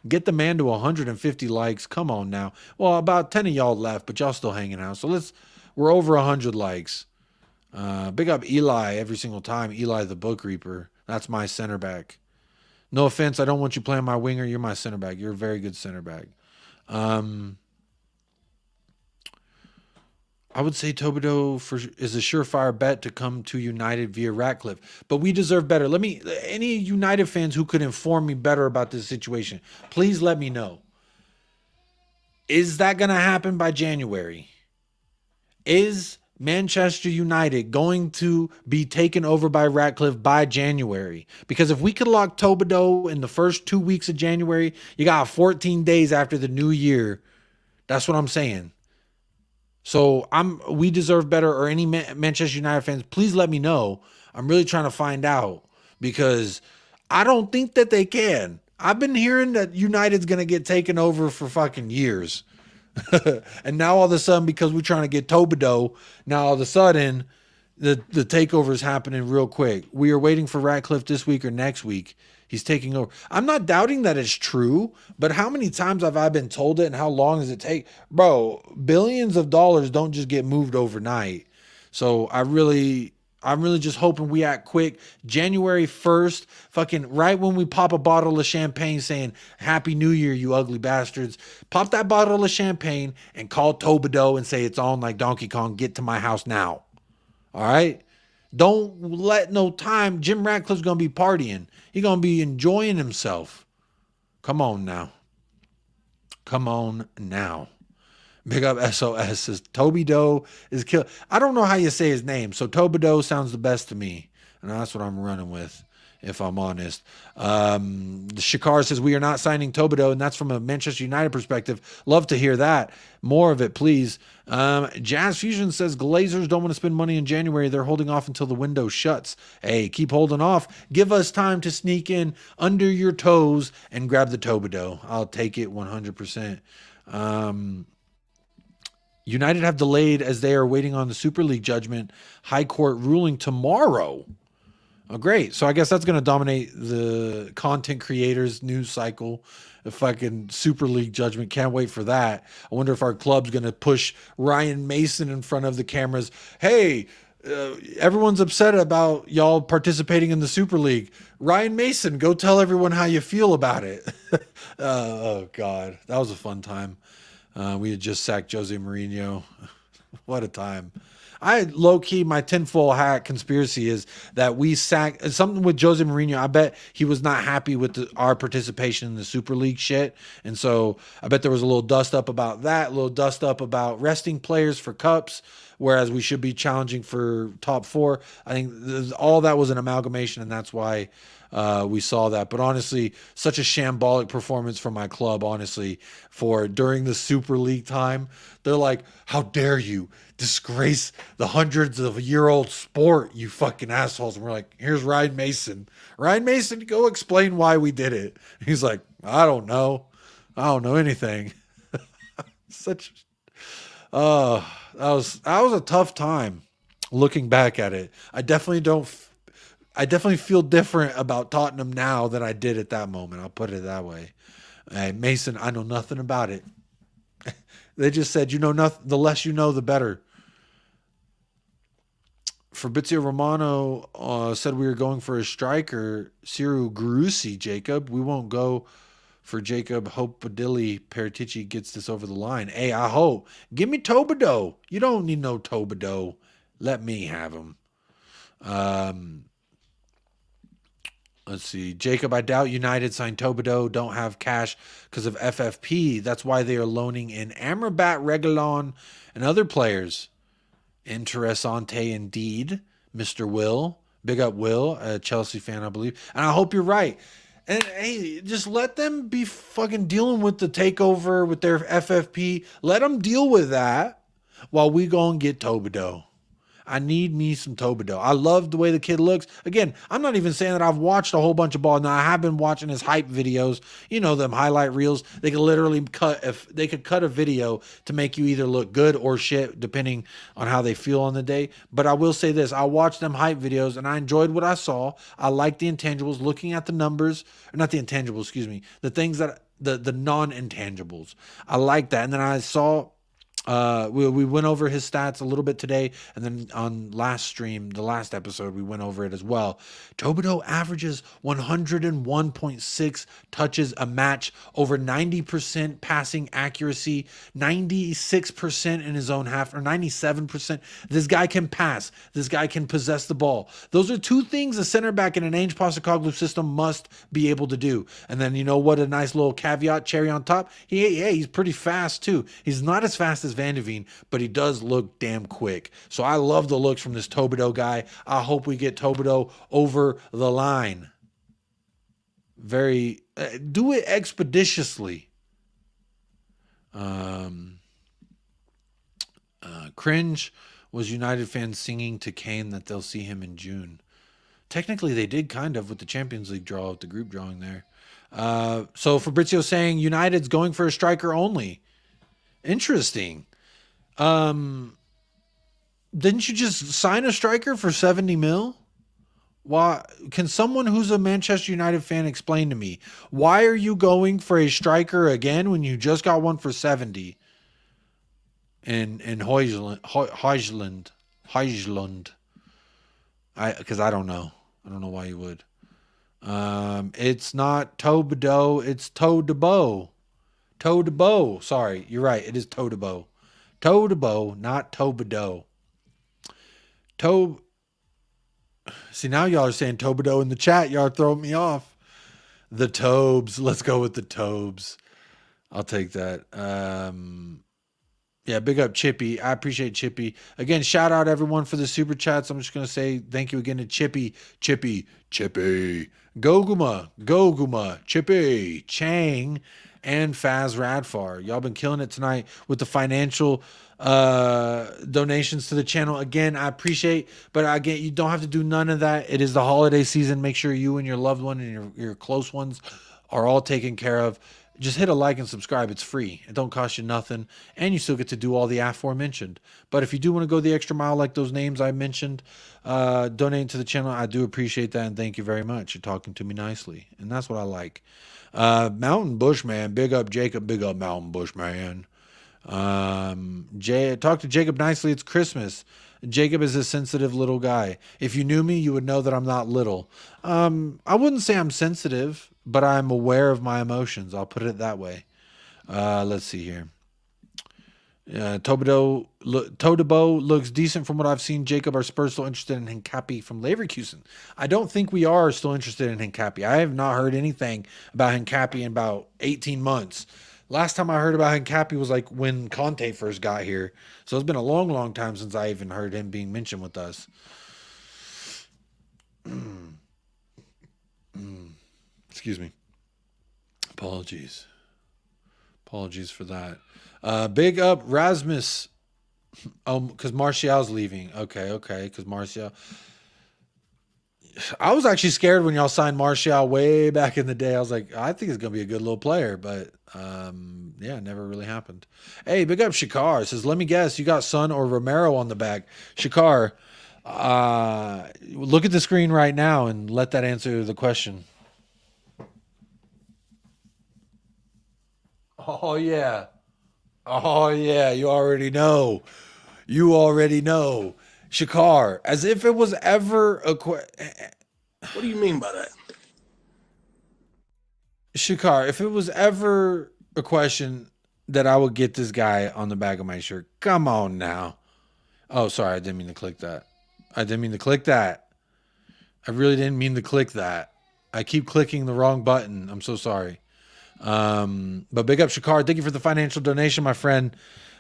Get the man to 150 likes. Come on now. Well, about 10 of y'all left, but y'all still hanging out. So we're over 100 likes. Big up Eli every single time. Eli the Book Reaper. That's my center back. No offense, I don't want you playing my winger. You're my center back. You're a very good center back. I would say Tobido is a surefire bet to come to United via Ratcliffe, but we deserve better. Any United fans who could inform me better about this situation, please let me know. Is that going to happen by January? Is Manchester United going to be taken over by Ratcliffe by January? Because if we could lock Tobido in the first 2 weeks of January, you got 14 days after the new year. That's what I'm saying. So we deserve better, or any Manchester United fans, please let me know. I'm really trying to find out, because I don't think that they can. I've been hearing that United's going to get taken over for fucking years. And now all of a sudden, because we're trying to get Tobido, now all of a sudden the takeover is happening real quick. We are waiting for Ratcliffe this week or next week. He's taking over. I'm not doubting that it's true, but how many times have I been told it, and how long does it take? Bro, billions of dollars don't just get moved overnight. So I'm really just hoping we act quick. January 1st, fucking right when we pop a bottle of champagne saying, Happy New Year, you ugly bastards. Pop that bottle of champagne and call Tobido and say it's on like Donkey Kong. Get to my house now. All right? Don't let no time. Jim Ratcliffe's going to be partying. He's going to be enjoying himself. Come on now. Come on now. Big up SOS says Tobido is killed. I don't know how you say his name, so Tobido sounds the best to me. And that's what I'm running with, if I'm honest. Shakar says we are not signing Tobido, and that's from a Manchester United perspective. Love to hear that. More of it, please. Jazz Fusion says Glazers don't want to spend money in January. They're holding off until the window shuts. Hey, keep holding off. Give us time to sneak in under your toes and grab the Tobido. I'll take it 100%. United have delayed as they are waiting on the Super League judgment. High Court ruling tomorrow. Oh, great. So I guess that's going to dominate the content creators news cycle. The fucking Super League judgment. Can't wait for that. I wonder if our club's going to push Ryan Mason in front of the cameras. Hey, everyone's upset about y'all participating in the Super League. Ryan Mason, go tell everyone how you feel about it. Oh, God. That was a fun time. We had just sacked Jose Mourinho. What a time. Low-key, my tinfoil hat conspiracy is that we sacked something with Jose Mourinho. I bet he was not happy with our participation in the Super League shit. And so I bet there was a little dust up about that, a little dust up about resting players for cups, whereas we should be challenging for top four. I think all that was an amalgamation, and that's why we saw that. But honestly, such a shambolic performance from my club, honestly, for during the Super League time. They're like, how dare you disgrace the hundreds of year old sport, you fucking assholes. And we're like, here's Ryan Mason. Ryan Mason, go explain why we did it. He's like, I don't know. I don't know anything. Such, that was a tough time looking back at it. I definitely feel different about Tottenham now than I did at that moment. I'll put it that way. Hey, Mason, I know nothing about it. They just said, you know nothing. The less you know, the better. Fabrizio Romano said we were going for a striker. Ciro Grusi, Jacob. We won't go for Jacob. Hope Badilli Paratici gets this over the line. Hey, I hope. Give me Todibo. You don't need no Todibo. Let me have him. Let's see. Jacob, I doubt United signed Todibo. Don't have cash because of FFP. That's why they are loaning in Amrabat, Reguilon, and other players. Interessante indeed, Mr. Will. Big up Will, a Chelsea fan, I believe. And I hope you're right. And hey, just let them be fucking dealing with the takeover with their FFP. Let them deal with that while we go and get Todibo. I need me some Todibo. I love the way the kid looks. Again, I'm not even saying that I've watched a whole bunch of ball. Now, I have been watching his hype videos. You know, them highlight reels. They could literally cut a video to make you either look good or shit, depending on how they feel on the day. But I will say this. I watched them hype videos, and I enjoyed what I saw. I liked the intangibles, looking at the numbers. Or not the intangibles, excuse me. The things that, the non-intangibles. I liked that. And then I saw... we went over his stats a little bit today, and then on last stream, the last episode, we went over it as well. Todibo averages 101.6 touches a match, over 90% passing accuracy, 96% in his own half, or 97%. This guy can pass. This guy can possess the ball. Those are two things a center back in an Ange Postecoglou system must be able to do. And then, you know what, a nice little caveat, cherry on top. He's pretty fast too. He's not as fast as Van de Veen, but he does look damn quick. So I love the looks from this Todibo guy. I hope we get Todibo over the line. Do it expeditiously. Cringe was United fans singing to Kane that they'll see him in June. Technically, they did kind of with the Champions League draw, with the group drawing there. So Fabrizio saying United's going for a striker only. Interesting. Didn't you just sign a striker for 70 mil? Why? Can someone who's a Manchester United fan explain to me, why are you going for a striker again when you just got one for 70 in Huijland? Because I don't know. I don't know why you would. It's not Todibo, it's Todibo. Todibo. Sorry, you're right. It is Todibo. Todibo, not Todibo. See, now y'all are saying Todibo in the chat. Y'all are throwing me off. The Tobes. Let's go with the Tobes. I'll take that. Yeah, big up Chippy. I appreciate Chippy. Again, shout out everyone for the super chats. I'm just going to say thank you again to Chippy. Goguma, Chippy, Chang, and Faz Radfar. Y'all been killing it tonight with the financial donations to the channel. Again, I appreciate, but again, you don't have to do none of that. It is the holiday season. Make sure you and your loved one and your close ones are all taken care of. Just hit a like and subscribe. It's free. It don't cost you nothing. And you still get to do all the aforementioned. But if you do want to go the extra mile like those names I mentioned, donating to the channel, I do appreciate that. And thank you very much. You're talking to me nicely. And that's what I like. Mountain Bushman, big up Jacob, big up Mountain Bushman. Talk to Jacob nicely. It's Christmas. Jacob is a sensitive little guy. If you knew me, you would know that I'm not little. I wouldn't say I'm sensitive, but I'm aware of my emotions. I'll put it that way. Let's see here. Todibo looks decent from what I've seen. Jacob, are Spurs still interested in Hincapi from Leverkusen? I don't think we are still interested in Hincapi. I have not heard anything about Hincapi in about 18 months. Last time I heard about Hincapi was like when Conte first got here. So it's been a long, long time since I even heard him being mentioned with us. Excuse me. Apologies for that. Big up Rasmus. Oh, because Martial's leaving. Okay, because Martial. I was actually scared when y'all signed Martial way back in the day. I was like, I think he's gonna be a good little player, but yeah, it never really happened. Hey, big up Shakar. It says, let me guess, you got Son or Romero on the back. Shakar, look at the screen right now and let that answer the question. Oh yeah, you already know. Shakar, as if it was ever a What do you mean by that? Shakar, if it was ever a question that I would get this guy on the back of my shirt, come on now. Oh, sorry, I didn't mean to click that. I really didn't mean to click that. I keep clicking the wrong button. I'm so sorry. But big up Shakar. Thank you for the financial donation, my friend.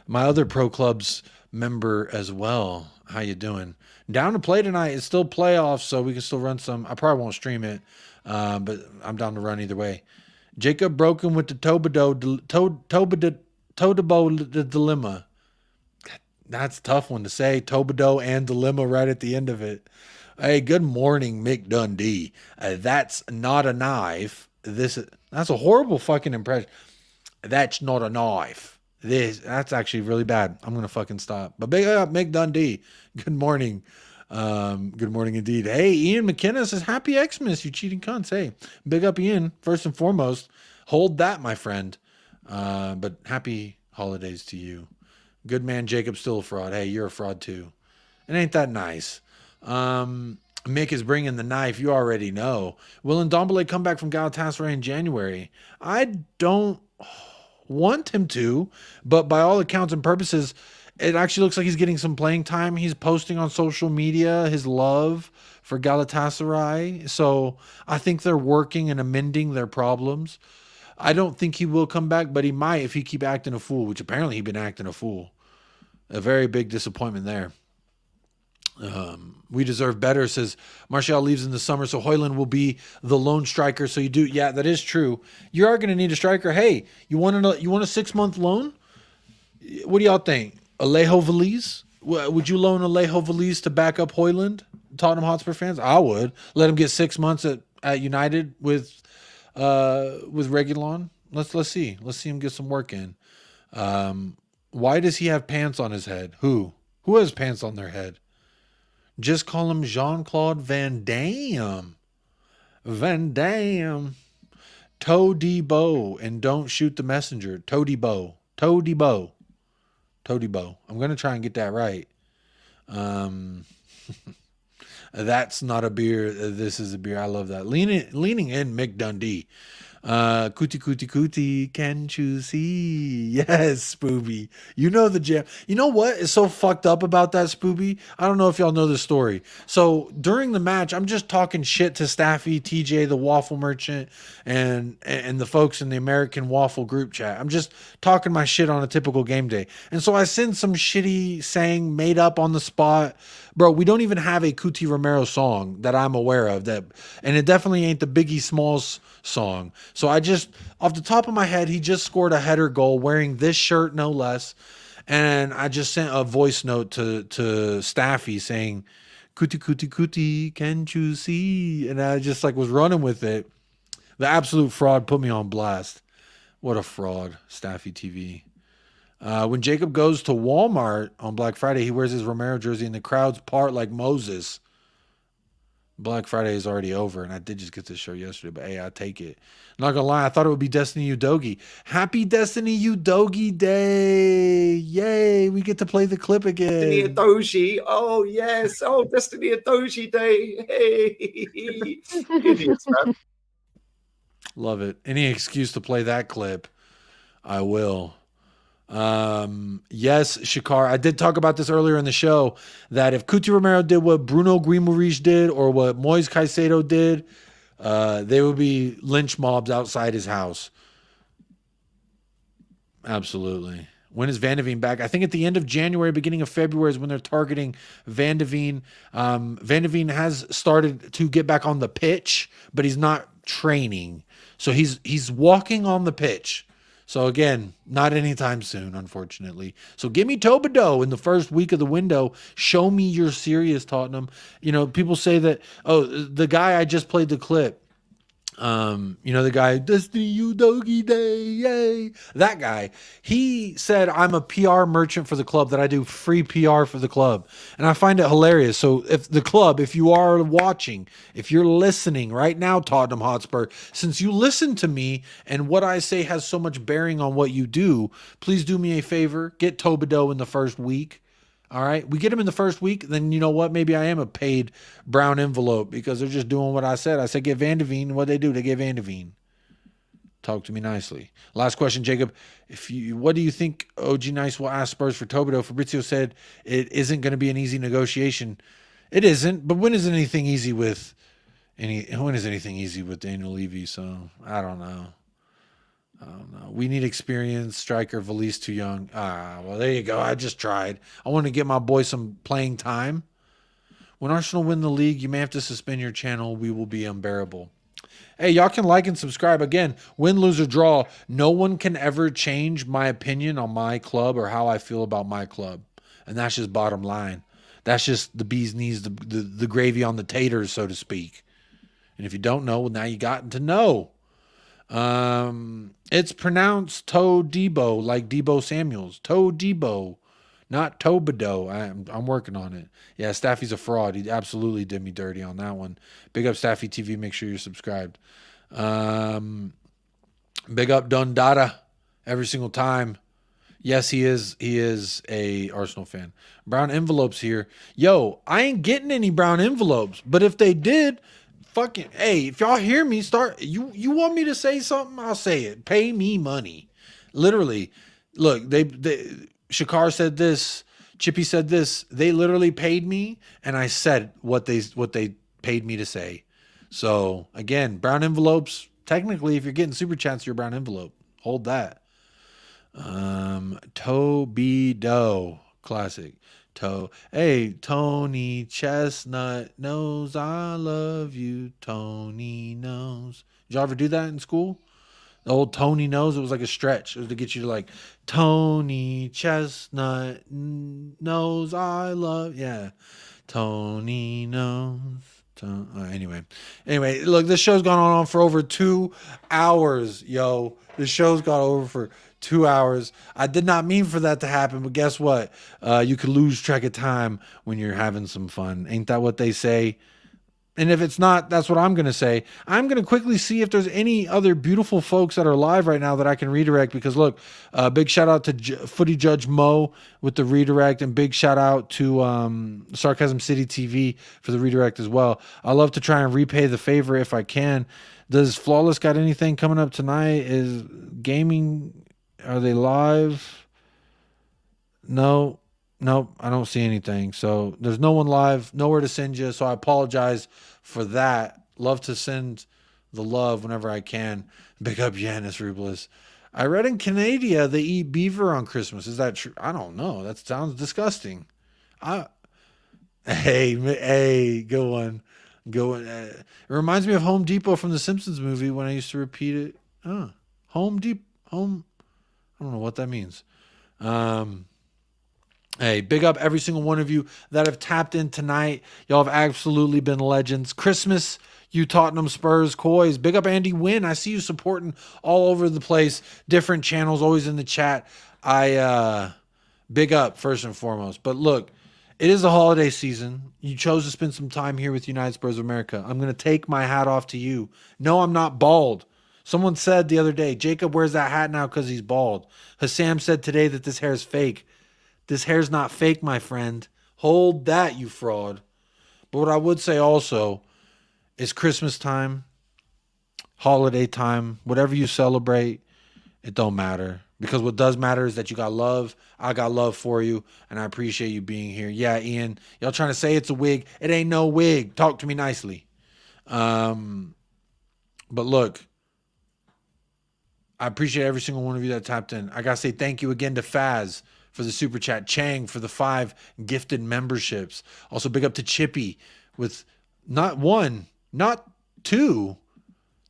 My other pro club's member as well. How you doing? Down to play tonight. It's still playoffs, so we can still run some. I probably won't stream it, but I'm down to run either way. Jacob broken with the Todibo dilemma. That's a tough one to say. Todibo and dilemma right at the end of it. Hey, good morning, Mick Dundee. That's not a knife. That's a horrible fucking impression. That's not a knife. That's actually really bad. I'm gonna fucking stop. But big up, Mick Dundee. Good morning. Good morning indeed. Hey, Ian McKenna says, happy Xmas, you cheating cunts. Hey, big up Ian. First and foremost, hold that, my friend. But happy holidays to you. Good man, Jacob, still a fraud. Hey, you're a fraud too. It ain't that nice. Mick is bringing the knife. You already know. Will Ndombele come back from Galatasaray in January? I don't want him to, but by all accounts and purposes, it actually looks like he's getting some playing time. He's posting on social media his love for Galatasaray. So I think they're working and amending their problems. I don't think he will come back, but he might if he keep acting a fool, which apparently he's been acting a fool. A very big disappointment there. We deserve better, says Martial leaves in the summer, so Højlund will be the lone striker. So you do, yeah, that is true. You are going to need a striker. Hey, you want a 6-month loan? What do y'all think? Alejo Veliz? Would you loan Alejo Veliz to back up Højlund? Tottenham Hotspur fans, I would let him get 6 months at United with Reguilon. Let's see him get some work in. Why does he have pants on his head? Who has pants on their head? Just call him Jean-Claude Van Damme. Todibo, and don't shoot the messenger. Todibo. I'm going to try and get that right. That's not a beer. This is a beer. I love that. Leaning in, Mick Dundee. Cootie, can't you see? Yes, Spooby. You know the jam. You know what is so fucked up about that, Spooby? I don't know if y'all know the story. So during the match, I'm just talking shit to Staffy, TJ, the waffle merchant, and the folks in the American Waffle group chat. I'm just talking my shit on a typical game day. And so I send some shitty saying made up on the spot. Bro, we don't even have a Cuti Romero song that I'm aware of, and it definitely ain't the Biggie Smalls song. So I just, off the top of my head, he just scored a header goal wearing this shirt, no less. And I just sent a voice note to Staffy saying, Cuti, can't you see? And I just was running with it. The absolute fraud put me on blast. What a fraud, Staffy TV. When Jacob goes to Walmart on Black Friday, he wears his Romero jersey and the crowds part like Moses. Black Friday is already over, and I did just get this show yesterday, but hey, I take it. Not gonna lie, I thought it would be Destiny Udogi. Happy Destiny Udogi Day! Yay, we get to play the clip again. Destiny Udogi. Oh, yes. Oh, Destiny Udogi Day. Hey. Idiots, man. Love it. Any excuse to play that clip, I will. Yes, Shakar, I did talk about this earlier in the show, that if Cuti Romero did what Bruno Guimaraes did or what Moise Caicedo did, they would be lynch mobs outside his house. Absolutely. When is Van de Ven back? I think at the end of January, beginning of February is when they're targeting Van de Ven. Van de Ven has started to get back on the pitch, but he's not training. So he's walking on the pitch. So again, not anytime soon, unfortunately. So give me Todibo in the first week of the window. Show me you're serious, Tottenham. You know, people say that, oh, the guy I just played the clip. You know, the guy, Destiny you doggy day, yay. That guy, he said, I'm a PR merchant for the club, that I do free PR for the club. And I find it hilarious. So if you are watching, if you're listening right now, Tottenham Hotspur, since you listen to me and what I say has so much bearing on what you do, please do me a favor, get Todibo in the first week. All right, we get him in the first week, then you know what? Maybe I am a paid brown envelope because they're just doing what I said. I said get Van de Veen. What they do? They get Van de Veen. Talk to me nicely. Last question, Jacob. What do you think OG Nice will ask Spurs for Todibo? Fabrizio said it isn't going to be an easy negotiation. It isn't, but when is anything easy with Daniel Levy? So I don't know. We need experienced striker. Valise too young. Well, there you go. I just tried. I want to get my boy some playing time. When Arsenal win the league, you may have to suspend your channel. We will be unbearable. Hey, y'all can like and subscribe. Again, win, lose, or draw. No one can ever change my opinion on my club or how I feel about my club. And that's just bottom line. That's just the bee's knees, the gravy on the taters, so to speak. And if you don't know, well, now you got to know. It's pronounced Todibo, like Debo Samuels. Todibo, not Tobido. I'm working on it. Yeah, Staffy's a fraud. He absolutely did me dirty on that one. Big up Staffy TV. Make sure you're subscribed. Big up Dundada every single time. Yes, he is a Arsenal fan. Brown envelopes here. Yo, I ain't getting any brown envelopes, but if they did, fucking, hey, if y'all hear me you want me to say something, I'll say it. Pay me money. Literally. Look, they Shakar said this, Chippy said this. They literally paid me and I said what they paid me to say. So, again, brown envelopes, technically if you're getting super chats, you're a brown envelope. Hold that. Tobido classic. Hey, Tony Chestnut knows I love you. Tony knows. Did y'all ever do that in school? The old Tony knows. It was like a stretch. It was to get you to like, Tony Chestnut knows I love. Yeah. Tony knows. Anyway, look, this show's gone on for over 2 hours, yo. This show's gone over for 2 hours. I did not mean for that to happen, but guess what? You could lose track of time when you're having some fun. Ain't that what they say? And if it's not, that's what I'm going to say. I'm going to quickly see if there's any other beautiful folks that are live right now that I can redirect, because look, big shout out to Footy Judge Mo with the redirect, and big shout out to Sarcasm City TV for the redirect as well. I love to try and repay the favor if I can. Does Flawless got anything coming up tonight? Is gaming, are they live? No, I don't see anything. So there's no one live, nowhere to send you. So I apologize for that. Love to send the love whenever I can. Big up Yanis Rublis. I read in Canada they eat beaver on Christmas. Is that true? I don't know. That sounds disgusting. Hey, good one. It reminds me of Home Depot from the Simpsons movie when I used to repeat it. Home. I don't know what that means. Hey, big up every single one of you that have tapped in tonight. Y'all have absolutely been legends. Christmas, you Tottenham Spurs Coys. Big up Andy Wynn. I see you supporting all over the place. Different channels, always in the chat. Big up first and foremost. But look, it is the holiday season. You chose to spend some time here with United Spurs of America. I'm going to take my hat off to you. No, I'm not bald. Someone said the other day, Jacob wears that hat now because he's bald. Hassam said today that this hair is fake. This hair's not fake, my friend. Hold that, you fraud. But what I would say also is Christmas time, holiday time, whatever you celebrate, it don't matter. Because what does matter is that you got love. I got love for you, and I appreciate you being here. Yeah, Ian, y'all trying to say it's a wig. It ain't no wig. Talk to me nicely. But look, I appreciate every single one of you that tapped in. I got to say thank you again to Faz for the super chat, Chang for the 5 gifted memberships. Also big up to Chippy with not 1, not 2,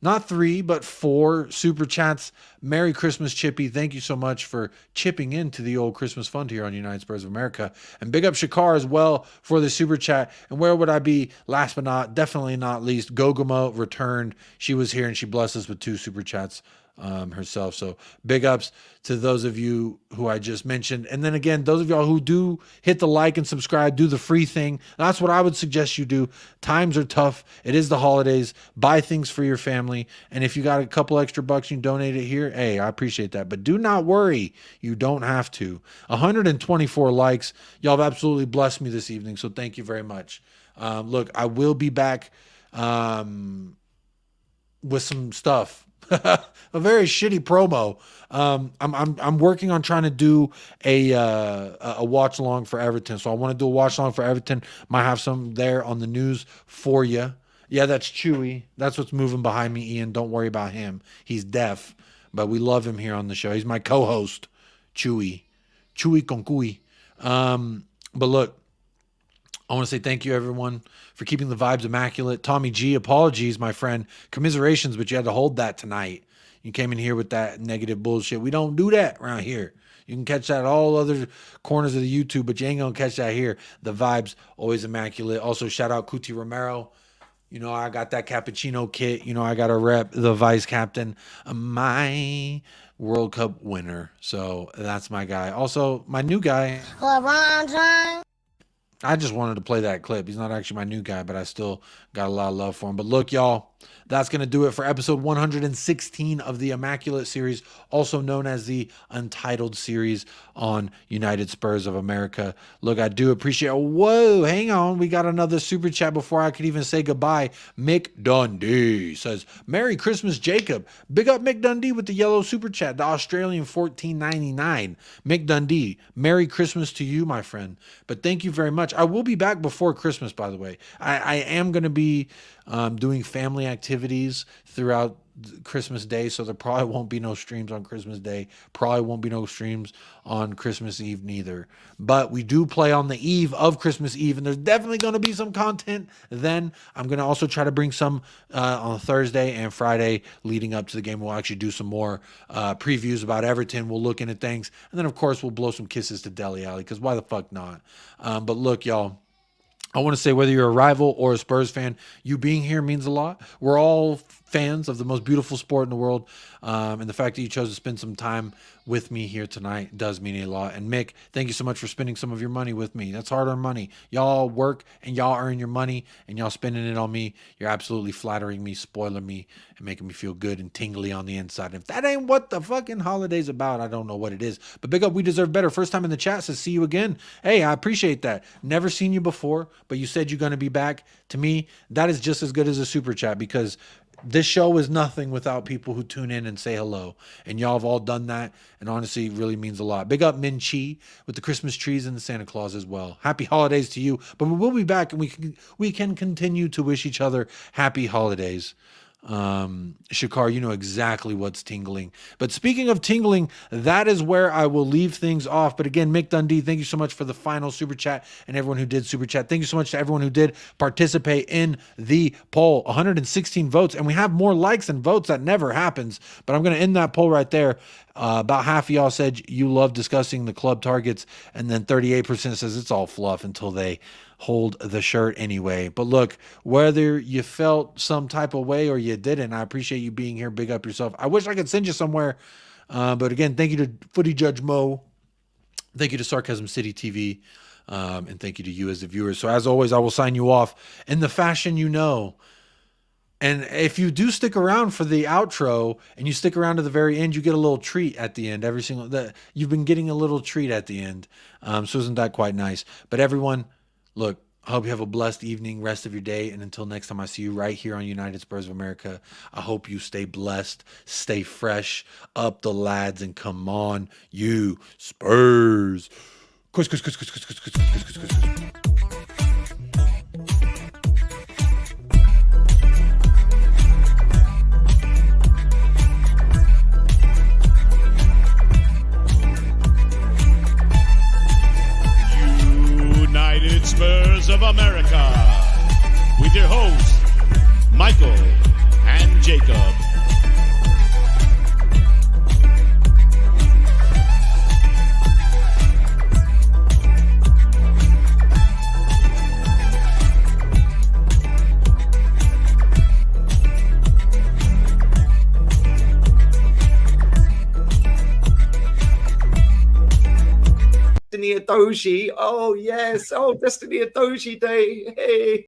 not 3, but 4 super chats. Merry Christmas, Chippy. Thank you so much for chipping into the old Christmas fund here on United Spurs of America. And big up Shakar as well for the super chat. And where would I be? Last but definitely not least, Goguma returned. She was here and she blessed us with 2 super chats herself. So big ups to those of you who I just mentioned. And then again, those of y'all who do hit the like and subscribe, do the free thing. That's what I would suggest you do. Times are tough. It is the holidays. Buy things for your family. And if you got a couple extra bucks, you donate it here. Hey, I appreciate that. But do not worry. You don't have to. 124 likes. Y'all have absolutely blessed me this evening. So thank you very much. Look, I will be back with some stuff. A very shitty promo. I'm working on trying to do a watch along for Everton. So I want to do a watch along for Everton. Might have some there on the news for you. Yeah, that's Chewy. That's what's moving behind me, Ian. Don't worry about him. He's deaf, but we love him here on the show. He's my co-host, Chewy con cuy. But look, I want to say thank you, everyone, for keeping the vibes immaculate. Tommy G, apologies, my friend. Commiserations, but you had to hold that tonight. You came in here with that negative bullshit. We don't do that around here. You can catch that at all other corners of the YouTube, but you ain't going to catch that here. The vibes, always immaculate. Also, shout out Cuti Romero. You know, I got that cappuccino kit. You know, I got to rep the vice captain, my World Cup winner. So that's my guy. Also, my new guy. LeBron James. I just wanted to play that clip. He's not actually my new guy, but I still got a lot of love for him. But look, y'all, that's going to do it for episode 116 of the Immaculate series, also known as the Untitled series on United Spurs of America. Look, I do appreciate... Whoa, hang on. We got another super chat before I could even say goodbye. Mick Dundee says, Merry Christmas, Jacob. Big up Mick Dundee with the yellow super chat, the Australian $14.99. Mick Dundee, Merry Christmas to you, my friend. But thank you very much. I will be back before Christmas, by the way. I am going to be doing family activities throughout Christmas Day, so there probably won't be no streams on Christmas Day. Probably won't be no streams on Christmas Eve neither. But we do play on the eve of Christmas Eve, and there's definitely going to be some content then. I'm going to also try to bring some on Thursday and Friday leading up to the game. We'll actually do some more previews about Everton. We'll look into things. And then, of course, we'll blow some kisses to Dele Alli, because why the fuck not? But look, y'all, I want to say whether you're a rival or a Spurs fan, you being here means a lot. We're all fans of the most beautiful sport in the world. And the fact that you chose to spend some time with me here tonight does mean a lot. And Mick, thank you so much for spending some of your money with me. That's hard-earned money. Y'all work and y'all earn your money and y'all spending it on me. You're absolutely flattering me, spoiling me, and making me feel good and tingly on the inside. And if that ain't what the fucking holiday's about, I don't know what it is. But big up, we deserve better. First time in the chat says, see you again. Hey, I appreciate that. Never seen you before, but you said you're going to be back. To me, that is just as good as a super chat, because this show is nothing without people who tune in and say hello. And y'all have all done that. And honestly, it really means a lot. Big up Min Chi with the Christmas trees and the Santa Claus as well. Happy holidays to you. But we will be back, and we can continue to wish each other happy holidays. Shakar, you know exactly what's tingling. But speaking of tingling, that is where I will leave things off. But again, Mick Dundee, thank you so much for the final super chat, and everyone who did super chat. Thank you so much to everyone who did participate in the poll. 116 votes, and we have more likes than votes. That never happens. But I'm going to end that poll right there. About half of y'all said you love discussing the club targets, and then 38% says it's all fluff until they hold the shirt anyway. But look, whether you felt some type of way or you didn't, I appreciate you being here. Big up yourself. I wish I could send you somewhere. But again, thank you to Footy Judge Mo. Thank you to Sarcasm City TV. And thank you to you as the viewers. So as always, I will sign you off in the fashion you know. And if you do stick around for the outro and you stick around to the very end, you get a little treat at the end. You've been getting a little treat at the end. So isn't that quite nice? But everyone, look, I hope you have a blessed evening, rest of your day. And until next time I see you right here on United Spurs of America, I hope you stay blessed, stay fresh, up the lads, and come on, you Spurs. United Spurs of America with your hosts, Michael and Jacob. Destiny Adoji. Oh, yes. Oh, Destiny Adoji Day. Hey.